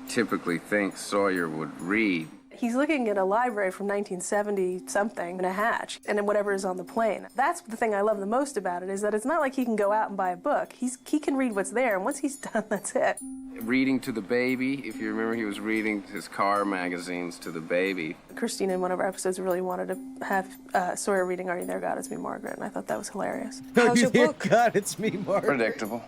typically think Sawyer would read. He's looking at a library from 1970-something in a hatch, and then whatever is on the plane. That's the thing I love the most about it, is that it's not like he can go out and buy a book. He can read what's there, and once he's done, that's it. Reading to the baby, if you remember, he was reading his car magazines to the baby. Christina, in one of our episodes, really wanted to have Sawyer reading Are You There, God, It's Me, Margaret, and I thought that was hilarious. How's your book? God, it's me, Margaret. Predictable.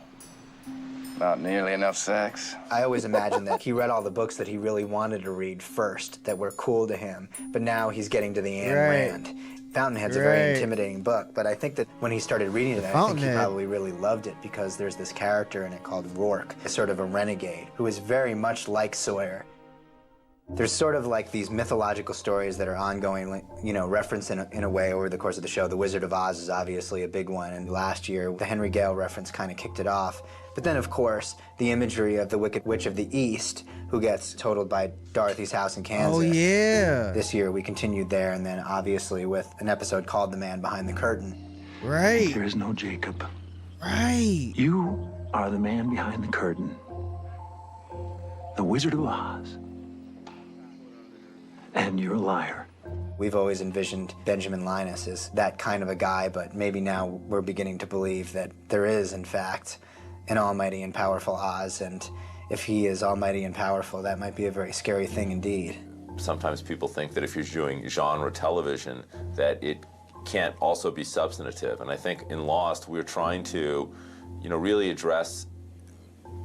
Not nearly enough sex. I always imagined that he read all the books that he really wanted to read first, that were cool to him, but now he's getting to the Ayn Rand. Fountainhead's a very intimidating book, but I think that when he started reading it, I think he probably really loved it because there's this character in it called Rourke, sort of a renegade, who is very much like Sawyer. There's sort of like these mythological stories that are ongoing, you know, referenced in a way over the course of the show. The Wizard of Oz is obviously a big one, and last year the Henry Gale reference kind of kicked it off. But then, of course, the imagery of the Wicked Witch of the East, who gets totaled by Dorothy's house in Kansas. Oh, yeah. This year we continued there, and then obviously with an episode called The Man Behind the Curtain. Right. There is no Jacob. Right. You are the man behind the curtain. The Wizard of Oz. And you're a liar. We've always envisioned Benjamin Linus as that kind of a guy, but maybe now we're beginning to believe that there is, in fact, an almighty and powerful Oz, and if he is almighty and powerful, that might be a very scary thing indeed. Sometimes people think that if you're doing genre television, that it can't also be substantive. And I think in Lost, we're trying to, you know, really address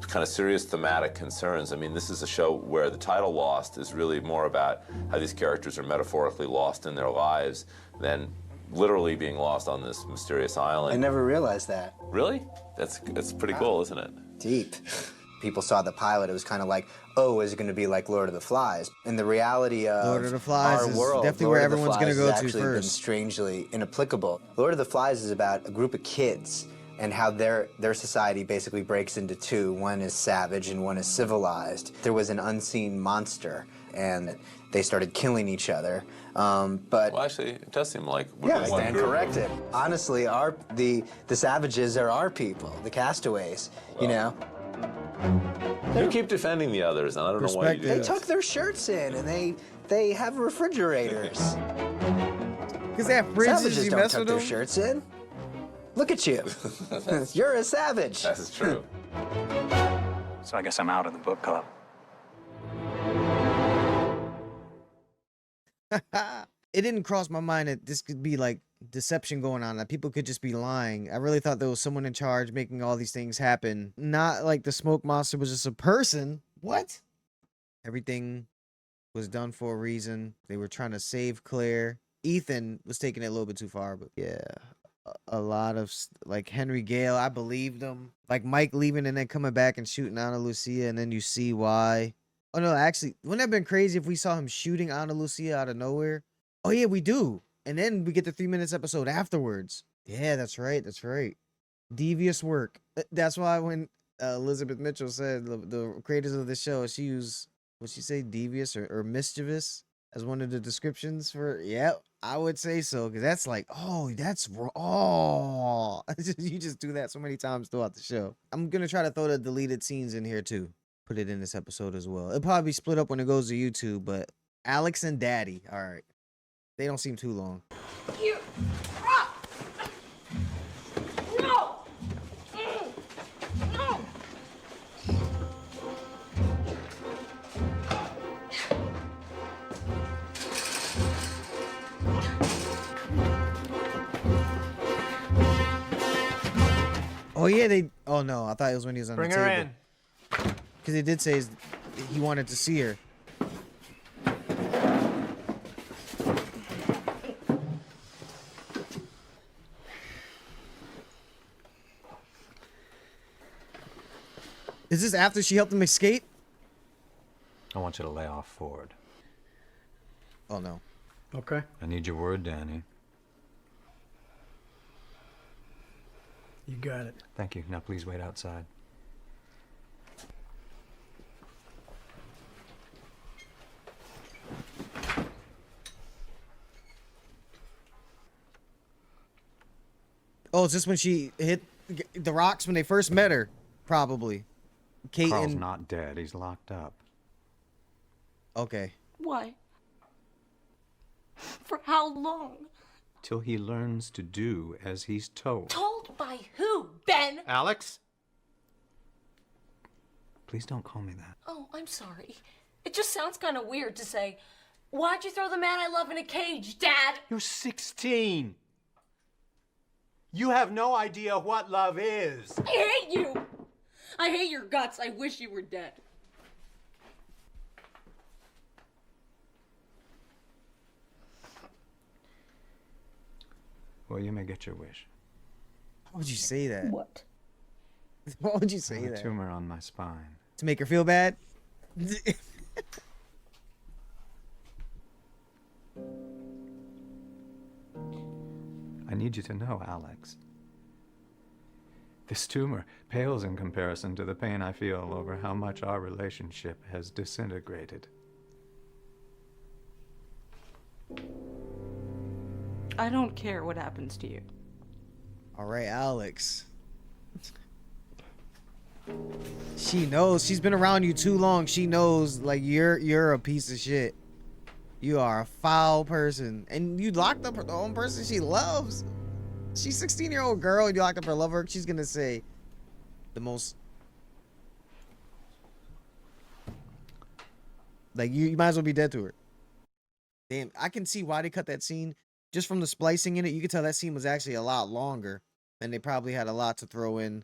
kind of serious thematic concerns. I mean, this is a show where the title Lost is really more about how these characters are metaphorically lost in their lives than literally being lost on this mysterious island. I never realized that. Really? That's pretty cool, isn't it? Deep. People saw the pilot, it was kind of like, oh, is it going to be like Lord of the Flies? And the reality of Lord of the Flies our is world, definitely Lord where of the everyone's Flies gonna go has to actually been first. strangely inapplicable. Lord of the Flies is about a group of kids and how their society basically breaks into two. One is savage and one is civilized. There was an unseen monster, and they started killing each other. But well, actually, it does seem like I stand corrected. Honestly, the savages are our people, the castaways. You know. You keep defending the others, and I don't know why you do They that. tuck their shirts in, and they have refrigerators. Because they have fridges, Savages you don't mess tuck with their them? shirts in. Look at you. You're a savage. That's true. So I guess I'm out of the book club. It didn't cross my mind that this could be like deception going on, that people could just be lying. I really thought there was someone in charge making all these things happen. Not like the smoke monster was just a person. What? Everything was done for a reason. They were trying to save Claire. Ethan was taking it a little bit too far, but yeah. A lot of, like, Henry Gale, I believed him. Like Mike leaving and then coming back and shooting Ana Lucia, and then you see why. Oh no, actually, wouldn't that have been crazy if we saw him shooting Ana Lucia out of nowhere? Oh yeah, we do. And then we get the 3 minutes episode afterwards. Yeah, that's right. That's right. Devious work. That's why when Elizabeth Mitchell said the creators of the show, she used, would she say devious or mischievous as one of the descriptions for, yeah, I would say so. Because that's like, oh, that's wrong. Oh, you just do that so many times throughout the show. I'm going to try to throw the deleted scenes in here too. Put it in this episode as well. It'll probably be split up when it goes to YouTube, but Alex and Daddy, all right. They don't seem too long. You. No. No. Oh yeah, they. Oh no, I thought it was when he was on Bring the her table. Because he did say he wanted to see her. Is this after she helped him escape? I want you to lay off Ford. Oh no. Okay. I need your word, Danny. You got it. Thank you. Now please wait outside. Oh, is this when she hit the rocks when they first met her? Probably. Kate Carl's and... not dead. He's locked up. Okay. Why? For how long? Till he learns to do as he's told. Told by who, Ben? Alex? Please don't call me that. Oh, I'm sorry. It just sounds kind of weird to say, why'd you throw the man I love in a cage, Dad? You're 16. You have no idea what love is. I hate you. I hate your guts. I wish you were dead. Well, you may get your wish. Why would you say that? What? Why would you say I have that? a tumor on my spine. To make her feel bad? I need you to know, Alex. This tumor pales in comparison to the pain I feel over how much our relationship has disintegrated. I don't care what happens to you. All right, Alex. She knows. She's been around you too long. She knows, like, you're a piece of shit. You are a foul person. And you locked up the own person she loves. She's a 16-year-old girl. You locked up her lover. She's going to say the most... Like, you might as well be dead to her. Damn, I can see why they cut that scene. Just from the splicing in it, you can tell that scene was actually a lot longer. And they probably had a lot to throw in.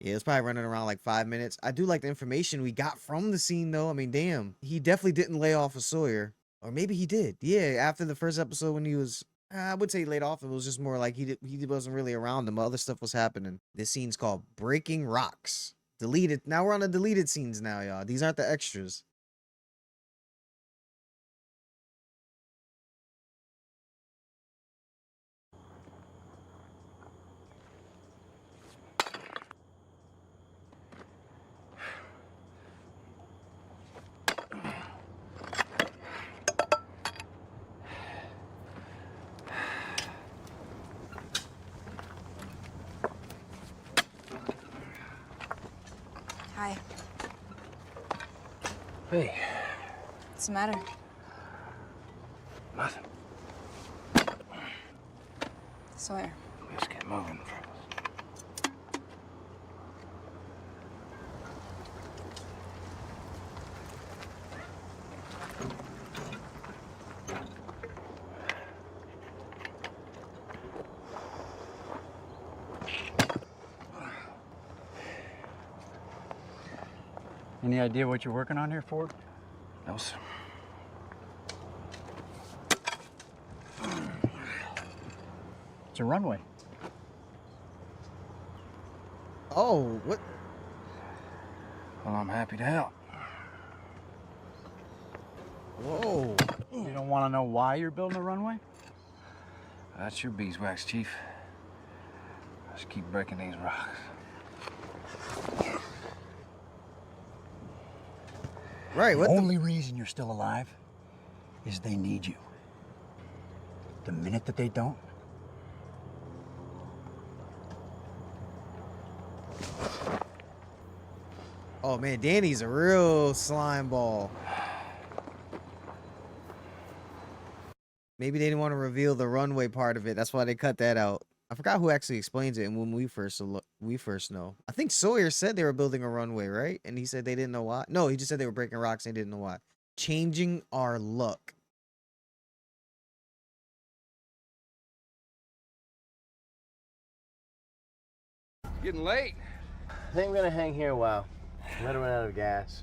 Yeah, it was probably running around like 5 minutes. I do like the information we got from the scene, though. I mean, damn. He definitely didn't lay off of Sawyer. Or maybe he did. Yeah, after the first episode when he was... I would say he laid off. It was just more like he wasn't really around them. Other stuff was happening. This scene's called Breaking Rocks. Deleted. Now we're on the deleted scenes now, y'all. These aren't the extras. Hi. Hey. What's the matter? Nothing. Sawyer. Let's get moving. Any idea what you're working on here, Ford? No, sir. It's a runway. Oh, what? Well, I'm happy to help. Whoa. You don't want to know why you're building a runway? That's your beeswax, Chief. Just keep breaking these rocks. Right, what the only reason you're still alive is they need you. The minute that they don't, oh man, Danny's a real slime ball. Maybe they didn't want to reveal the runway part of it. That's why they cut that out. I forgot who actually explains it and when we first know. I think Sawyer said they were building a runway, right? And he said they didn't know why. No, he just said they were breaking rocks and they didn't know why. Changing our luck. It's getting late. I think I'm gonna hang here a while. Let her run out of gas.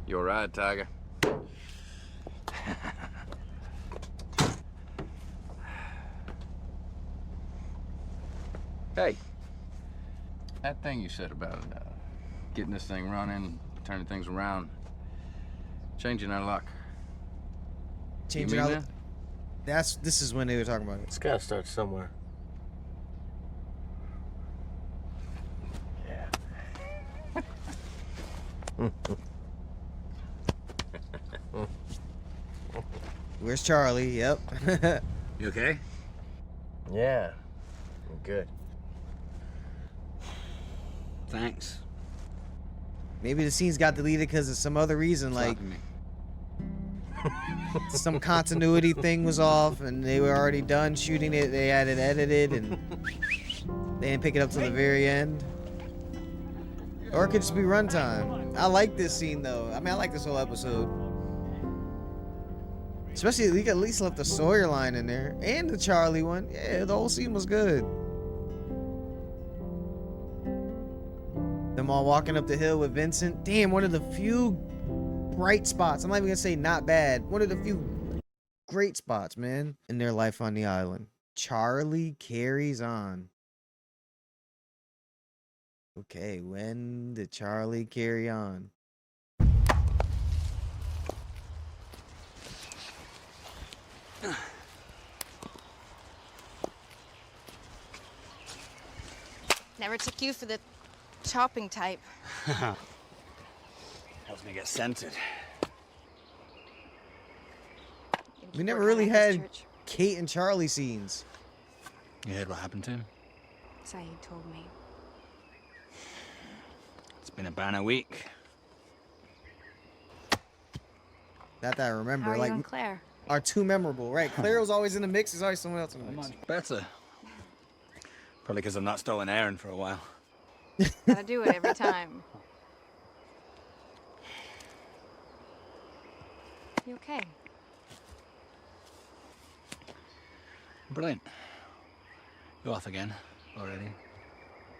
You all right, Tiger? Hey. That thing you said about getting this thing running, turning things around, changing our luck. Changing You our mean luck. This is when they were talking about it. It's gotta start somewhere. Yeah. Where's Charlie? Yep. You okay? Yeah, I'm good. thanks. Maybe the scenes got deleted because of some other reason, like... Some continuity thing was off, and they were already done shooting it. They had it edited, and they didn't pick it up till the very end. Or it could just be runtime. I like this scene though. I mean, I like this whole episode. Especially we at least left the Sawyer line in there and the Charlie one. Yeah, the whole scene was good. Them all walking up the hill with Vincent. Damn, one of the few bright spots. I'm not even gonna say not bad. One of the few great spots, man, in their life on the island. Charlie carries on. Okay, when did Charlie carry on? Never took you for the chopping type. Helps me get centered. We never really had Kate and Charlie scenes. You heard what happened to him? Saeed told me. It's been about a week. Not that I remember. How are you like and Claire? Are too memorable, right? Claire was always in the mix. There's always someone else in the mix. Much better. Probably because I've not stolen Aaron for a while. Gotta do it every time. You okay? Brilliant. You off again already?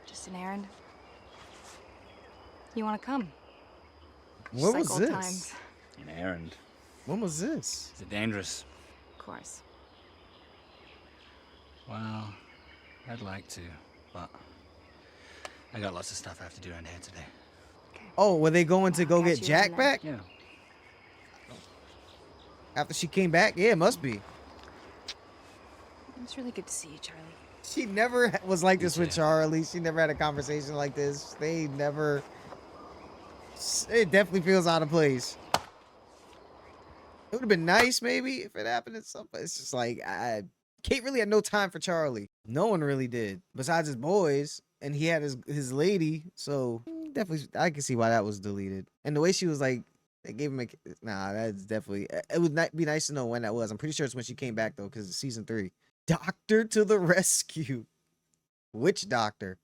Just an errand. You want to come? What was Just like old this? times. An errand. When was this? Is it dangerous? Of course. Well, I'd like to, but I got lots of stuff I have to do around here today. Oh, were they going to go get you Jack in back? Yeah. After she came back? Yeah, it must be. It's really good to see you, Charlie. She never was like this with Charlie. She never had a conversation like this. They never... It definitely feels out of place. It would have been nice, maybe, if it happened at some point. It's just like, Kate really had no time for Charlie. No one really did, besides his boys, and he had his lady. So definitely, I can see why that was deleted. And the way she was like, they gave him a nah. That's definitely. It would be nice to know when that was. I'm pretty sure it's when she came back though, because it's season 3. Doctor to the rescue. Which doctor?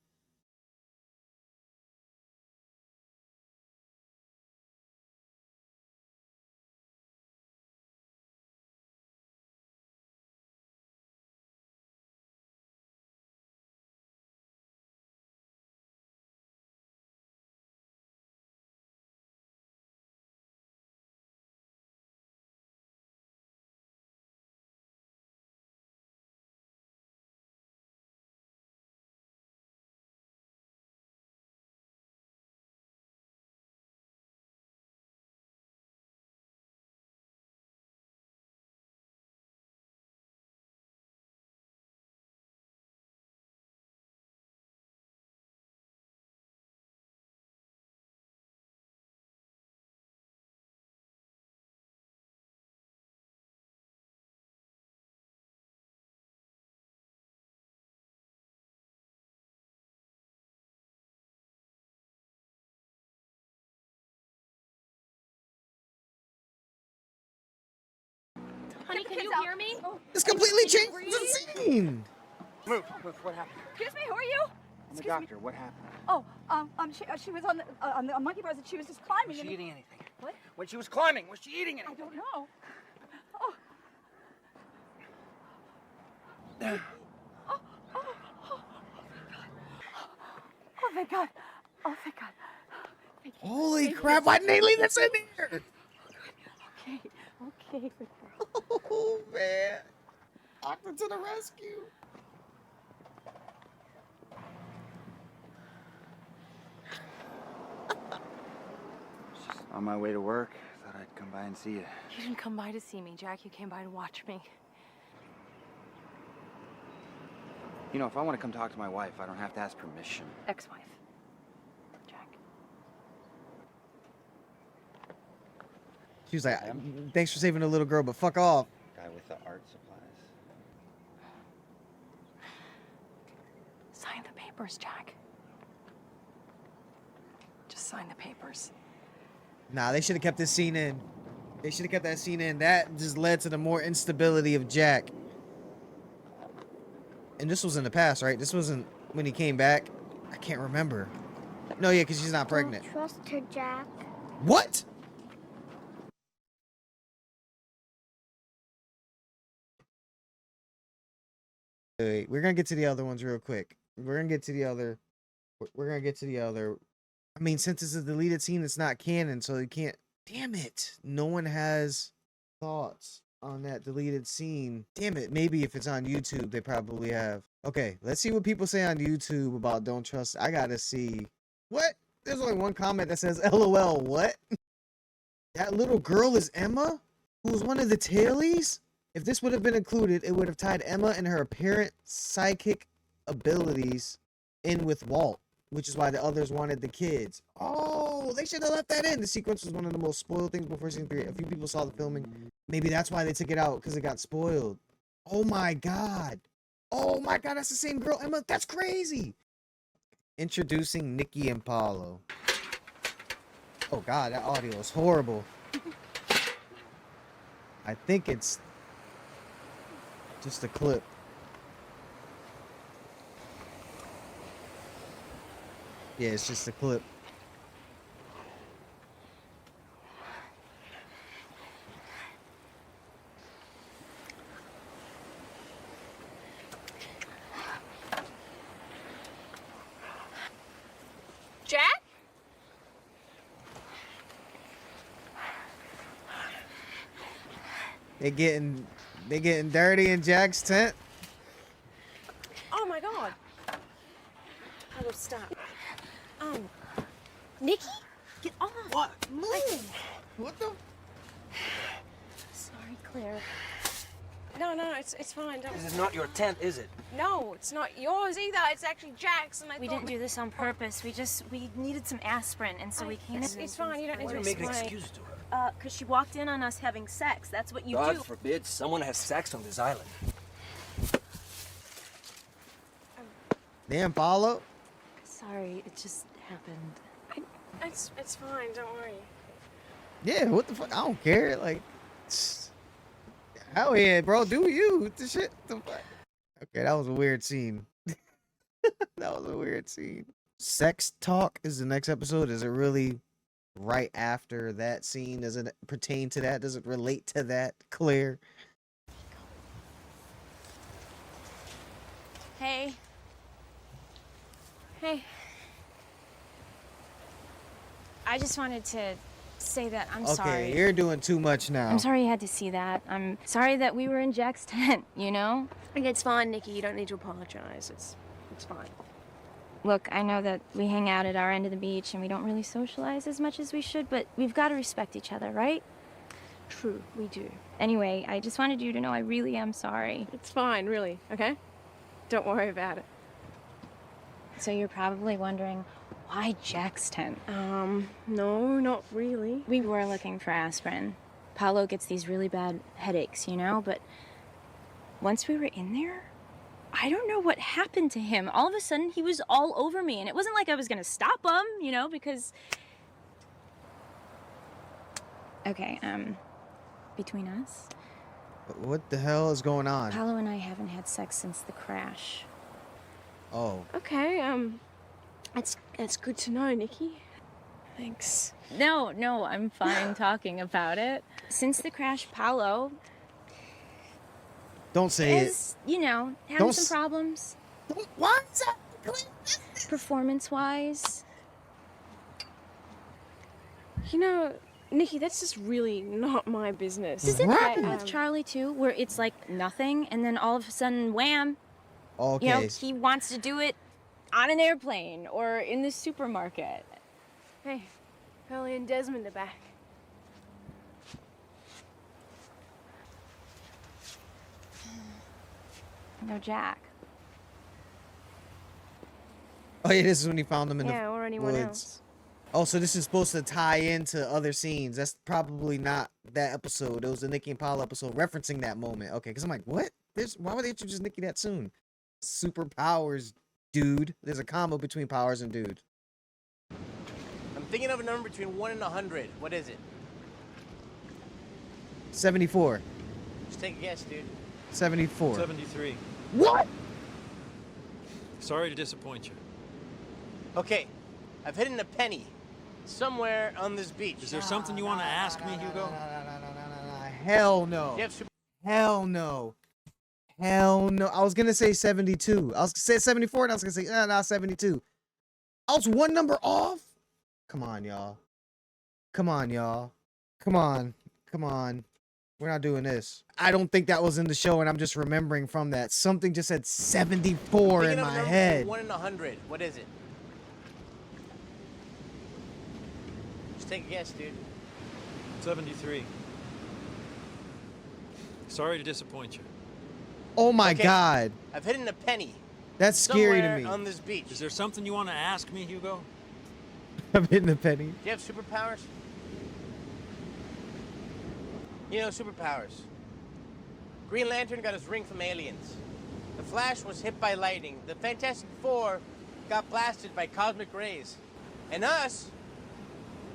Honey, can you hear me? It's completely changed the scene. Move, what happened? Excuse me, who are you? I'm the doctor, what happened? Oh, she was on the monkey bars and she was just climbing. Was she eating anything? What? When she was climbing, was she eating anything? I don't know. Oh, thank God. Oh, thank God. Thank you. Holy crap! Why didn't they leave this in here? Okay. Oh man! Doctor to the rescue. On my way to work, thought I'd come by and see you. You didn't come by to see me, Jack. You came by to watch me. You know, if I want to come talk to my wife, I don't have to ask permission. Ex-wife. Jack. She was like, "Thanks for saving the little girl, but fuck off." Guy with the art supplies. Sign the papers, Jack. Just sign the papers. Nah, they should have kept this scene in. They should have kept that scene in. That just led to the more instability of Jack. And this was in the past, right? This wasn't when he came back. I can't remember. No, yeah, because she's not pregnant. Don't trust her, Jack. What? Wait, we're gonna get to the other ones real quick. We're gonna get to the other. I mean, since it's a deleted scene, it's not canon, so you can't. Damn it! No one has thoughts on that deleted scene. Damn it! Maybe if it's on YouTube, they probably have. Okay, let's see what people say on YouTube about Don't Trust. I gotta see. What? There's only one comment that says LOL. What? That little girl is Emma, who was one of the tailies? If this would have been included, it would have tied Emma and her apparent psychic abilities in with Walt, which is why the others wanted the kids. Oh, they should have left that in. The sequence was one of the most spoiled things before season 3. A few people saw the filming. Maybe that's why they took it out, because it got spoiled. Oh my god. Oh my god, that's the same girl, Emma. That's crazy. Introducing Nikki and Paulo. Oh god, that audio is horrible. I think it's just a clip. Yeah, it's just a clip. Jack? They getting dirty in Jack's tent. Oh my god. I will stop. Nikki? Get off. What? Move. What the? Sorry, Claire. No, it's fine. Don't. This is not your tent, is it? No, it's not yours either. It's actually Jack's, and We didn't do this on purpose. We needed some aspirin, and so we came in. It's fine. You don't need to Make an explain. excuse to her. Because she walked in on us having sex. That's what you God do. forbid someone has sex on this island. Damn, Paulo. Sorry, it just happened. It's fine. Don't worry. Yeah, what the fuck? I don't care. Like, hell yeah, bro. Do you? What the shit? The fuck? Okay, that was a weird scene. That was a weird scene. Sex talk is the next episode. Is it really right after that scene? Does it pertain to that? Does it relate to that, Claire? Hey. Hey. I just wanted to say that I'm sorry. Okay, you're doing too much now. I'm sorry you had to see that. I'm sorry that we were in Jack's tent, you know? It's fine, Nikki. You don't need to apologize. It's fine. Look, I know that we hang out at our end of the beach and we don't really socialize as much as we should, but we've got to respect each other, right? True, we do. Anyway, I just wanted you to know I really am sorry. It's fine, really, okay? Don't worry about it. So you're probably wondering, why Jack's tent? No, not really. We were looking for aspirin. Paulo gets these really bad headaches, you know, but once we were in there, I don't know what happened to him. All of a sudden, he was all over me, and it wasn't like I was gonna stop him, you know, because... Okay, between us... What the hell is going on? Paulo and I haven't had sex since the crash. Oh. Okay, that's good to know, Nikki. Thanks. No, I'm fine talking about it. Since the crash, Paulo... Don't say is, you know, having some problems. Why is that? Performance-wise. You know, Nikki, that's just really not my business. Does it happen with Charlie, too, where it's like nothing, and then all of a sudden, wham, okay. You know, he wants to do it on an airplane or in the supermarket. Hey, Pearlie and Desmond are back. No, Jack. Oh yeah, this is when he found them in the or anyone woods. else. Oh, so this is supposed to tie into other scenes. That's probably not that episode. It was the Nikki and Paul episode referencing that moment. Okay, because I'm like, what? Why would they introduce Nikki that soon? Superpowers, dude. There's a combo between powers and dude. I'm thinking of a number between 1 and 100. What is it? 74. Just take a guess, dude. 74. 73. What? Sorry to disappoint you. Okay, I've hidden a penny somewhere on this beach. Is there something you want to ask me, Hugo? Hell no. Hell no. Hell no. I was gonna say 72. I was gonna say 74 and I was gonna say, nah, 72. I was one number off? Come on, y'all. Come on, y'all. Come on. Come on. We're not doing this. I don't think that was in the show, and I'm just remembering from that. Something just said 74 in my head. 1 in 100. What is it? Just take a guess, dude. 73. Sorry to disappoint you. Oh my God. I've hidden a penny. That's scary to somewhere me. on this beach. Is there something you want to ask me, Hugo? I'm hitting a penny. Do you have superpowers? You know, superpowers. Green Lantern got his ring from aliens. The Flash was hit by lightning. The Fantastic Four got blasted by cosmic rays. And us,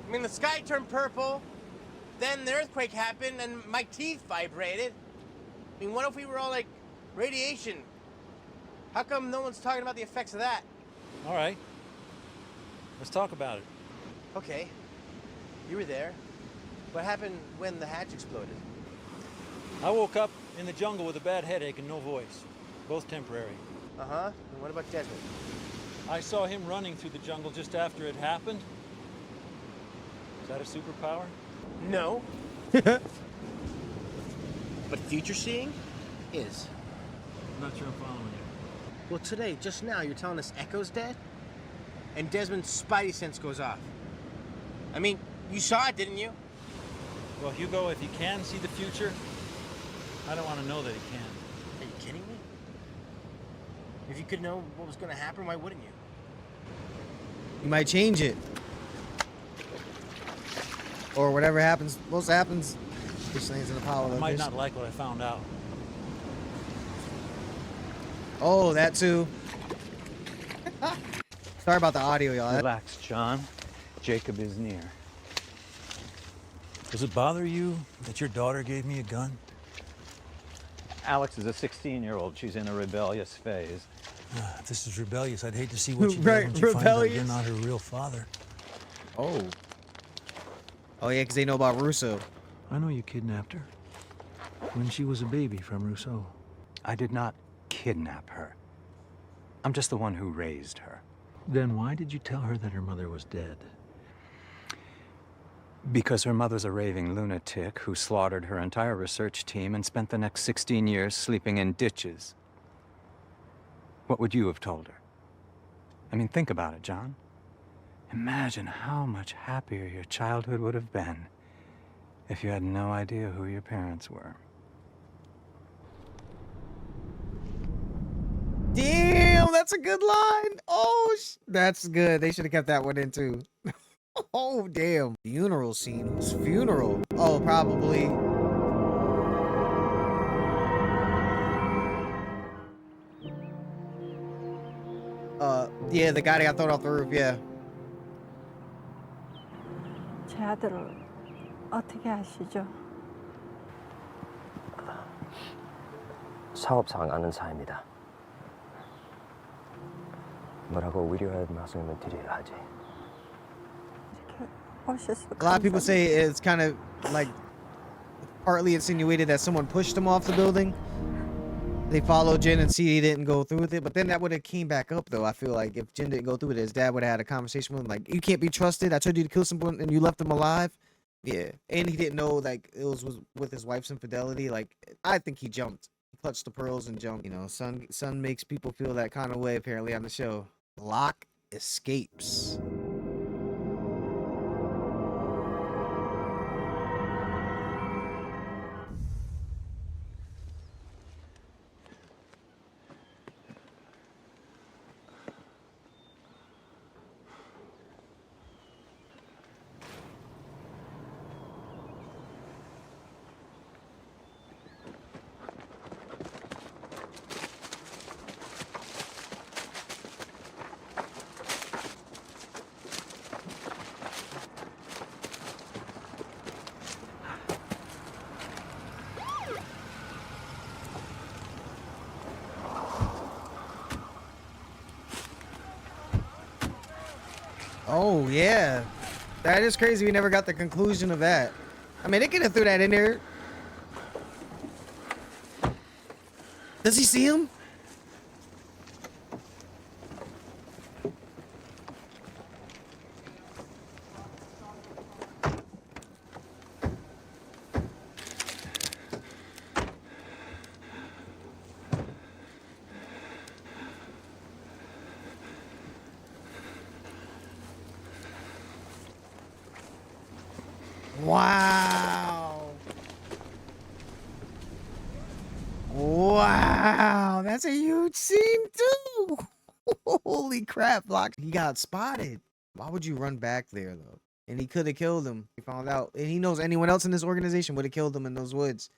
I mean, the sky turned purple, then the earthquake happened, and my teeth vibrated. I mean, what if we were all like radiation? How come no one's talking about the effects of that? All right. Let's talk about it. Okay. You were there. What happened when the hatch exploded? I woke up in the jungle with a bad headache and no voice. Both temporary. Uh-huh. And what about Desmond? I saw him running through the jungle just after it happened. Is that a superpower? No. But future seeing is. I'm not sure I'm following you. Well, today, just now, you're telling us Echo's dead? And Desmond's spidey sense goes off. I mean, you saw it, didn't you? Well, Hugo, if he can see the future, I don't want to know that he can. Are you kidding me? If you could know what was going to happen, why wouldn't you? You might change it. Or whatever happens, most happens. This thing's in the power of I might this. not like what I found out. Oh, that too. Sorry about the audio, y'all. Relax, John. Jacob is near. Does it bother you that your daughter gave me a gun? Alex is a 16-year-old. She's in a rebellious phase. If this is rebellious, I'd hate to see what you Right, do when she finds out rebellious. you're not her real father. Oh. Oh, yeah, because they know about Russo. I know you kidnapped her when she was a baby from Rousseau. I did not kidnap her. I'm just the one who raised her. Then why did you tell her that her mother was dead? Because her mother's a raving lunatic who slaughtered her entire research team and spent the next 16 years sleeping in ditches. What would you have told her? I mean, think about it, John. Imagine how much happier your childhood would have been if you had no idea who your parents were. Damn, that's a good line. Oh, that's good. They should have kept that one in too. Oh, damn. Funeral scene. Whose funeral? Oh, probably. Yeah, the guy that got thrown off the roof, yeah. 제 아들을 어떻게 아시죠? 사업상 아는 사이입니다. 뭐라고 위로의 말씀을 드려야 하지? A lot of people say it's kind of like partly insinuated that someone pushed him off the building. They followed Jen and see he didn't go through with it, but then that would have came back up though. I feel like if Jen didn't go through with it, his dad would have had a conversation with him like, "You can't be trusted. I told you to kill someone and you left him alive." Yeah, and he didn't know like it was with his wife's infidelity. Like I think he jumped, he clutched the pearls and jumped. You know, son makes people feel that kind of way apparently on the show. Locke escapes. Oh, yeah. That is crazy. We never got the conclusion of that. I mean, they could have threw that in there. Does he see him? Wow. Wow. That's a huge scene, too. Holy crap, Locke. He got spotted. Why would you run back there, though? And he could have killed him. He found out. And he knows anyone else in this organization would have killed him in those woods.